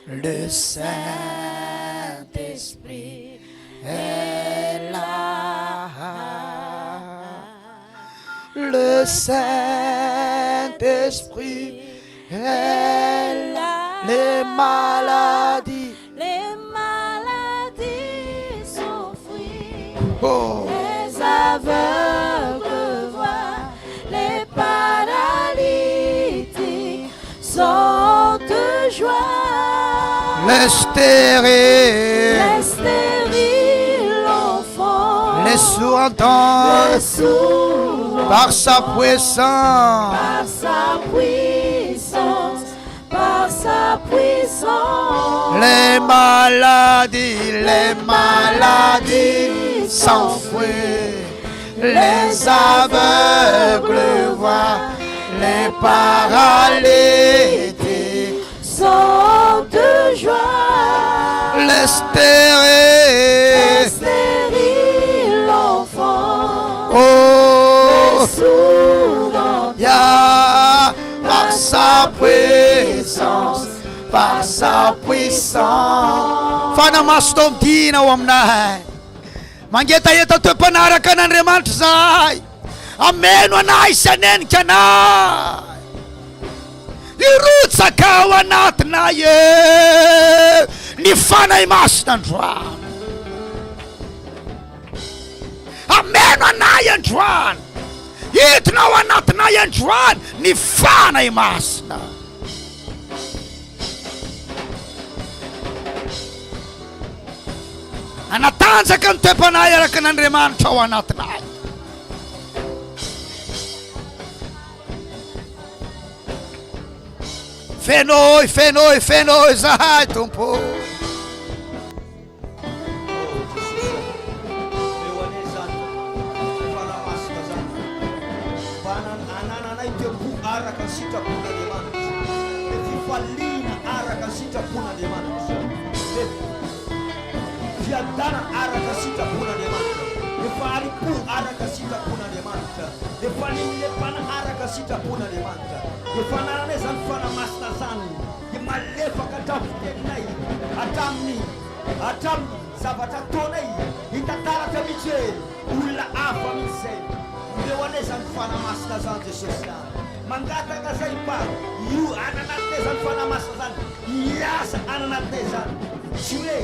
Le Saint-Esprit est là. Le Saint-Esprit est là. Les maladies sont fuies. Les aveugles voient. Les paralytiques sont de joie. Les stériles l'enfant. Les sourds entendent. Par sa puissance. Par sa puissance. Les maladies s'enfuient. Les aveugles voient. les paralytiques sont de joie. les stériles, l'enfant, oh, sourd, ya, par sa puissance, par sa puissance. Fana mastom tina wamnai. Mangeta yeta tu panaraka n'Andriamanitra zay. Ameno anay sanen kanay. Irotsaka ao anatinay ny fanahy masina androany. Ameno anay androany. Hitinao anatinay androany ny fanahy masina. Anatanjaka ny toe-panahy araka n'Andriamanitra ao anatinay. Fenoi, fenoi, fenoi zahay tompo. Fiadana araka sita puna demanta. Defari pu araka sita puna demanta. Defani lepana araka sita puna demanta. Defana nezan fana mastazan. Gemalefa katafute nai. Atam sabata tonai. Itatara tamiche. Ula afa mise. Dewanezan fana mastazan de sosia. Mangata kazaipa. You ananatezan fana mastazan. Yes ananatezan. Shule.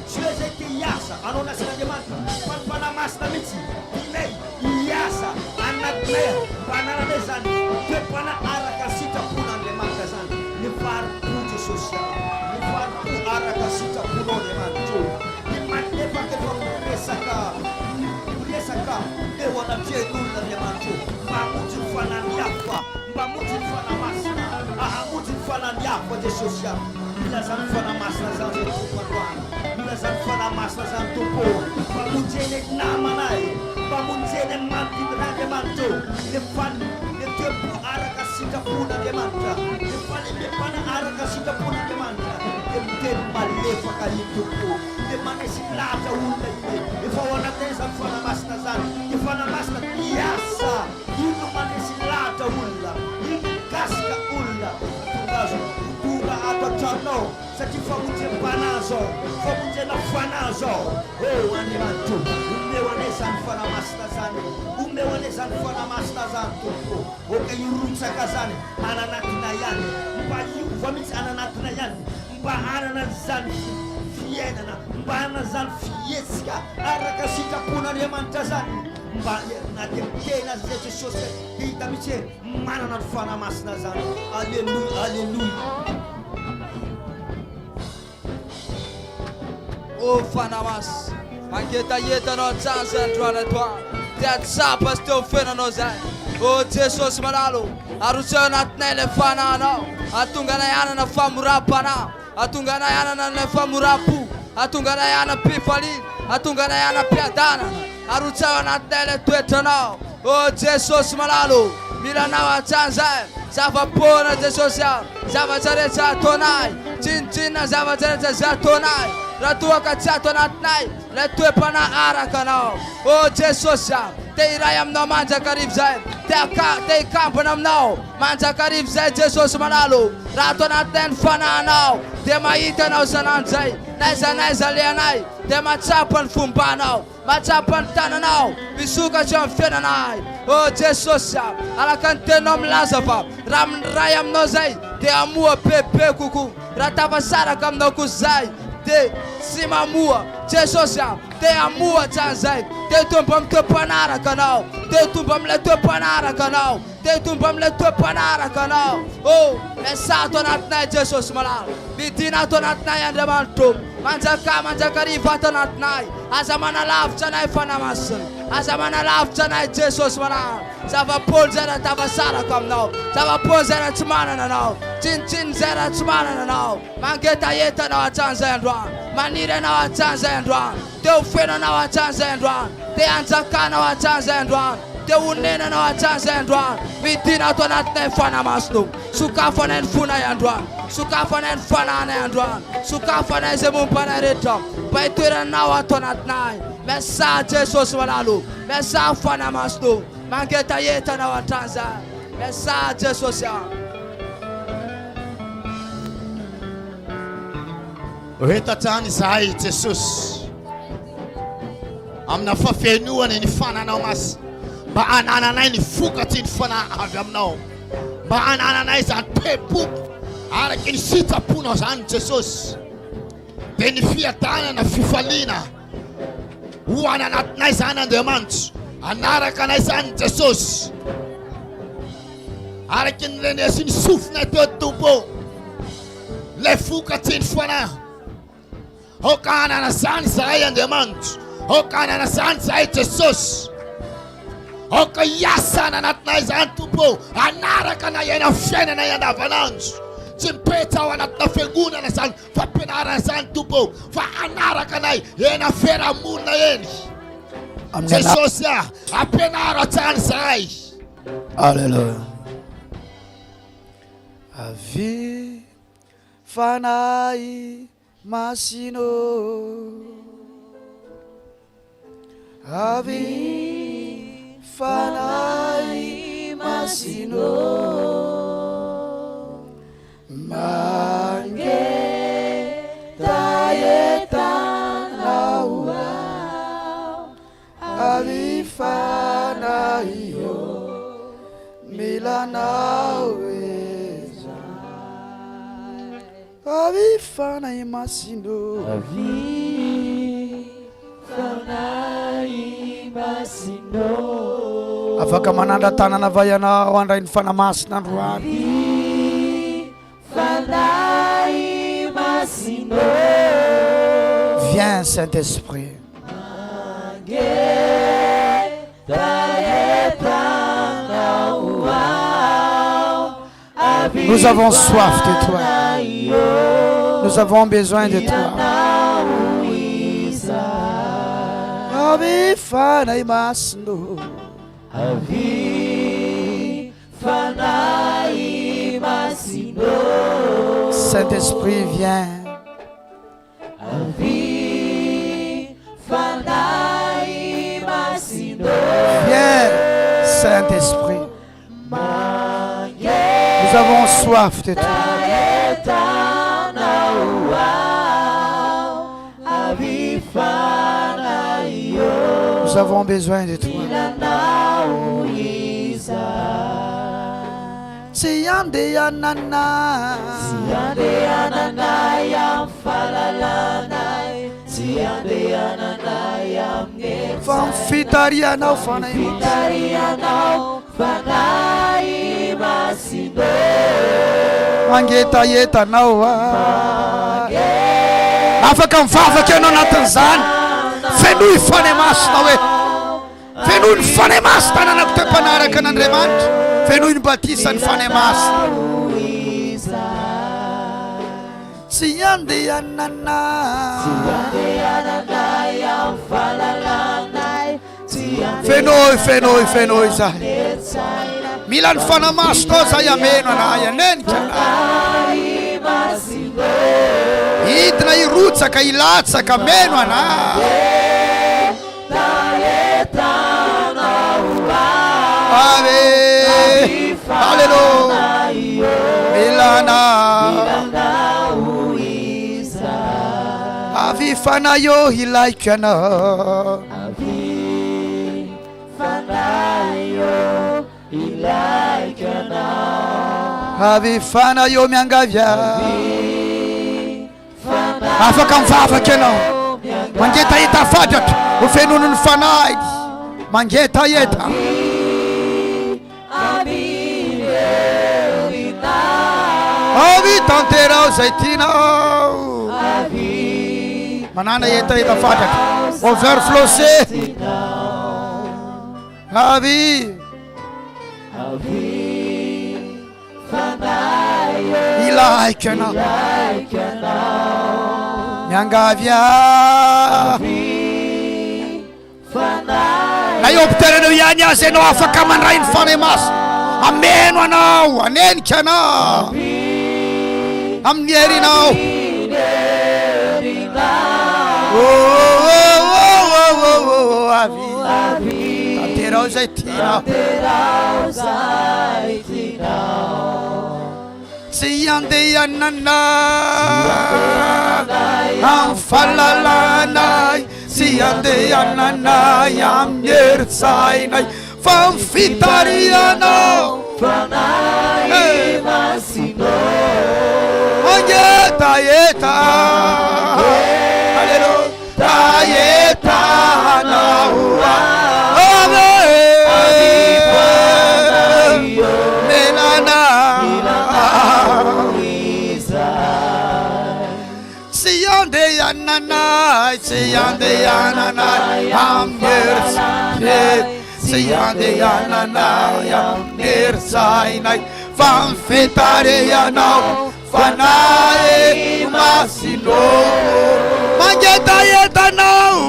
Shule ke yasa anona sinajemanta pana master miti nei yasa anat me panana desan ke pana araka sita puna de magazan ni far pujo social ni far pu araka sita puno de manjo ni mande pa ke from resaka e wana je nunda de manjo ba mutu fana yafa ba mutu fana masna aha mutu fana yafa de social ila san fana masna za de tupanwana San fana masa santo po, pamunjene namanai, pamunjene manti de manto, le fan le tempo araka sita puna de manta, le fan le pana araka sita puna de manta, le tempo lefa kalito po, le manesi lata unda ide, le fa wana tesa fana masa san, le fana masa yasa, ino manesi lata unda, ino kaska unda, tukazo, tuka atachano. Saki famuje panazo, famuje na fanazo. Oh, animantu, umewaneza mfana mastazani, umewaneza mfana mastazantu. Okay, yurutsa kazani, ananatina yani, mba yu famit ananatina yani, mba ananazan fiena, mba ananazan fieska, arakasita puna diamantazani, mba na kena zete shose, itamiche mana na fana mastazani. Alléluia, alléluia. Oh fanamas, mangeta yeta no chance androana toi. Tiatsa pasteur fena no zai. Oh Jesus malalo, arusa natnele fana no. Atungana yana na famurapana, atungana yana na famurapu, atungana yana pifali, atungana yana piadana. Arusa natnele tuetano. Oh Jesus malalo, milana chanza. Zava pona Jesus ya, zava zareza tonai, chinchina zava zareza tonai. Ratua kachato natnai, le tue pana araka nao. Oh Jesus ya, te irayam no manja karib zai, te kampanam nao, manja karib zai Jesus manalo. Rato natnen fana nao, te maita nao sanan zai, naisa lianai, te machapan fumba nao, machapan tana nao, bisuka chon fena nai. Oh Jesus ya, ala kante nom lazafa, ram rayam no zai, te amua pepe kuku, ratava sara kam no kuzai. Te simamua, Jesus ya, te amua chanzai, te tumpam te panara kanao, te tumpam le te panara kanao, te tumpam le te panara kanao. Oh, esato natnai Jesus malal, bitina to natnai Andriamanitra, manjaka rivata natnai, azamana laf chanai fanamasan, azamana laf chanai Jesus malal, zava pol zera tava sara kam nao, zava pol zera chmana na nao. Chin zera chmana nao, mangeta yeta na wachanza yandwan, manire na wachanza yandwan, te ufeno na wachanza yandwan, te anzaka na wachanza yandwan, Te unena na wachanza yandwan. Vidina to natne fana masno. Sukafa na funa yandwan. Sukafa na fana na yandwan. Sukafa na zemumpana retom. Paitira na watonat nai. Mesa Jesus malalu. Mesa fana masno. Mangeta yeta na watanza. Mesa Jesus ya. Oheta tani sai Jesus. Amna fa fenua ni fana na mas. Ba anana na ni fuka tin fana aviam now. Ba anana na is at pepu. Ara kin sita puno san Jesus. Benefia tana na fifalina. Uana nat na sana demant. Anara kana san Jesus. Ara kin rene sin sufna to tupo. Le fuka tin fana. Hokana na san sai and demant. Hokana na san sai Jesus. Hoka yasa na natnais antupo. Anara kana yena fena na yena vanans. Chimpeta wana tafeguna na san. Fa penara san tupo. Fa anara kana yena fera muna yeni. Jesus ya. Apenara tan sai. Alléluia. Avi Fanahy Masina. Avi Fanahy Masina. Mange tayetana wa. Avi Fanahy yo Milana weza. Avi Fanahy Masina. Fanahy Masina. Afaka mananda tanana vayana wandra ny fanamasina androany. Fanahy Masina. Viens Saint-Esprit. Nous avons soif de toi. Nous avons besoin de toi. Avi Fanahy Masina. Avi Fanahy Masina. Saint-Esprit, viens. Avi Fanahy Masina. Viens, Saint-Esprit. Nous avons soif de toi. Nous avons besoin de toi. Siyande ya nana. Siyande ya nana ya falalana. Siyande ya nana ya mge. Fanfitaria na Fanahy. Fanfitaria na Fanahy Masina. Mangeta yeta na wa. Afaka mfafa keno na Tanzania. Fenui Fanahy Masina we. Fenui Fanahy Masina na kutepanara kanandremant. Fenui batisa ny Fanahy Masina. Siyande ya nana. Siyande ya nana ya falalana. Fenoi zay. Milan Fanahy Masina zay ameno na ya nenika. Hidina irotsaka ilatsaka meno ana. Ave Hallelujah. Milana Avi Fanahy ilaikana. Avi Fanahy ilaikana. Avi Fanahy miangavya. Afaka mfafa kenao. Mangeta yeta fadat. Ufenunu ny Fanahy. Mangeta yeta. Avi tantera zaitina. Manana yeta fadat. Overflowse. Avi Fanahy ilaikana. Miangavya. Fanahy Na iopteranao ihany azy ianao afaka mandray ny fanahy masina. Ameno anao, anenika anao amin'ny herinao. Tanterao zay tianao. Tsy andehanana amin'ny fahalalànay, tsy andehanana amin'ny herin-tsainay, fa ny fitarianao Fanahy masina. Taeta, Alleluia, taeta naua, menana, siyandeyanana, amers, siyandeyanana, amersainai, fanfetareyanau. Fanahy masina. Mangetahetaanao.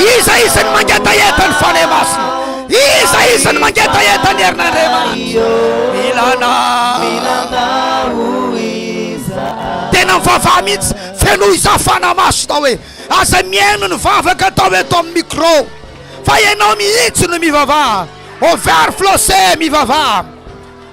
Iza isany mangetaheta ny fanahy masina. Iza isany mangetaheta ny herin'Andriamanitra. Milanao tena mivavaha mihitsy feno iza fanahy masina hoe aza miaino ny vavaka atao eto amin'ny micro, fa ianao mihitsy no mivavaha. Over flosé mivavaha.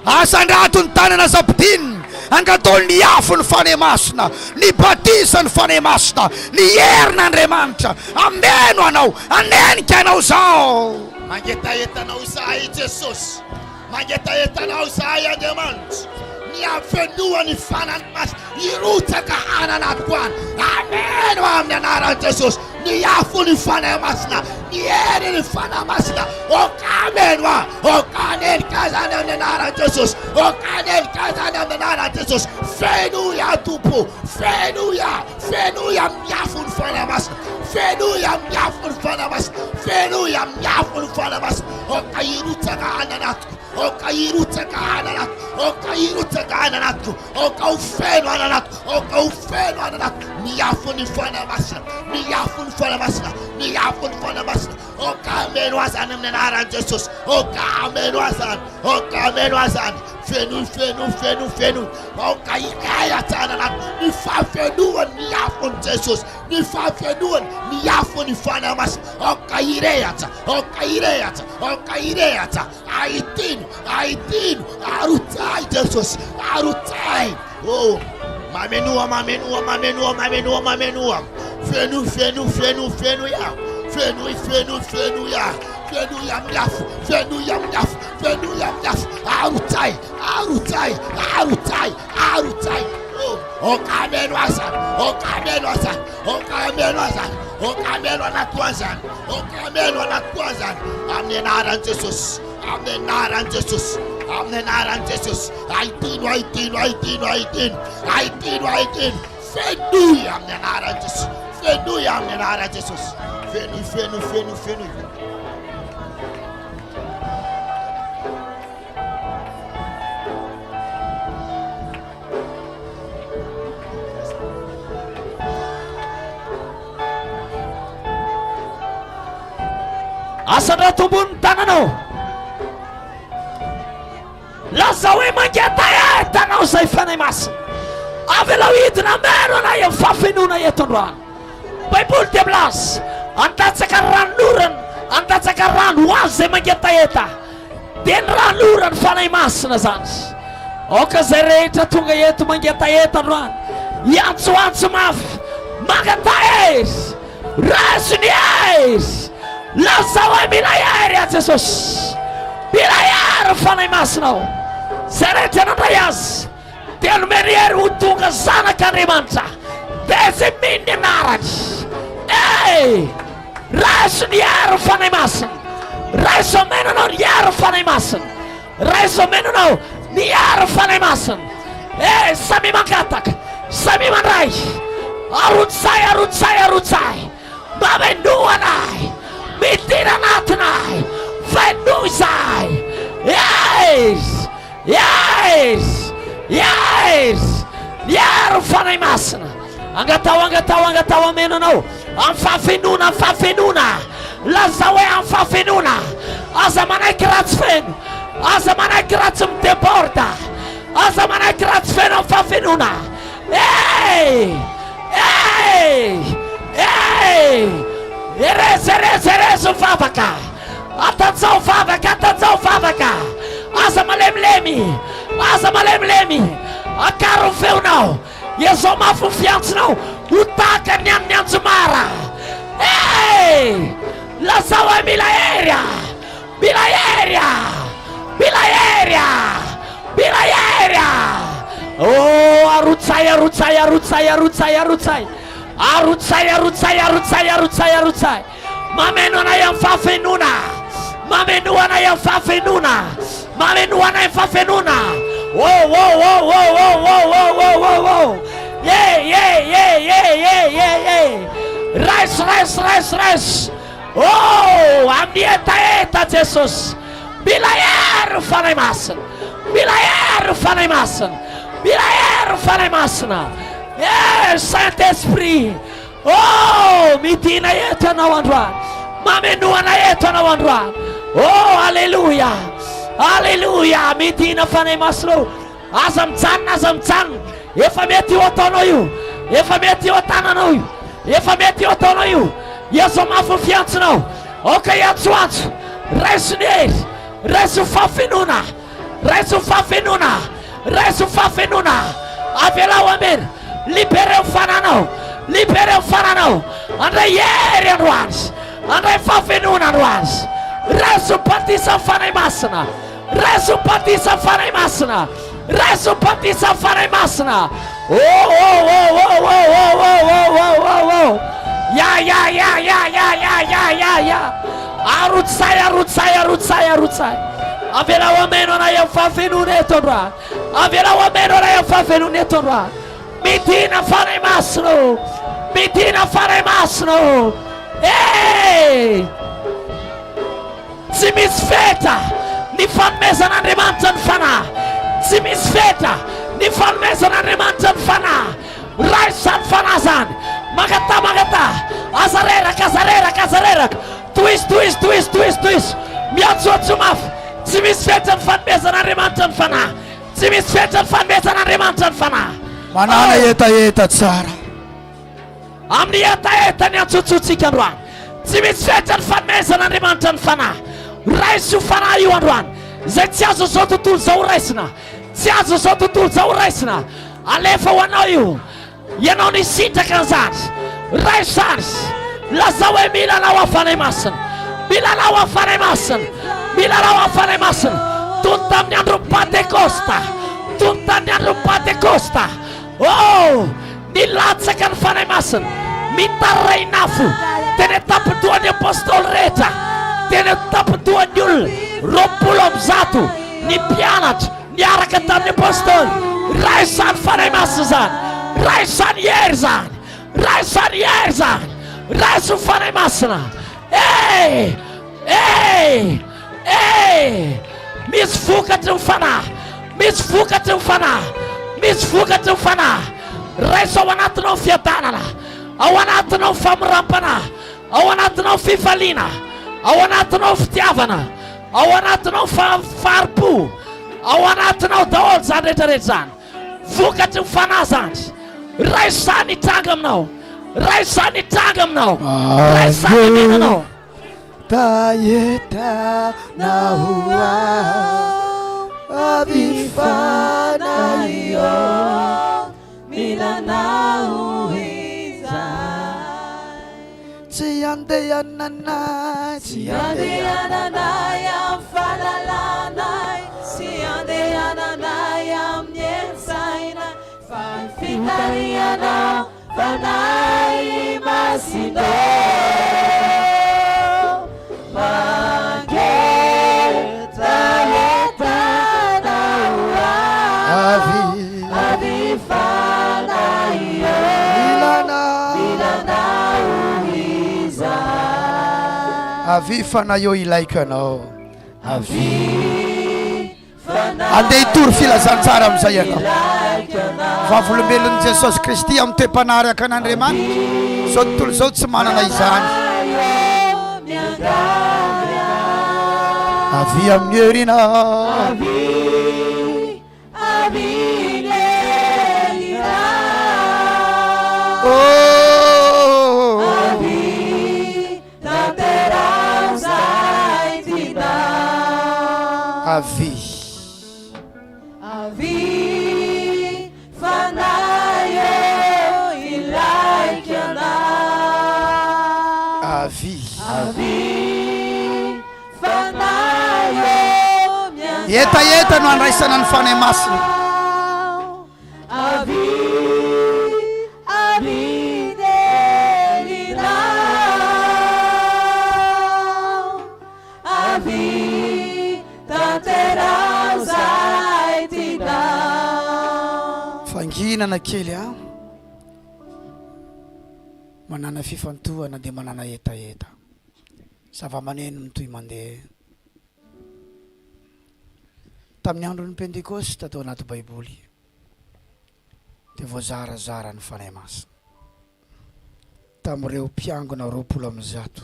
Asandrato ny tanana zabidiny angatao ny afo ny fanahy masina, ny batisa ny fanahy masina, ny herin'Andriamanitra. Ameno anao, anenika anao zao. Mangetahetanao zahay Jesosy, mangetahetanao zahay Andriamanitra. Ny afenoany fanahy masina irotsaka ananatiko any. Ameno amin'ny anaran'i Jesosy. Ny afo ny fanahy masina, ny hery ny fanahy masina. Okameno, okanenika zany amin'ny anaran'i Jesosy. Okanenika zany amin'ny anaran'i Jesosy. Fenoia tompo, fenoia miafo ny fanahy masina. Fenoia miafo ny fanahy masina. Fenoia miafo ny fanahy masina. Okairotsaka ananatiko. Okairotsaka ananatiko. Okairotsaka ananatiko. Okaufeno ananatiko. Okaufeno ananatiko. Miafo ny fanahy masina. Miafo ny fanahy masina. Miafo ny fanahy masina. Okameno azany amin'ny anaran'i Jesosy. Okameno azany. Okameno azany. Feno. Okairehatra ananatiko. Ny fafenoany miafo ny Jesosy. Ny fafenoany miafo ny fanahy masina. Okairehatra. Aitino. Arotsay Jesosy. Arotsay. Oh. Mamenua. Fenu ya. Fenu ya miafo. Arotsay. Oh. Okameno azan. Okameno anatuazan. Amin'ny anaran'i Jesosy. Aitino. Fenoia amin'ny anaran'i Jesosy. Fenu. Asana tumbun tananao. Laza hoe mangetahetanao zay fanahy masina. Avela hidina mero na eo fafenona eto androany. Baiboly dia milaza andatsaka ranon'orana, andatsaka rano ho azy zay mangetaheta. Dia ny ranon'orana fanahy masina zany. Oka zay rehetra tonga eto mangetaheta androany, iantsoantso mafy, mangatahery, rasony hery. Laza hoe mila hery a Jesosy. Mila hery fanahy masinao. Zay rehetra nandray azy dia nomeny hery ho tonga zanak'Andriamanitra. Dia zay miny anarany. Raiso ny hery fanahy masina. Raiso menanao ny hery fanahy masina. Raiso menanao ny hery fanahy masina. Samy mangataka, samy mandray. Arotsay. Mamenoanay. Midina anatinay. Fenoy zay. Yes. Hery fanahy masina. Angatao menanao. Amfafenona, amfafenona. Lazao hoe amfafenona. Aza manaiky ratsy feno. Aza manaiky ratsy mideborda. Aza manaiky ratsy feno amfafenona. Hey! Hey! Hey! Ereza, ereza, ereza uvavaka. Atanzao vavaka, atanzao vavaka. Aza malemilemy. Aza malemilemy. Akaro feonao. Iezao mafy fiantsinao. Utaka nyanjumara. Hey! Lazao hoe mila heria. Mila heria. Mila heria. Mila heria. Oh, arutsai, arutsai, arutsai, arutsai, arutsai. Arutsai, arutsai, arutsai, arutsai, arutsai. Mamenu anayamfafenuna. Mamenu anayamfafenuna. Mamenu anayamfafenuna. Whoa, whoa, whoa, whoa, whoa, whoa, whoa, whoa, whoa. Yeah, yeah, yeah, yeah, yeah, yeah, yeah. Rise, rise, rise, rise. Oh, amnieta eta Jesus. Bilayer fanay masan. Bilayer fanay masan. Bilayer fanay masana. Yes, Saint-Esprit. Oh, mitina yeta na wandwan. Mamenua na yeta na wandwan. Oh, hallelujah. Hallelujah. Mitina fanay maslo. Azam tsan. Efa mety otono io. Efa mety otanano io. Efa mety otono io. Yeso mafo fiantsinao. Okay, atsuantsu. Resu ner. Resu fafenuna. Resu fafenuna. Resu fafenuna. Avela wamer. Libere o fananao. Libere o fananao. Andrei ieri anuans. Andrei fafenuna anuans. Resu patisa fanai masana. Resu patisa fanai masana. Resu patisa fanai masana. Oh, oh, oh, oh, oh, oh, oh, oh, oh, oh. Ya, ya, ya, ya, ya, ya, ya, ya, ya. Arutsai, arutsai, arutsai, arutsai. Avela wameno na yafafenune tonra. Avela wameno na yafafenune tonra. Mitina fare masno. Mitina fare masno. Hey! Si misfeta. Ni fan mesa na remantan fana. Si misfeta. Ni fan mesa na remantan fana. Raisan fanazan. Magata, magata. Azarera, kazarera, kazarera. Twist, twist, twist, twist, twist. Miatsu atsumaf. Si misfeta fan mesa na remantan fana. Si misfeta fan mesa na remantan fana. Manana yeta yeta tsara. Amni yeta yeta ni atsutsutsi kanwan. Si misfeta fan mesa na remantan fana. Raisu fana yu anwan. Zetiazo sotu tul za uraisna. Tiazo sotu tul za uraisna. Alefa wanayu. Yanoni sita kanzans. Raisans. Lazawe mila la wafane masan. Mila la wafane masan. Mila la wafane masan. Tuntam nyandru pate costa. Tuntam nyandru pate costa. Oh, nilatsa kan fane masan. Minta reinafu. Tene tapu tua ni apostol reta. Tene tapu tua nyul. Rompulom zatu. Ni pianat. Ni arakatam ni apostol. Raisan fane masan. Raisan yerzan. Raisan yerzan. Raisu fane masana. Hey! Hey! Hey! Misfuka triunfana. Misfuka triunfana. Misfuka triunfana. Raisu wanatu no fiatana. Awanatu no famrampana. Awanatu no fifalina. Awanatu no ftiavana. Awanatu no farpu. Awanatu no dolza deterezan. Fuka triunfana zans. Raisani tangam now. Raisani tangam now. Raisani mina now. Tayeta na hua avifana yo mina na huiza Tiande yanana Tiande yanana yam falalanai Tiande yanana yam nyensaina Fanfikariana Fanahhy Masina Avifana yo ilaikana. Ande tur fila sansara msayana. Vavolombelon'i Jesosy Kristy amin'ny toe-panaraka an'Andriamanitra. zao tontolo zao tsy manana izany avy amin'ny herina avy eta no andraisana ny fanahy masina fanginana kely a manana fifantohana dia manana etaeta zava-maneno mitoy mandeha tamin'ny andron'ny pentekosta tao anaty baiboly dia voazarazara ny fanahy masina tamin'ireo mpiangona 20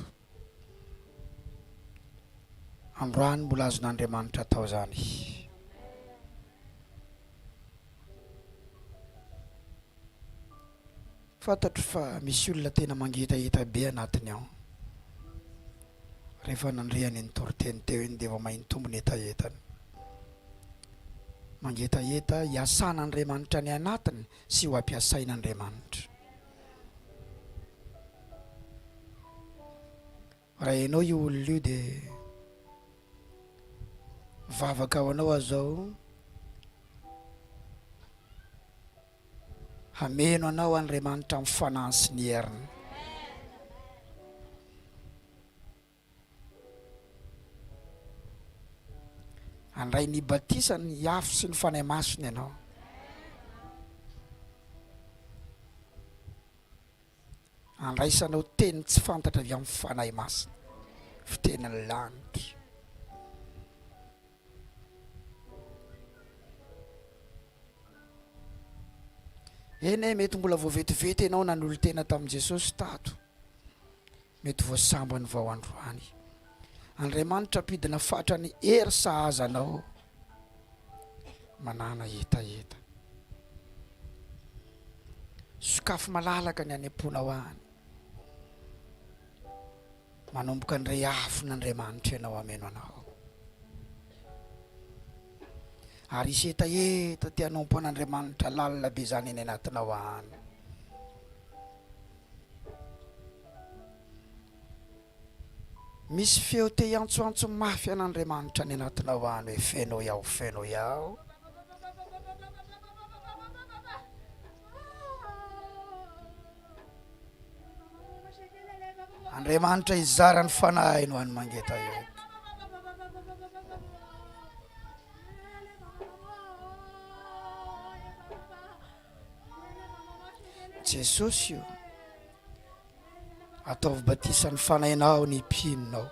androany mbola azon'Andriamanitra tao zany fantatro fa misy olona tena mangetaeta be anatiny ao rehefa nandriany ny toriteny teo iny dia efa mahiny tombony etaetany mangetaeta hiasan'Andriamanitra ny anatiny sy ho ampiasain'Andriamanitra raha ianao io olona io dia vavaka ao anao azao hameno anao Andriamanitra amin'ny fanahy sy ny heriny andray ny batisany afo sy ny fanahy masina ianao andraisanao teny tsy fantatra avy amin'ny fanahy masina fiteniny lanitra eny mety mbola voavetivety ianao nanolo tena tamin'i Jesosy tato mety voasambany vao androany Andriamanitra ampidina fatrany hery sahazanao manana etaeta sokafo malalaka ny any am-ponao any manomboka ndray afon'Andriamanitra ianao ameno anao ary isy etaeta tianompo an'Andriamanitra lalina be zany eny anatinao any misy feo te hiantsoantso mafy an'Andriamanitra ny anatinao any hoe fenao iaho Andriamanitra izara ny fanahy no any mangetaeta Jesosy io ataovy batisan'ny fanahinao ny mpihinonao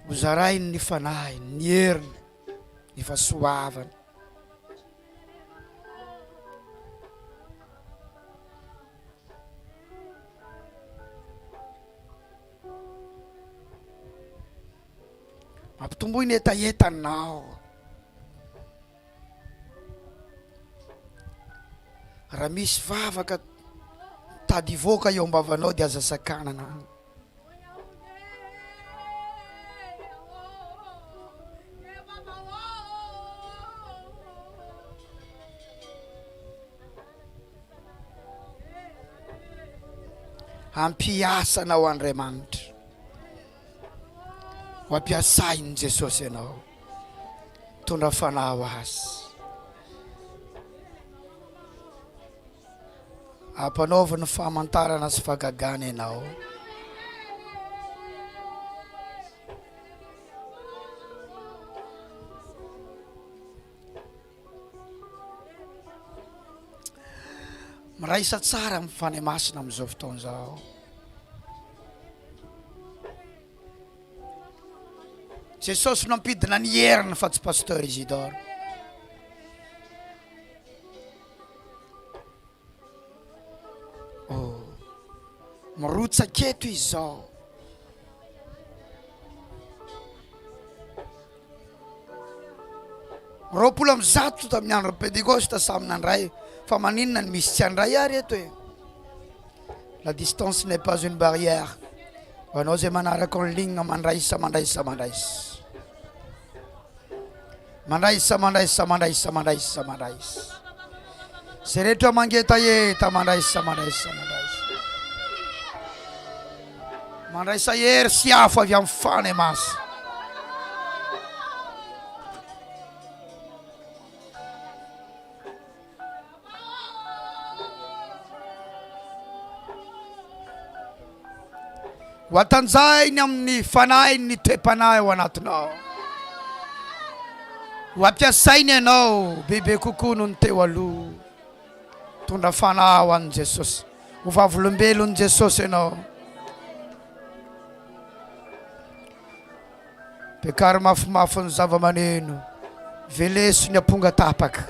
hozarainy ny fanahiny ny heriny ny fahasoavany mampitomboy ny etaetanao raha misy vavaka tady voaka eo ambavanao dia aza sakanana ampiasanao Andriamanitra ho ampiasainy Jesosy ianao tondra fanahy azy ampanaovy ny fahamantarana sy fahagagana ianao miraisa tsara amin'ny fanahy masina amin'izao fotoana izao Jesosy nampidina ny heriny fa tsy Pasteur Isidore. Oh, mirotsaketo izao. Roapolo amby zato tamin'ny andro Pentecoste samy nandray, fa maninona ny misy tsy andray ary eto e. La distance n'est pas une barrière. Anao zay manaraka en ligne mandraisa mandraisa mandraisa. Mandraisa mandraisa mandraisa mandraisa mandraisa. Zay rehetra mangetaheta mandraisa mandraisa mandraisa. Mandraisa hery sy afo avy amin'ny fanahy masina. Ho atanjainy amin'ny fanahy ny toe-panahy ao anatinao. Ho ampiasainy ianao bebe kokoa noho ny teo aloha. Tondra fanahy ho an'i Jesosy. Ho vavolombelon'i Jesosy ianao. Pekary mafimafy ny zava-maneno. Veleso ny aponga tapaka.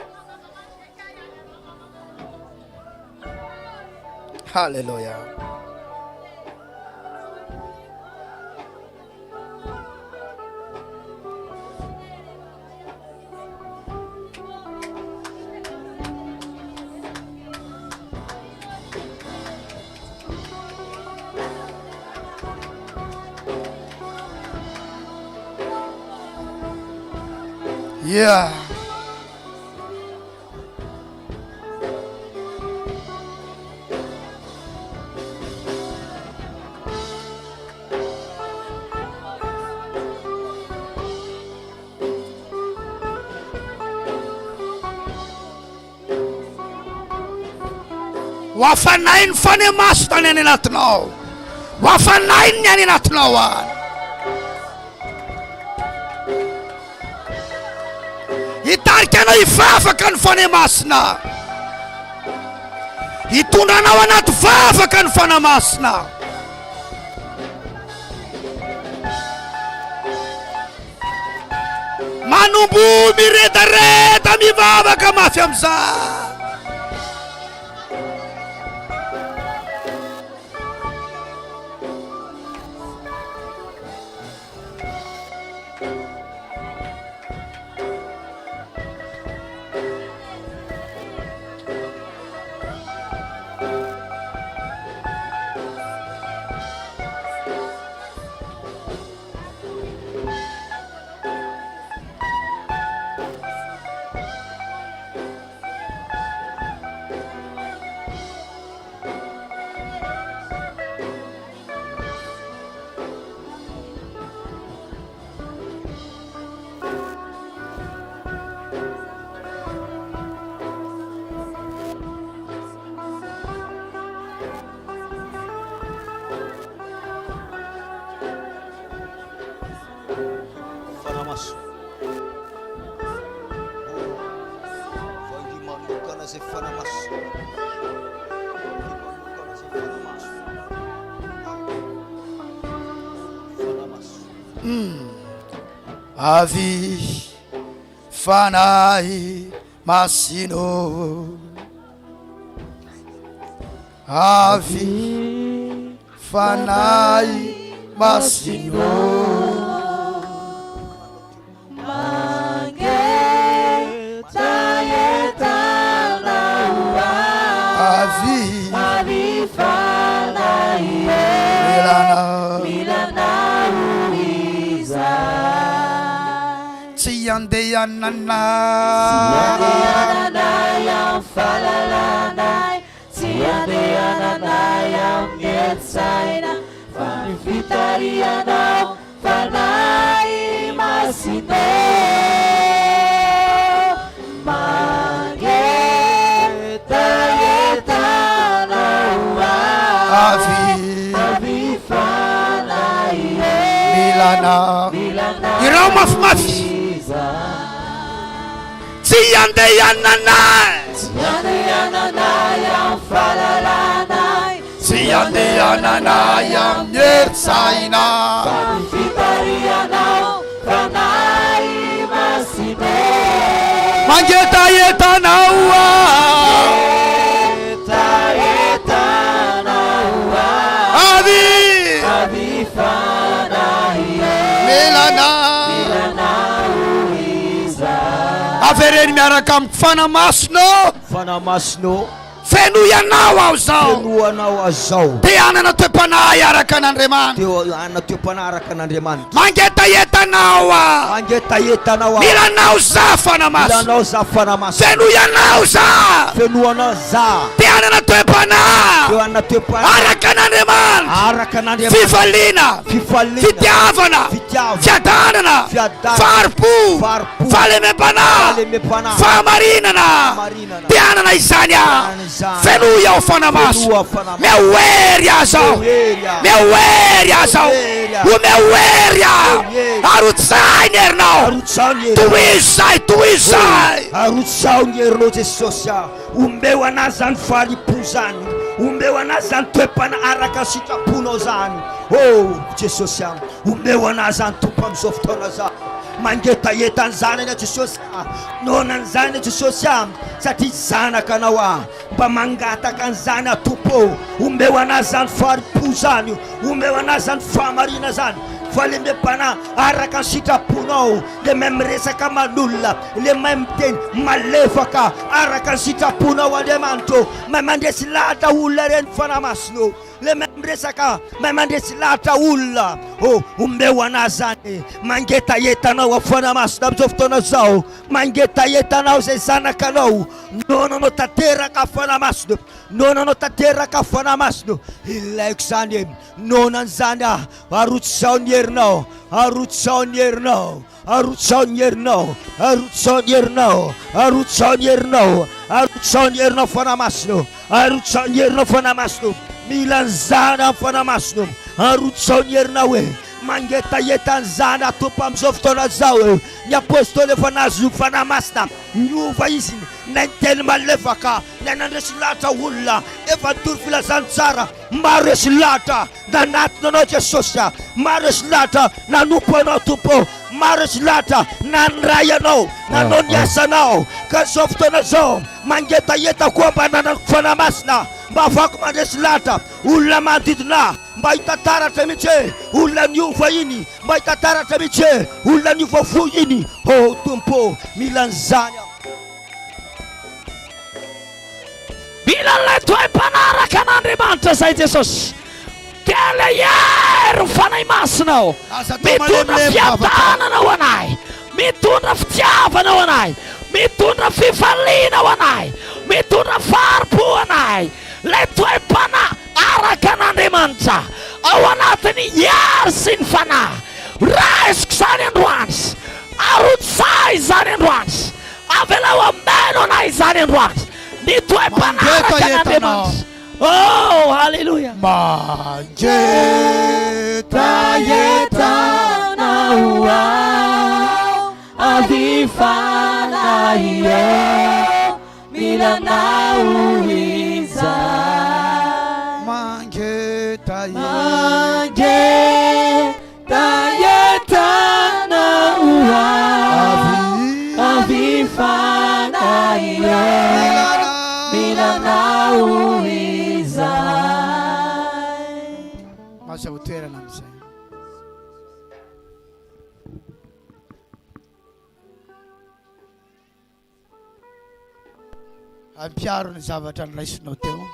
Halleluja. Yeah. Wafanain fane masina ny anatinao. Wafanain ny anatinao any. Hitarika anao hivavaka ny fanahy masina. Hitondra anao anaty vavaka ny fanahy masina. Manombo miredareda mivavaka mafy amizay. Avi fanahy masino. Avi fanahy masino. Avi fanahy Yandeyanana yang falalanay, Yandeyanana yang mietsaina, Fanifitariano, Fanahy masina, Mangetayetana, Avi fanahy Milana, Irau mafimafy. Yandeyanana yang falalanay, Yandeyanana yang mietsaina, Fanifitariano, Mangetayetanao Avi Milana Avereni miaraka mifana masino fanamasino feno ianao aho zao fenuanao azao te anana toe-panahy araka an'Andriamanitra teo ana toe-panaraka an'Andriamanitra mangetayetanao mangetayetanao milanao za fanamasino milanao za fanamasino feno ianao za fenuanao za te anana toe-panahy teo ana toe-panaraka araka an'Andriamanitra araka an'Andriamanitra fifaliana fitiavana fiadanana faripo fahalemem-panahy fahamarinana te anana izany aho feno iaho fanamaso meoery aho meoery aho o meoery aho arotsainy herinao toizay arotsao ny herinao Jesosy ombeo anazy zany falipo zany ombeo anazy zany toe-pana araka sitraponao zany Jesosy ombeo anazy zany tompo am'izao fotoana zany mangetayetany zanany Jesosy nonany zany Jesosy satria zanaka anao mba mangataka an'izany tompo ombeo anazy zany faripo zany ombeo anazy zany fahamarina zany fa le mepana araka ny sitraponao le mahay miresaka malolona le mahay miteny malefaka araka ny sitraponao Andriamanitro mahay mandresy lahatra olona reny fanamasinao le mahay miresaka mahay mandresy lahatra olona ombeo anazy zany mangetayetanao fanamasina am'izao fotoana zao mangetayetanao zay zanakanao nonanao tanteraka fanamasina nonanao tanteraka fanamasina ilaiko zany nonany zany arotsao ny herinao arotsao ny herinao arotsao ny herinao arotsao ny herinao arotsao ny herinao arotsao ny herinao fanamasina arotsao ny herinao fanamasina milany zany amin'ny fanamasina arotsao ny herinao mangetayetany zany atompo am'izao fotoana zao ny apôstôly efa nazo fanamasina niova izy nay teny malefaka nay nandresy lahatra olona efa nitory filazany tsara maresy lahatra nanatona anao Jesosy maresy lahatra nanompo anao tompo maresy lahatra nanray anao nanao ny asanao ka zao fotoana zao mangetayeta koa mba nanako fanamasina mba afako mandresy lahatra olona manodidina mba hitataratra mihitsy olona niova iny mba hitataratra mihitsy olona niova fo iny tompo milany zany milan'ilay toe-panaraka an'Andriamanitra zay Jesosy kele hery fanahy masinao mitondra fiadanana ho anahy mitondra fitiavana ho anahy mitondra fifaliana ho anahy mitondra faripo ho anahy lay toe-pana araka an'Andriamanitra ao anatiny hery sy ny fanahy raisiko zany androany arotsay zany androany avelao ameno anahy zany androany ny toe-panaraka an'Andriamanitra halleluja mangetayetanao avy fanahy milanao izay mangetayetanao avy fanahy milanao izay masa ho toerana am'izay ampiaro ny zavatra nyraisinao teo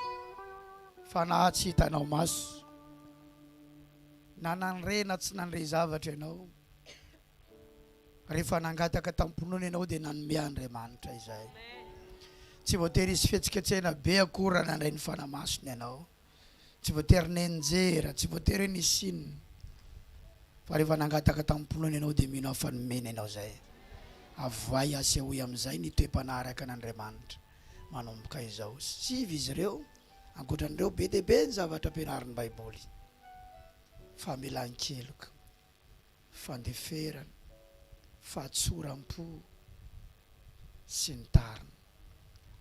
fanahy tsy hitanao maso na nanrena tsy nanre zavatra ianao rehefa nangataka tamponony ianao dia nanome Andriamanitra izay tsy voatery isy fihetsiketsena be akora nandray ny fanamasony ianao tsy voatery nenjera tsy voatery nisinina fa rehefa nangataka tamponony ianao dia mino afanomena ianao zay avoay asehoy am'izay ny toe-panaraka an'Andriamanitra manomboka izao sivy izy ireo ankoatran'ireo be dia be ny zavatra ampianarin'ny baiboly famelan-keloka fandeferana fahatsoram-po sy ny tariny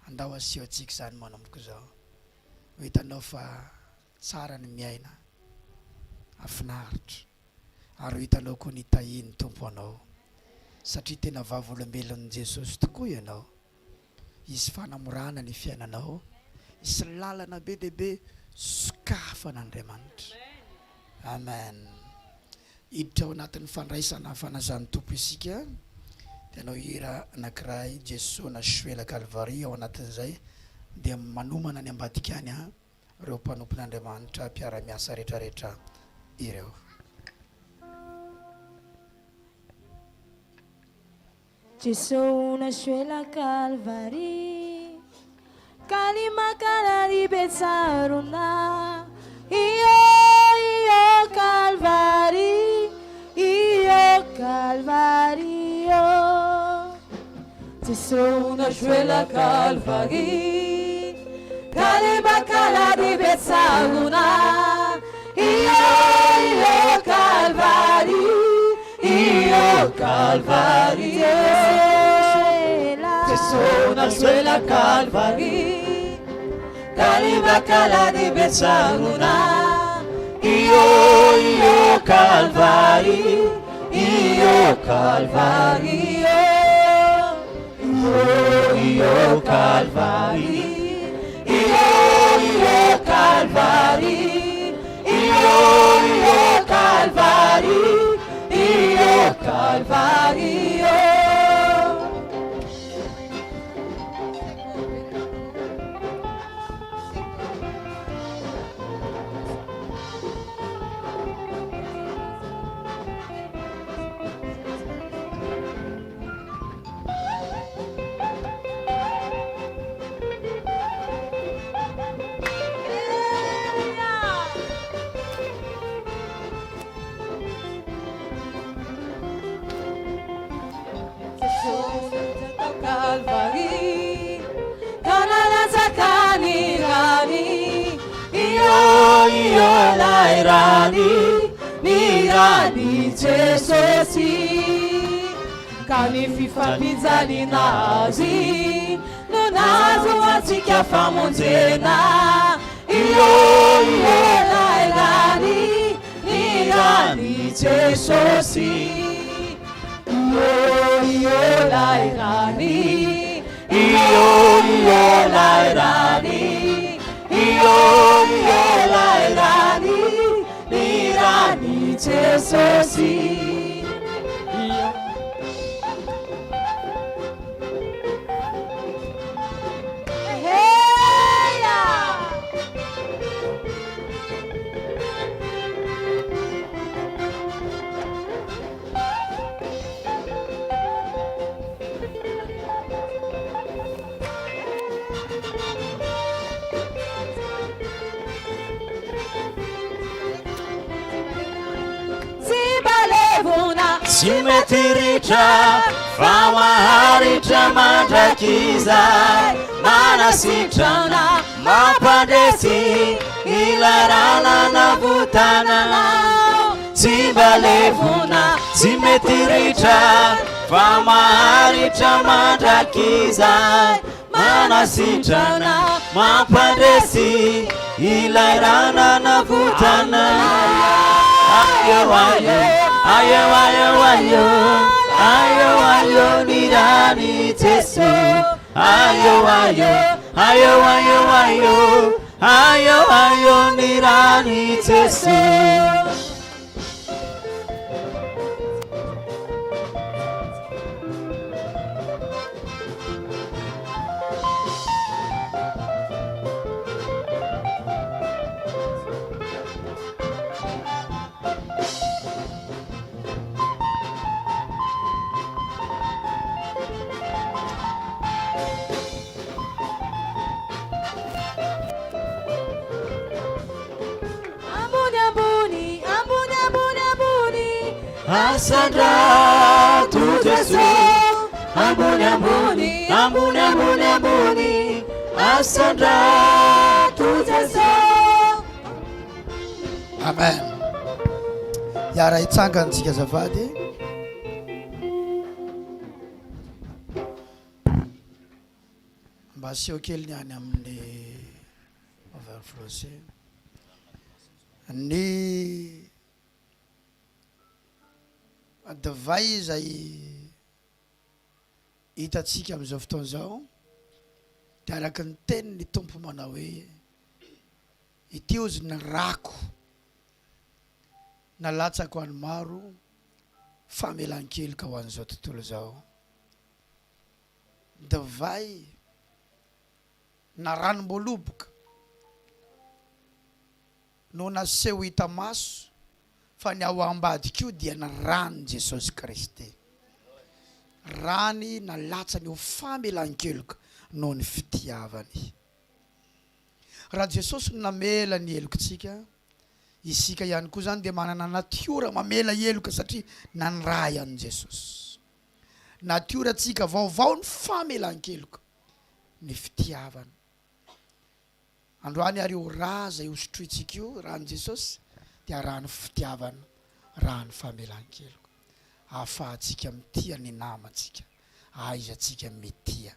andao aseho antsika zany manomboka izao ho hitanao fa tsara ny miaina afinaritra ary ho hitanao koa ny tahiny tompo anao satria tena vavolombelon'i Jesosy tokoa ianao izy fanamorana ny fiainanao, isy lalana be dehibe sokafan'Andriamanitra. Amen. Hiditra ao anatin'ny fandraisana fanazan'ny tompo isika dia anao hira anankiray Jesosy nasoela Kalvaria ao anatin'izay dia manomana ny ambadika any ireo mpanompon'Andriamanitra mpiara-miasa rehetrarehetra ireo. Jesosy nasoela Kalvari, kalimakala libetsarona, iyo Kalvari, iyo Kalvari, Jesosy nasoela Kalvari, kalimakala libetsarona, iyo Kalvari, iyo Kalvari, Jesosy nasoela Kalvari, kalibakala di Betsaruna, iyo Kalvari, iyo Kalvari, iyo Kalvari, iyo Kalvari, iyo Kalvari, iyo Kalvari. Kalvari, kanala sakani rani, iyo lairani, ni rani Jesusi, kani fifampinzani nazi, no nazo atsika famonjena, iyo lairani, ni rani Jesusi. Iyo lairani, iyo lairani, iyo lairani, ni rani Jesusi. Simetiritra famaharitra mandrakizay, manasitrana mampandresy ilarana navutananao. Simbalevona simetiritra famaharitra mandrakizay, manasitrana mampandresy ilarana navutananao. Ayo ni rani Jesu, ayo ni rani Jesu. Asandra tu Jesu, ambuni, Asandra tu Jesu. Amen. Yara itsangantsika zafady. Mba aseho kely niany amin'ny over français. Ny divay izay hitatsika amin'izao fotoana izao dia araka ny teniny tompo manao hoe ity ozy ny rako nalatsako any maro famelan-keloka ho an'izao tontolo zao. Divay na ranom-boaloboka no naseho hita maso fa ny ao ambadika io dia ny rany Jesosy Kristy. Rany nalatsany ho famelan-keloka noho ny fitiavany. Raha Jesosy namela ny helokantsika, isika ihany koa zany dia manana natiora mamela heloka satria nanray an Jesosy. Natiorantsika vaovao ny famelan-keloka, ny fitiavana. Androany ary io raza io sotroitsika io raha ny Jesosy dia raha ny fitiavana, raha ny famelan-keloka. Ahafahantsika mitia ny namantsika, ahaizantsika mitia.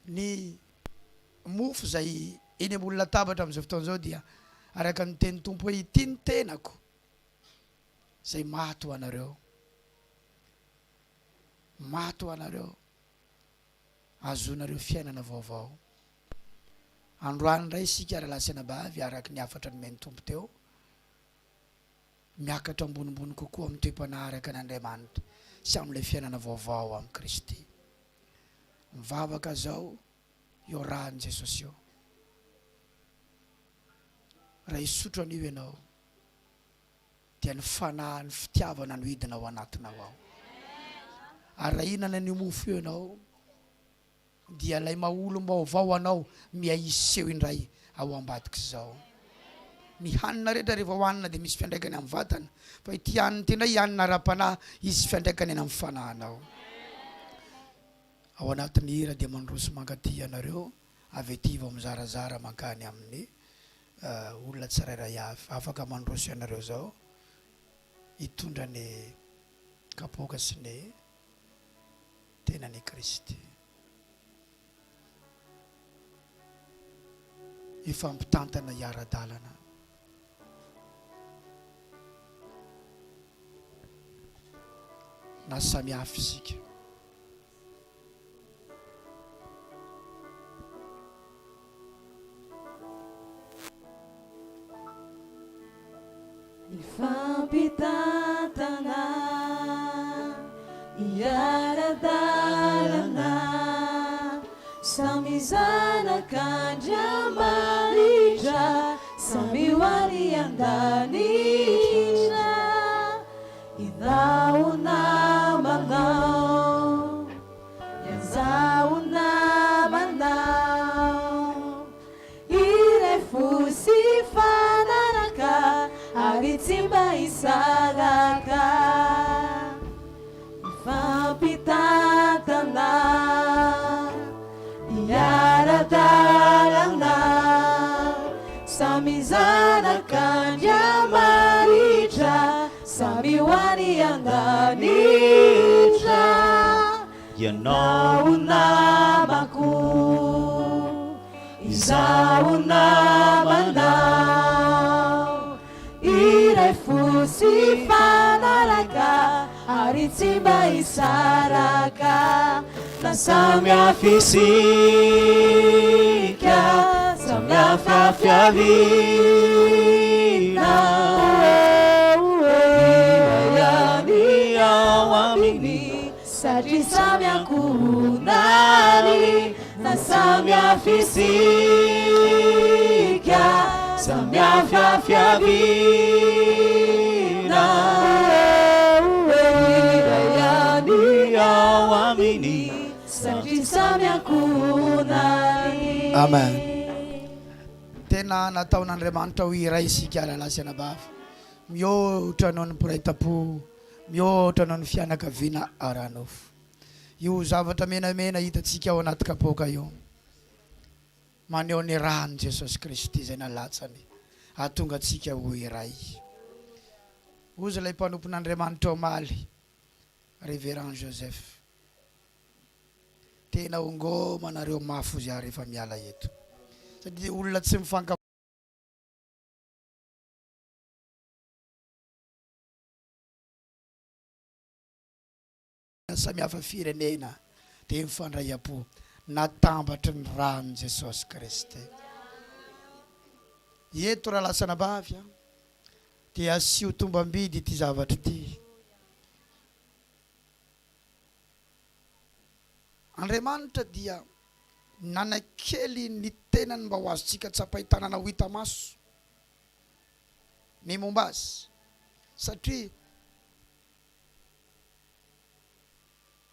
Ny mofo zay eny ambony latabatra amin'izao fotoana zao dia araka ny teny tompo hoe ity ny tenako zay maty ho anareo, maty ho anareo, azonareo fiainana vaovao. Androany indray isika rahalasena bavy araka ny afatra nomeny tompo teo, miakatra ambonimbony kokoa amin'ny toe-panaraka an'Andriamanitra sy amin'ilay fiainana vaovao amin'ny Kristy. Mivavaka zao io rahan Jesosy io. Raha hisotro an'io ianao dia ny fanahy ny fitiavana no hidina ao anatinao ao. Ary raha ihinana ny mofo io ianao dia ilay maholo vaovao anao miaiseho indray ao ambadika zao. Ny hanina rehetra rehefa hohanina dia misy fiandraikany amin'ny vatana, fa ity hanina ity indray hanina ara-panahy, izy fiandraikany eny amin'ny fanahinao. Ao anatin'ny hira dia mandroso mankaty ianareo avy ety vao mizarazara mankany amin'ny olona tsirairay avy. Afaka mandroso ianareo zao hitondra ny kapoka sy ny tenany Kristy. Ifampitantana hiara-dalana. Na samy hafa isika. Ifampitantana hiara-dalana, samy zanak'Andriamanitra, samy hoany an-danitra. Izaho namanao, izaho namanao, irefu sy fanaraka ary tsy mba hisaraka. Ifampitantana hiara-dalana, samy zanak'Andriamanitra, samy hoany an-danitra. Ianao namako, izaho namanao, irefu sy fanaraka ary tsy mba hisaraka. Na samy hafa isika, samy hafa fiavina, ihany ao aminy satria samy ankohonany. Na samy hafa isika, samy hafa fiavina, ihany ao aminy satria samy ankohonany. Amen. Tena nataon'Andriamanitra ho iray isika lalasana bavy, mihoatra anao ny piraitam-po, mihoatra anao ny fianakaviana aranofo. Io zavatra menamena hitatsika ao anaty kapoka io, maneho ny rany Jesosy Kristy zay nalatsany ahatonga atsika ho iray. Ozy ilay mpanompon'Andriamanitra omaly, Révérend Joseph, tena ongomanareo mafy ozy ary rehefa miala eto, satria olona tsy mifanka samy hafa firenena dia mifandray am-po. natambatry ny rano Jesosy Kristy. Eto raha lasana bavy dia asio tombam-bidy ity zavatra ity. Andriamanitra dia nanakely ny tenany mba ho azontsika tsapaitanana ho hita maso ny momba azy, satria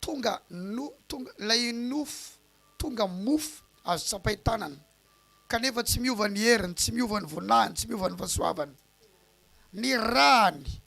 tonga lay nofo tonga mofo azo tsapaitanana kanefa tsy miova ny heriny, tsy miova ny vonahany, tsy miova ny fahasoavany. Ny rany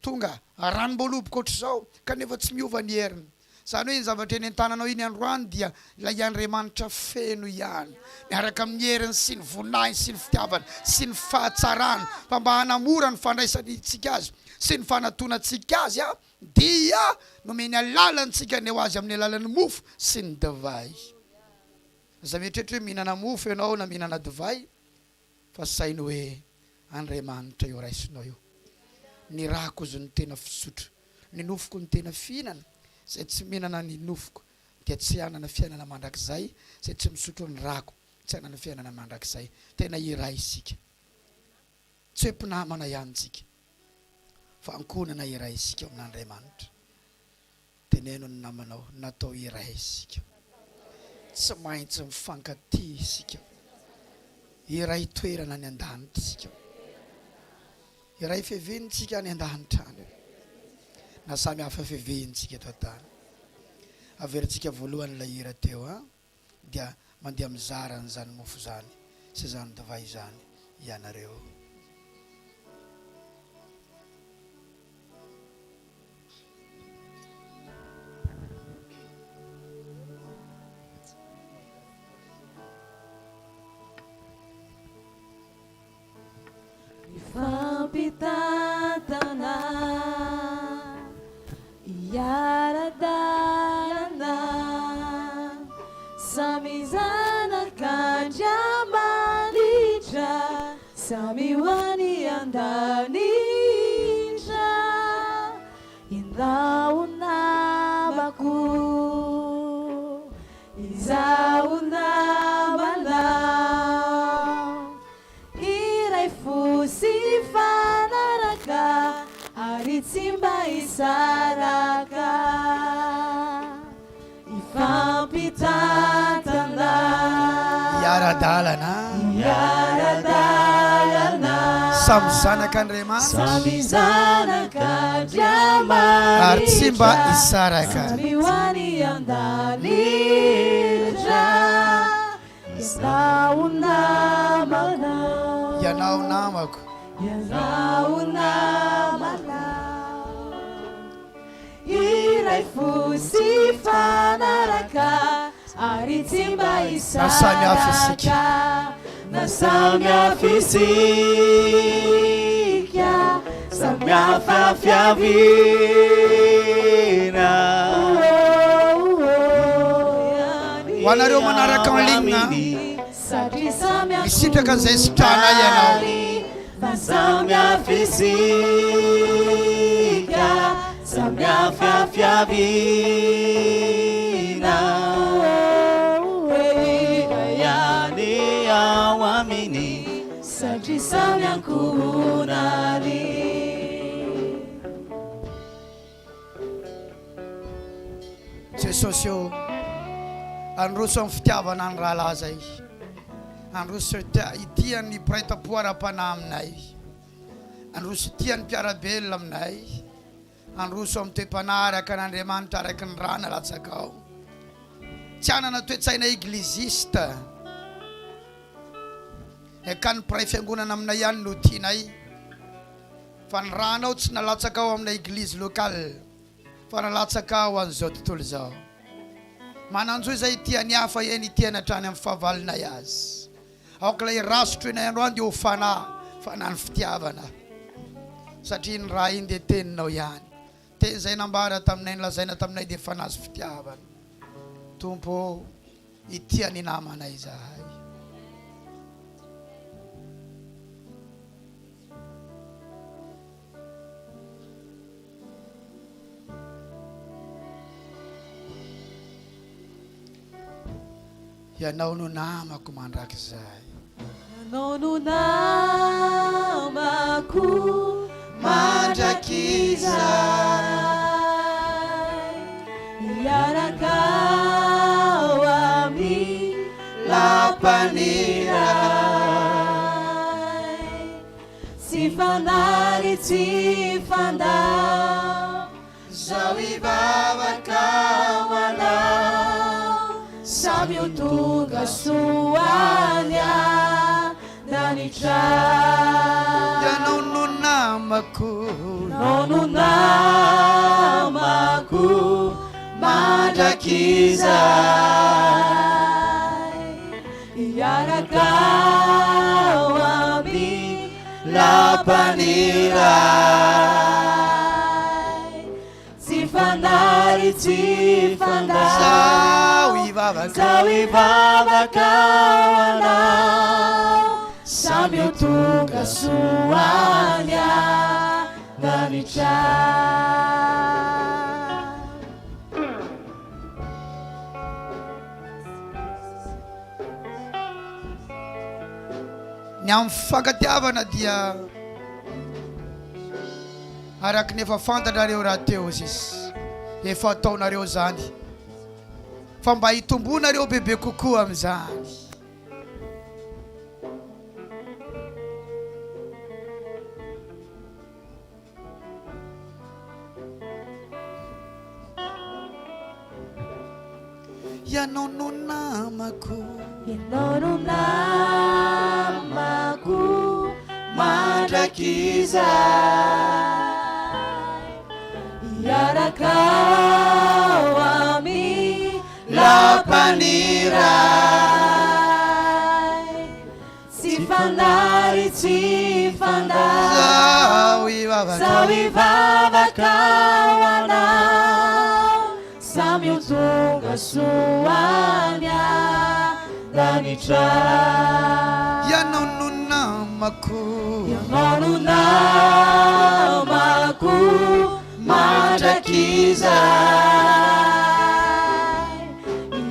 tonga ranom-boaloboka ohatr'izao kanefa tsy miova ny heriny. Zany hoe ny zavatra eny an-tananao iny androany dia ilay Andriamanitra feno ihany, miaraka amin'ny heriny sy ny vonahiny sy ny fitiavany sy ny fahatsarany, fa mba hanamora ny fandraisantsika azy sy ny fanatonatsika azy dia nomeny alalantsika ny ho azy amin'ny alalan'ny mofo sy ny divay. Za mietrehitra hoe mihinana mofo ianao na mihinana divay, fa sainy hoe Andriamanitra io raisinao io. Ny rako izy ny tena fisotro, ny nofoko ny tena fihinana. Zay tsy mihinana ny nofoko dia tsy hanana fiainana mandrakizay, zay tsy misotro ny rako tsy hanana fiainana mandrakizay. Tena iray isika, tsy hoe mpinamana ihany isika, fa ankonana iray isika amin'Andriamanitra. Teneno ny namanao, natao iray isika, tsy maintsy mifankatia isika, iray toerana ny an-danitra isika, iray fiaventsika any an-danitra any. Na samy hafa fiaventsika eto an-tany. Averintsika voalohany ilay hira teo dia mandeha mizara n'izany mofo zany sy zany divay zany ianareo. Ifampitatana iaradalana samy zanak'Andriamanitra, samy ho any an-danitra. Indao namako, izao namanao, iray fosy fanaraka ary tsy mba hisaraka. Ifampitatana Iaradalana samy zanak'Andriamanitra, samy zanak'Andriamanitra, ary tsy mba hisaraka. samy ho any an-danitra. Ianao namanao, Ianao namako, ianao namanao, iray fosy fanaraka ary tsy mba samy hafa isika. hisaraka. Na samy hafa isika, samy hafa fiaviana. Ho anareo manaraka en ligne, Satria samy misitraka izay sitrana ianao. fa samy hafa isika, samy hafa fiaviana. Ihany ao aminy, satria samy ankonany. Jesosy io androso amin'ny fitiavana ny rahalaza androso itian'ny piraita-po ara-panahy aminay, androso itian'ny mpiarabelona aminay, androso amin'ny toe-panaraka n'Andriamanitra araky ny rana latsakao. Tsy hanana toe-tsaina eglizista, ka ny mpiray fiangonana aminay ihany no tianay, fa ny ranao tsy nalatsakao aminay eglizy lokale, fa nalatsakao an'izao tontolo izao. Mananjo izay tiany hafa eny tiany hatrany amin'ny fahavalonay azy. Aoka ilay rasotro inay androany dia ho fanahy ny fitiavana, satria ny raha iny dia teninao ihany. Teny izay nambara taminay, nolazaina taminay dia fanahy fitiavana. Tompo, itiany namanay izahay. Ianao no namako mandrakizay. Ianao no namako mandrakizay. Iaraka ao amin'ny lampaniray. Tsy fanary tsy fandao, zao ivavaka ho anao. Samy ho tonga soany danitra. Ianao no namako, Ianao no namako mandrakizay. Iaraka ao amin'ny lampaniray. Tsy fanary tsy fandao, zao ivavaka ho anao. Samy ho tonga soany danitra. Ny amin'ny fankatiavana dia araky ny efa fantatrareo raha teo sisy, efa ataonareo zany, fa mba hitombonareo bebe kokoa amin'izany. Ianao no namako, Ianao no namako mandrakizay. Iaraka ao amin'ny lampaniray. Tsy fanary tsy fandao, zao ivavaka ho anao. Samy ho tonga soany danitra. Ianao no namako, Ianao no namako mandrakizay.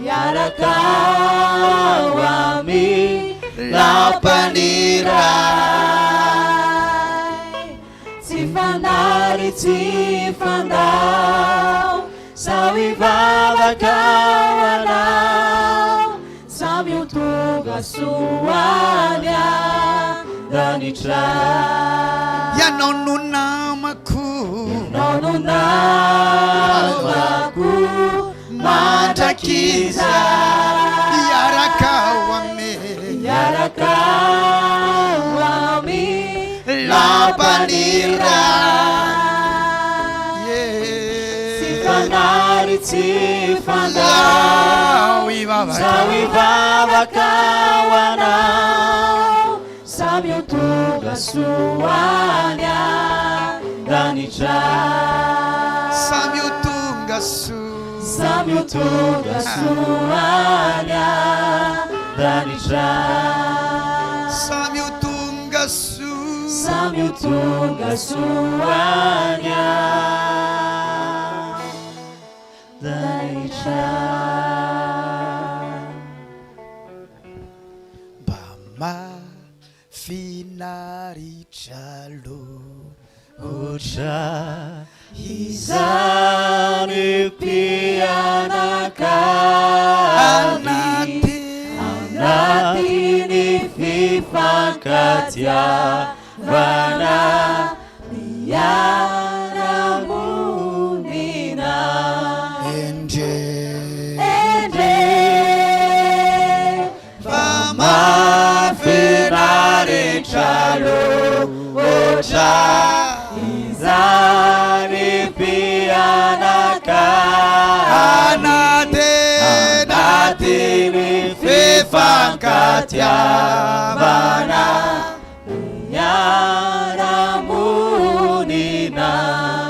Iaraka ao amin'ny lampaniray. Tsy fanary tsy fandao, zao ivavaka ho anao. Samy ho tonga soany danitra. Ianao no namako, Ianao no namako mandrakizay. Iaraka ao amin'ny lampaniray. Tsy fanary tsy fandao, Zao zao ivavaka ho anao. Samy ho tonga soany danitra. Samy ho tonga Samy ho tonga soany danitra. Samy ho tonga Samy ho tonga soany danitra. Mafinaritra loatra izany mpianakavy anatiny fifankatiavana miara-monina. endre fa mafinaritra loatra izany mpianakavy anatiny fifankatiavana miara-monina.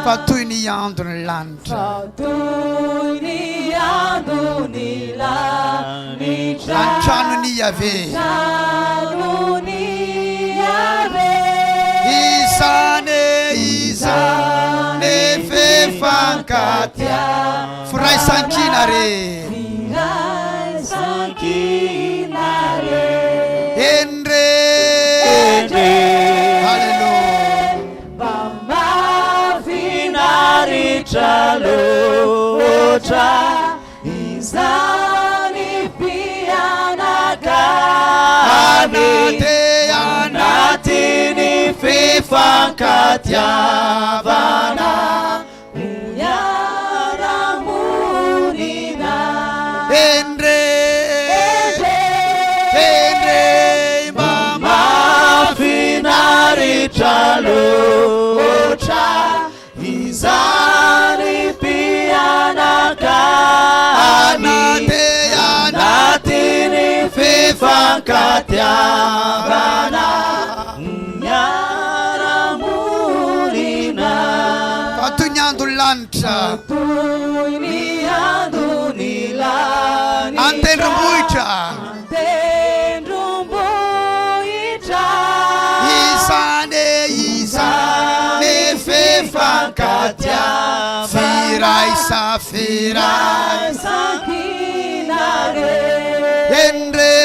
fa toy ny andro ny lanitra, Toy ny andro ny lanitra, antrano ny Yahvé, tranony Yahvé. izany fifankatia firaisankina re Firaisankina tralotra izany mpianakavy anatiny fifankatiavana miara-monina endre mba mafinaritra loatra izany mpianakavy anatiny fifankatiavana miara-monina toy ny andro lanitra toy ny andro ny lanitra antendrombohitra tendrombohitra izany fifankatiavana firay sankinare endre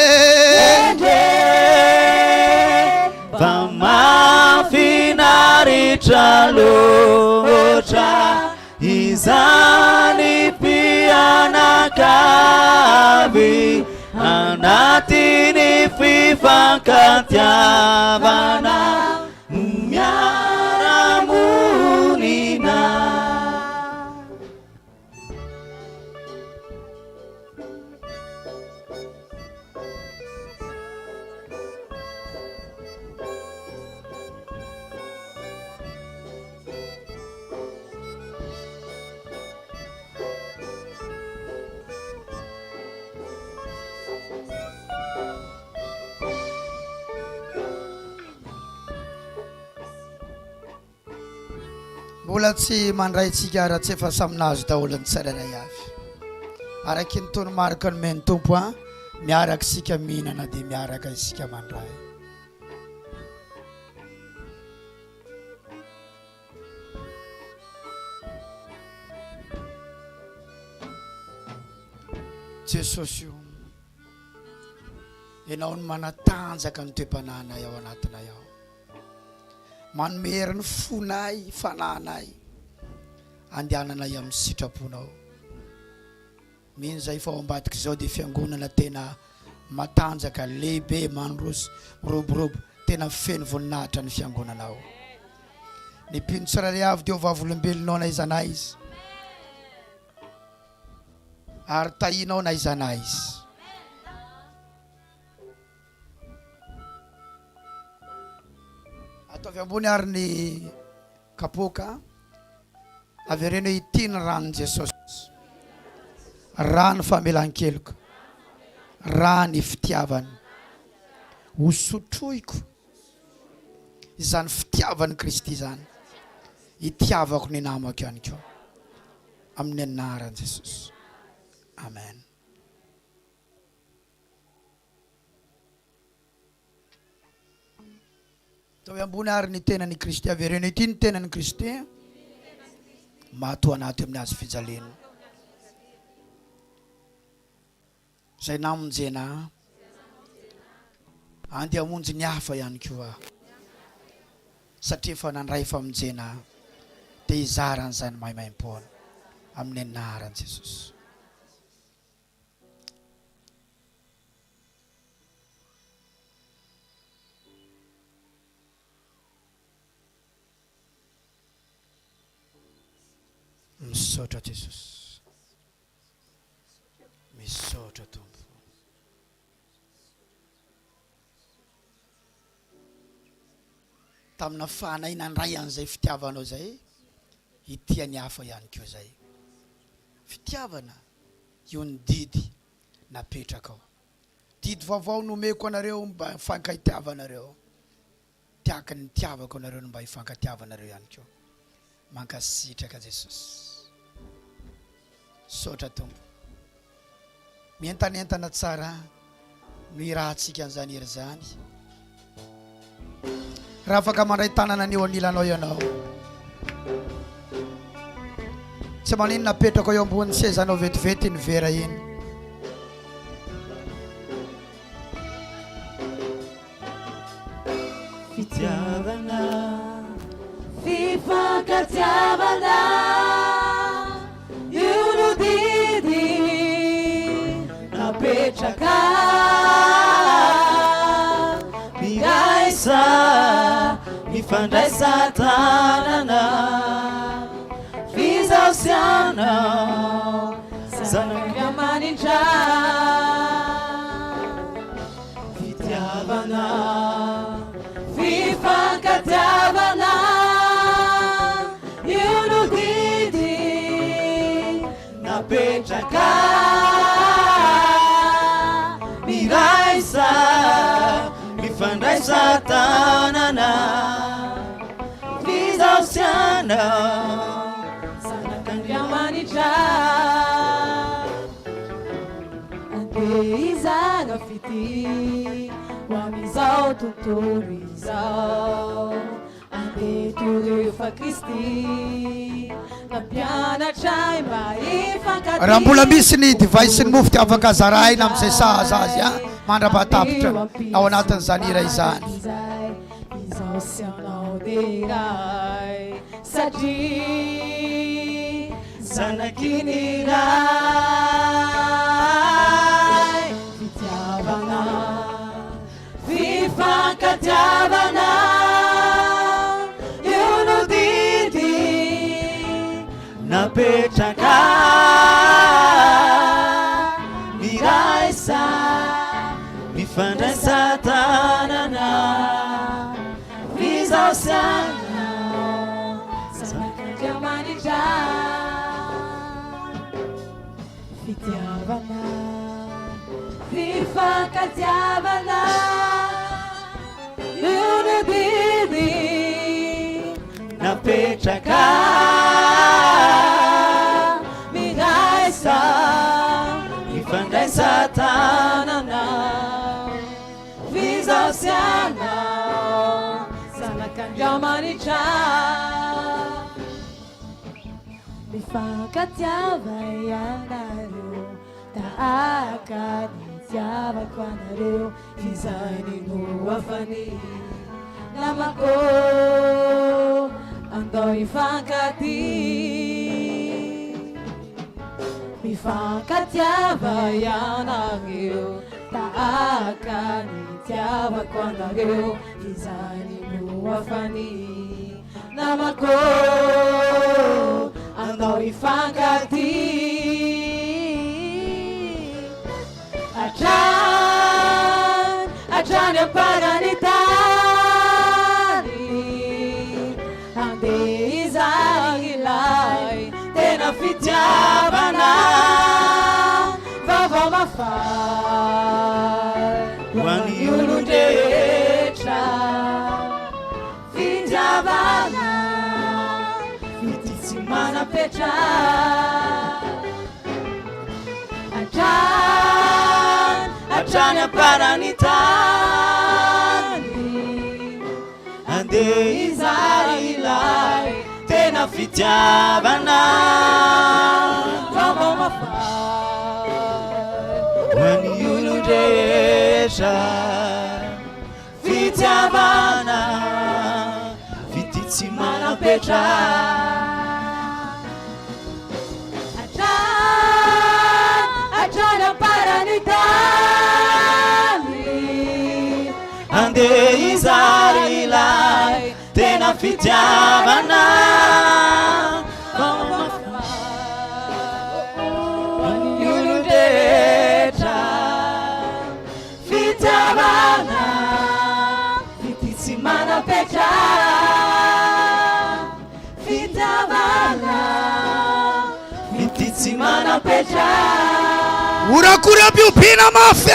va mafinaritra loatra izany mpianakavy anatiny fifankatiavana miara-monina mbola tsy mandrayntsika raha tsy efa saminazo daholo ny tsirairay avy araky ny tony marika no meny tompo a miaraka isika mihinana dia miaraka isika mandray Jesosy io ianao no manatanjaka ny toe-pananay ao anatinay ao manome heriny fonay fanahinay andehananay amin'ny sitraponao mino zay fa ao ambadika izao dia fiangonana tena matanjaka lehibe mandroso miroborobo tena feno voninahitra ny fiangonanao ny mpino tsirairay avy dia vavolombelonao na izanay izy ary tahinao na izanay izy ataovy ambony ary ny kapoka avereno itiny rano Jesosy rano famelan-keloka rano fitiavany hosotroiko izany fitiavany Kristy izany itiavako ny namako ihany koa amin'ny anaran'i Jesosy amen. Tawy ambony ary ny tenan'ny Kristy avereno ity ny tenan'ny Kristy matoa anaty amin'ny azy fijalena zay namonjena andeha hamonjy ny hafa ihany koa satria efa nandray famonjena dia hizaran'izany mahaimaim-poana amin'ny anaran'i Jesosy. Misaotra Jesosy, misaotra Tompo. Tamina fanahy nandray an'izay fitiavanao zay itiany hafa ihany koa zay fitiavana io ny didy napetraka ao didy vaovao nomeko anareo mba hifankatiavanareo tiaka ny tiavako anareo mba hifankatiavanareo ihany koa mankasitraka Jesosy. Saotra Tompo mientanentana tsara no irahantsika an'izany hery zany raha afaka mandray tanana anio anilanao ianao tsy manino napetraka eo ambony sezanao vetivety ny vera iny fitiavana fifankatiavana mifandray satanana fizausianao Zanamanindra Fitiavana Fifankatiavana Yunudidi napetraka miraisa mifandray satanana fizausianao Zanamanindra Izana fiti Wamizao tuntoro izao Ande turefa Kristi Nampianatra mba ifankatia raha mbola misy ny device ny mofo tiavaka zarahina amin'izay sahaza azy a mandrapahatapitra ao anatin'izany hira izany Izao sianao deray satria zanakiny ray Fitiavana Fifankatiavana Yunudidi napetraka miraisa mifandray satanana fizausianao Zanamanindra Fitiavana Fifankatiavana Yunudidi napetraka Miraisa mifandray satanana Fizausianao Zanamanindra Mifankatiava ianareo Tahaka nitiavako anareo Izay no afany namako Andao hifankatia Mifankatiava ianareo Tahaka nitiavako anareo Izay no afany namako Andao hifankatia Atrany amparany tany Ande izany ilay Tena fitiavana Vavao mafay hoan'ny olon-drehetra Fitiavana Fity tsy manapetra atrany amparany tany andeha izary ilay tena fitiavana Vavao mafay hoan'ny olon-drehetra fitiavana fity tsy manapetra Atrany amparany tany andeha izary ilay tena fitiavana hoan'ny olon-drehetra fitiavana Fity tsy manapetra Fitiavana fity tsy manapetra urakura biupina mafy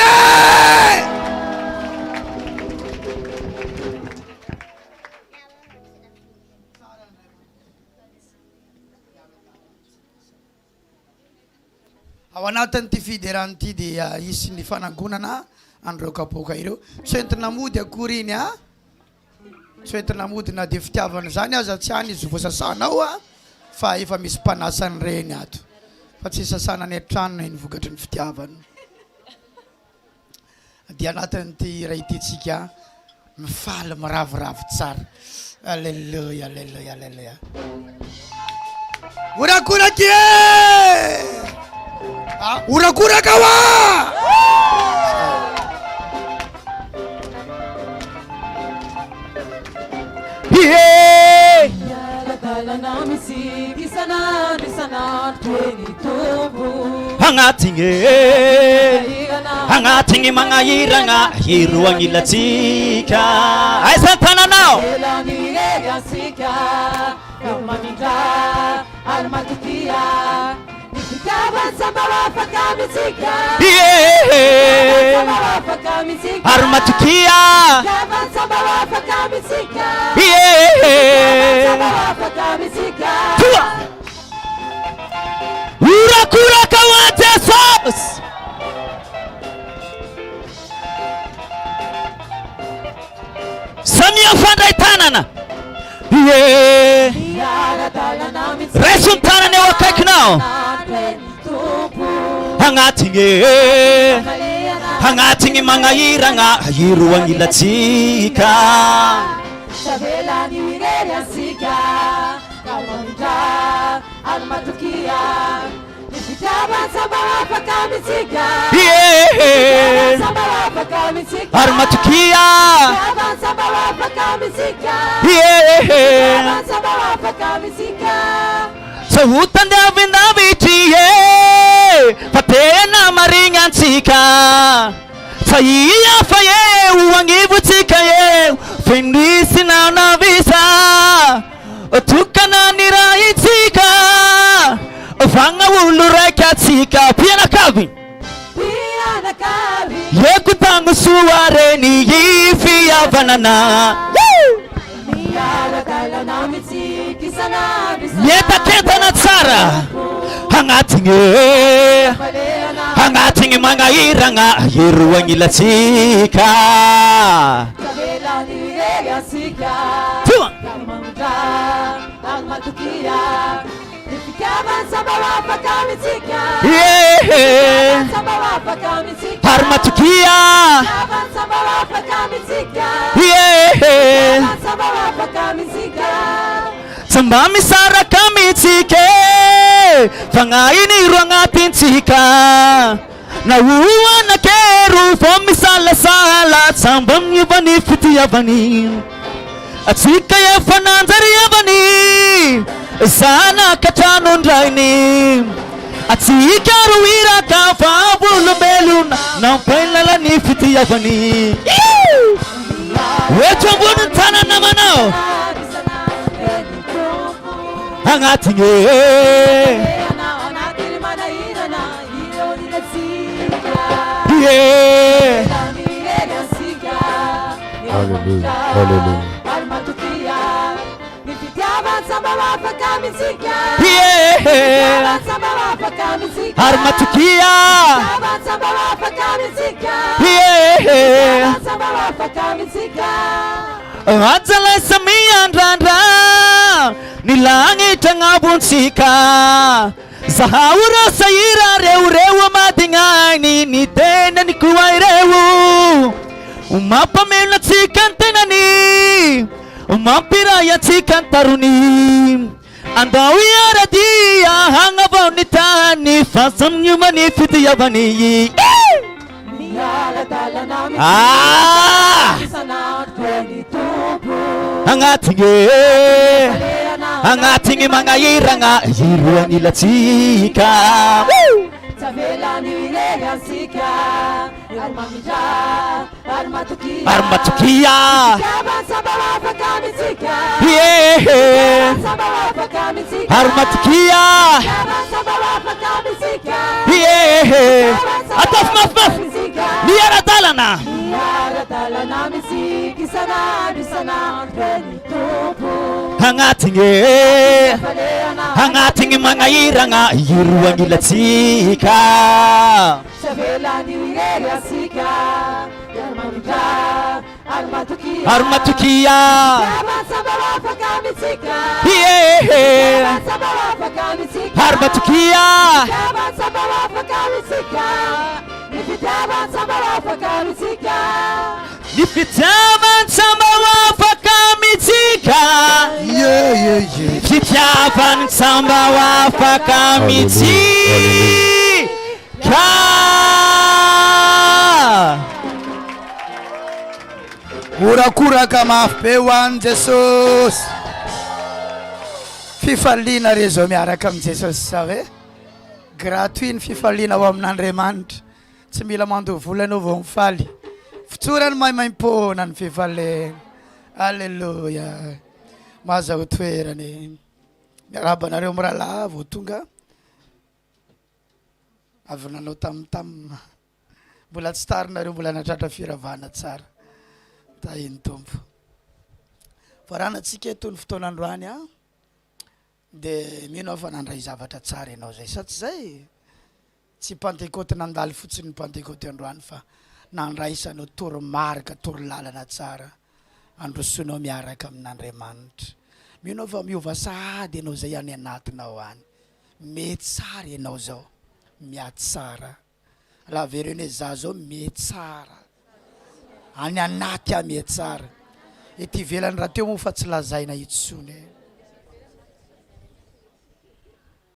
ao anatin'ity fiderany ity dia isy ny fanangonana andreo kapoka ireo tsy entina mody akory iny a tsy entina mody na de fitiavana zany aza tsy any izy voasasanao a fa efa misy mpanasany reny ato fa tsy sasana ny an-tranony ny vokatry ny fitiavana dia anatin'ity ray ity-tsika mifaly miravoravo tsara alleluia alleluia alleluia urakoraky urakoraka wa yeah Hangating mga iranga hiruang ilatsika. Ay sa tananaw. Armatukia. Urakura kawate sos. Samia fandai tanana. Resun tanane wakak now. Hangating mga iranga hiruang ilatsika. Armatukia. Sa hutan David patena maringan sika. Sa iya faye uang ibu sika ye fendisi na visa. Tukana nirai sika fanga ulura katsika piana kavi yekutangu suare ni yifia vanana yeta keta na tsara hangatinge manga iranga yiruang ilatsika Armatukia. Samba misara kami tsike fangaini ruangatin tsika na uwana keru fomisala sala sambam yavani fiti yavani atsika ya fananzari yavani sana kachanon raini atsika ruira ka fabulu belun na pelala ni fiti yavani wecho bunu tana namano hangatinge Hallelujah, hallelujah. Armatukia. Adzala samian randa nilangi tangabun sika Zahawura sayira rewa madingani ni tena ni kuwai rewu umapa mela tsikan tenani umapira ya tsikan taruni andawi aradia hangabau nitani fasam nyumani fiti yavani Hangatinge mga iranga yiruan ilatsika Armatukia Armatukia Ataf maf Niara talana Hangatinge mga iranga yiruan ilatsika Armatukia Armatukia Nipitaban sambawa pakamitika Nipitaban sambawa pakamitika Urakura kama pewan Jesus. fifaliana re zao miaraka amin' Jesosy sa hoe gratuit ny fifaliana ao amin'Andriamanitra tsy mila mandoha vola anao vao mifaly fitsorany maimaimpona ny fifalena alleluia mahazaho toerany miarabanareo mirahalahy vao tonga avy nanao tamtam mbola tsy tarinareo mbola natratra firavana tsara tahiny tompo varanatsika eto ny fotoanandroany a dia mino fa nandray zavatra tsara ianao zay sa tsy zay tsy pentecote nandaly fotsiny ny pentecote androany fa nandraisanao toromarika torolalana tsara androsoanao miaraka amin'Andriamanitra mino fa miova sahady ianao zay any anatinao any mety tsara ianao zao miady tsara lavereny za zao mety tsara any anaty a mety tsara ety ivelany raha teo moa fa tsy lazaina itsony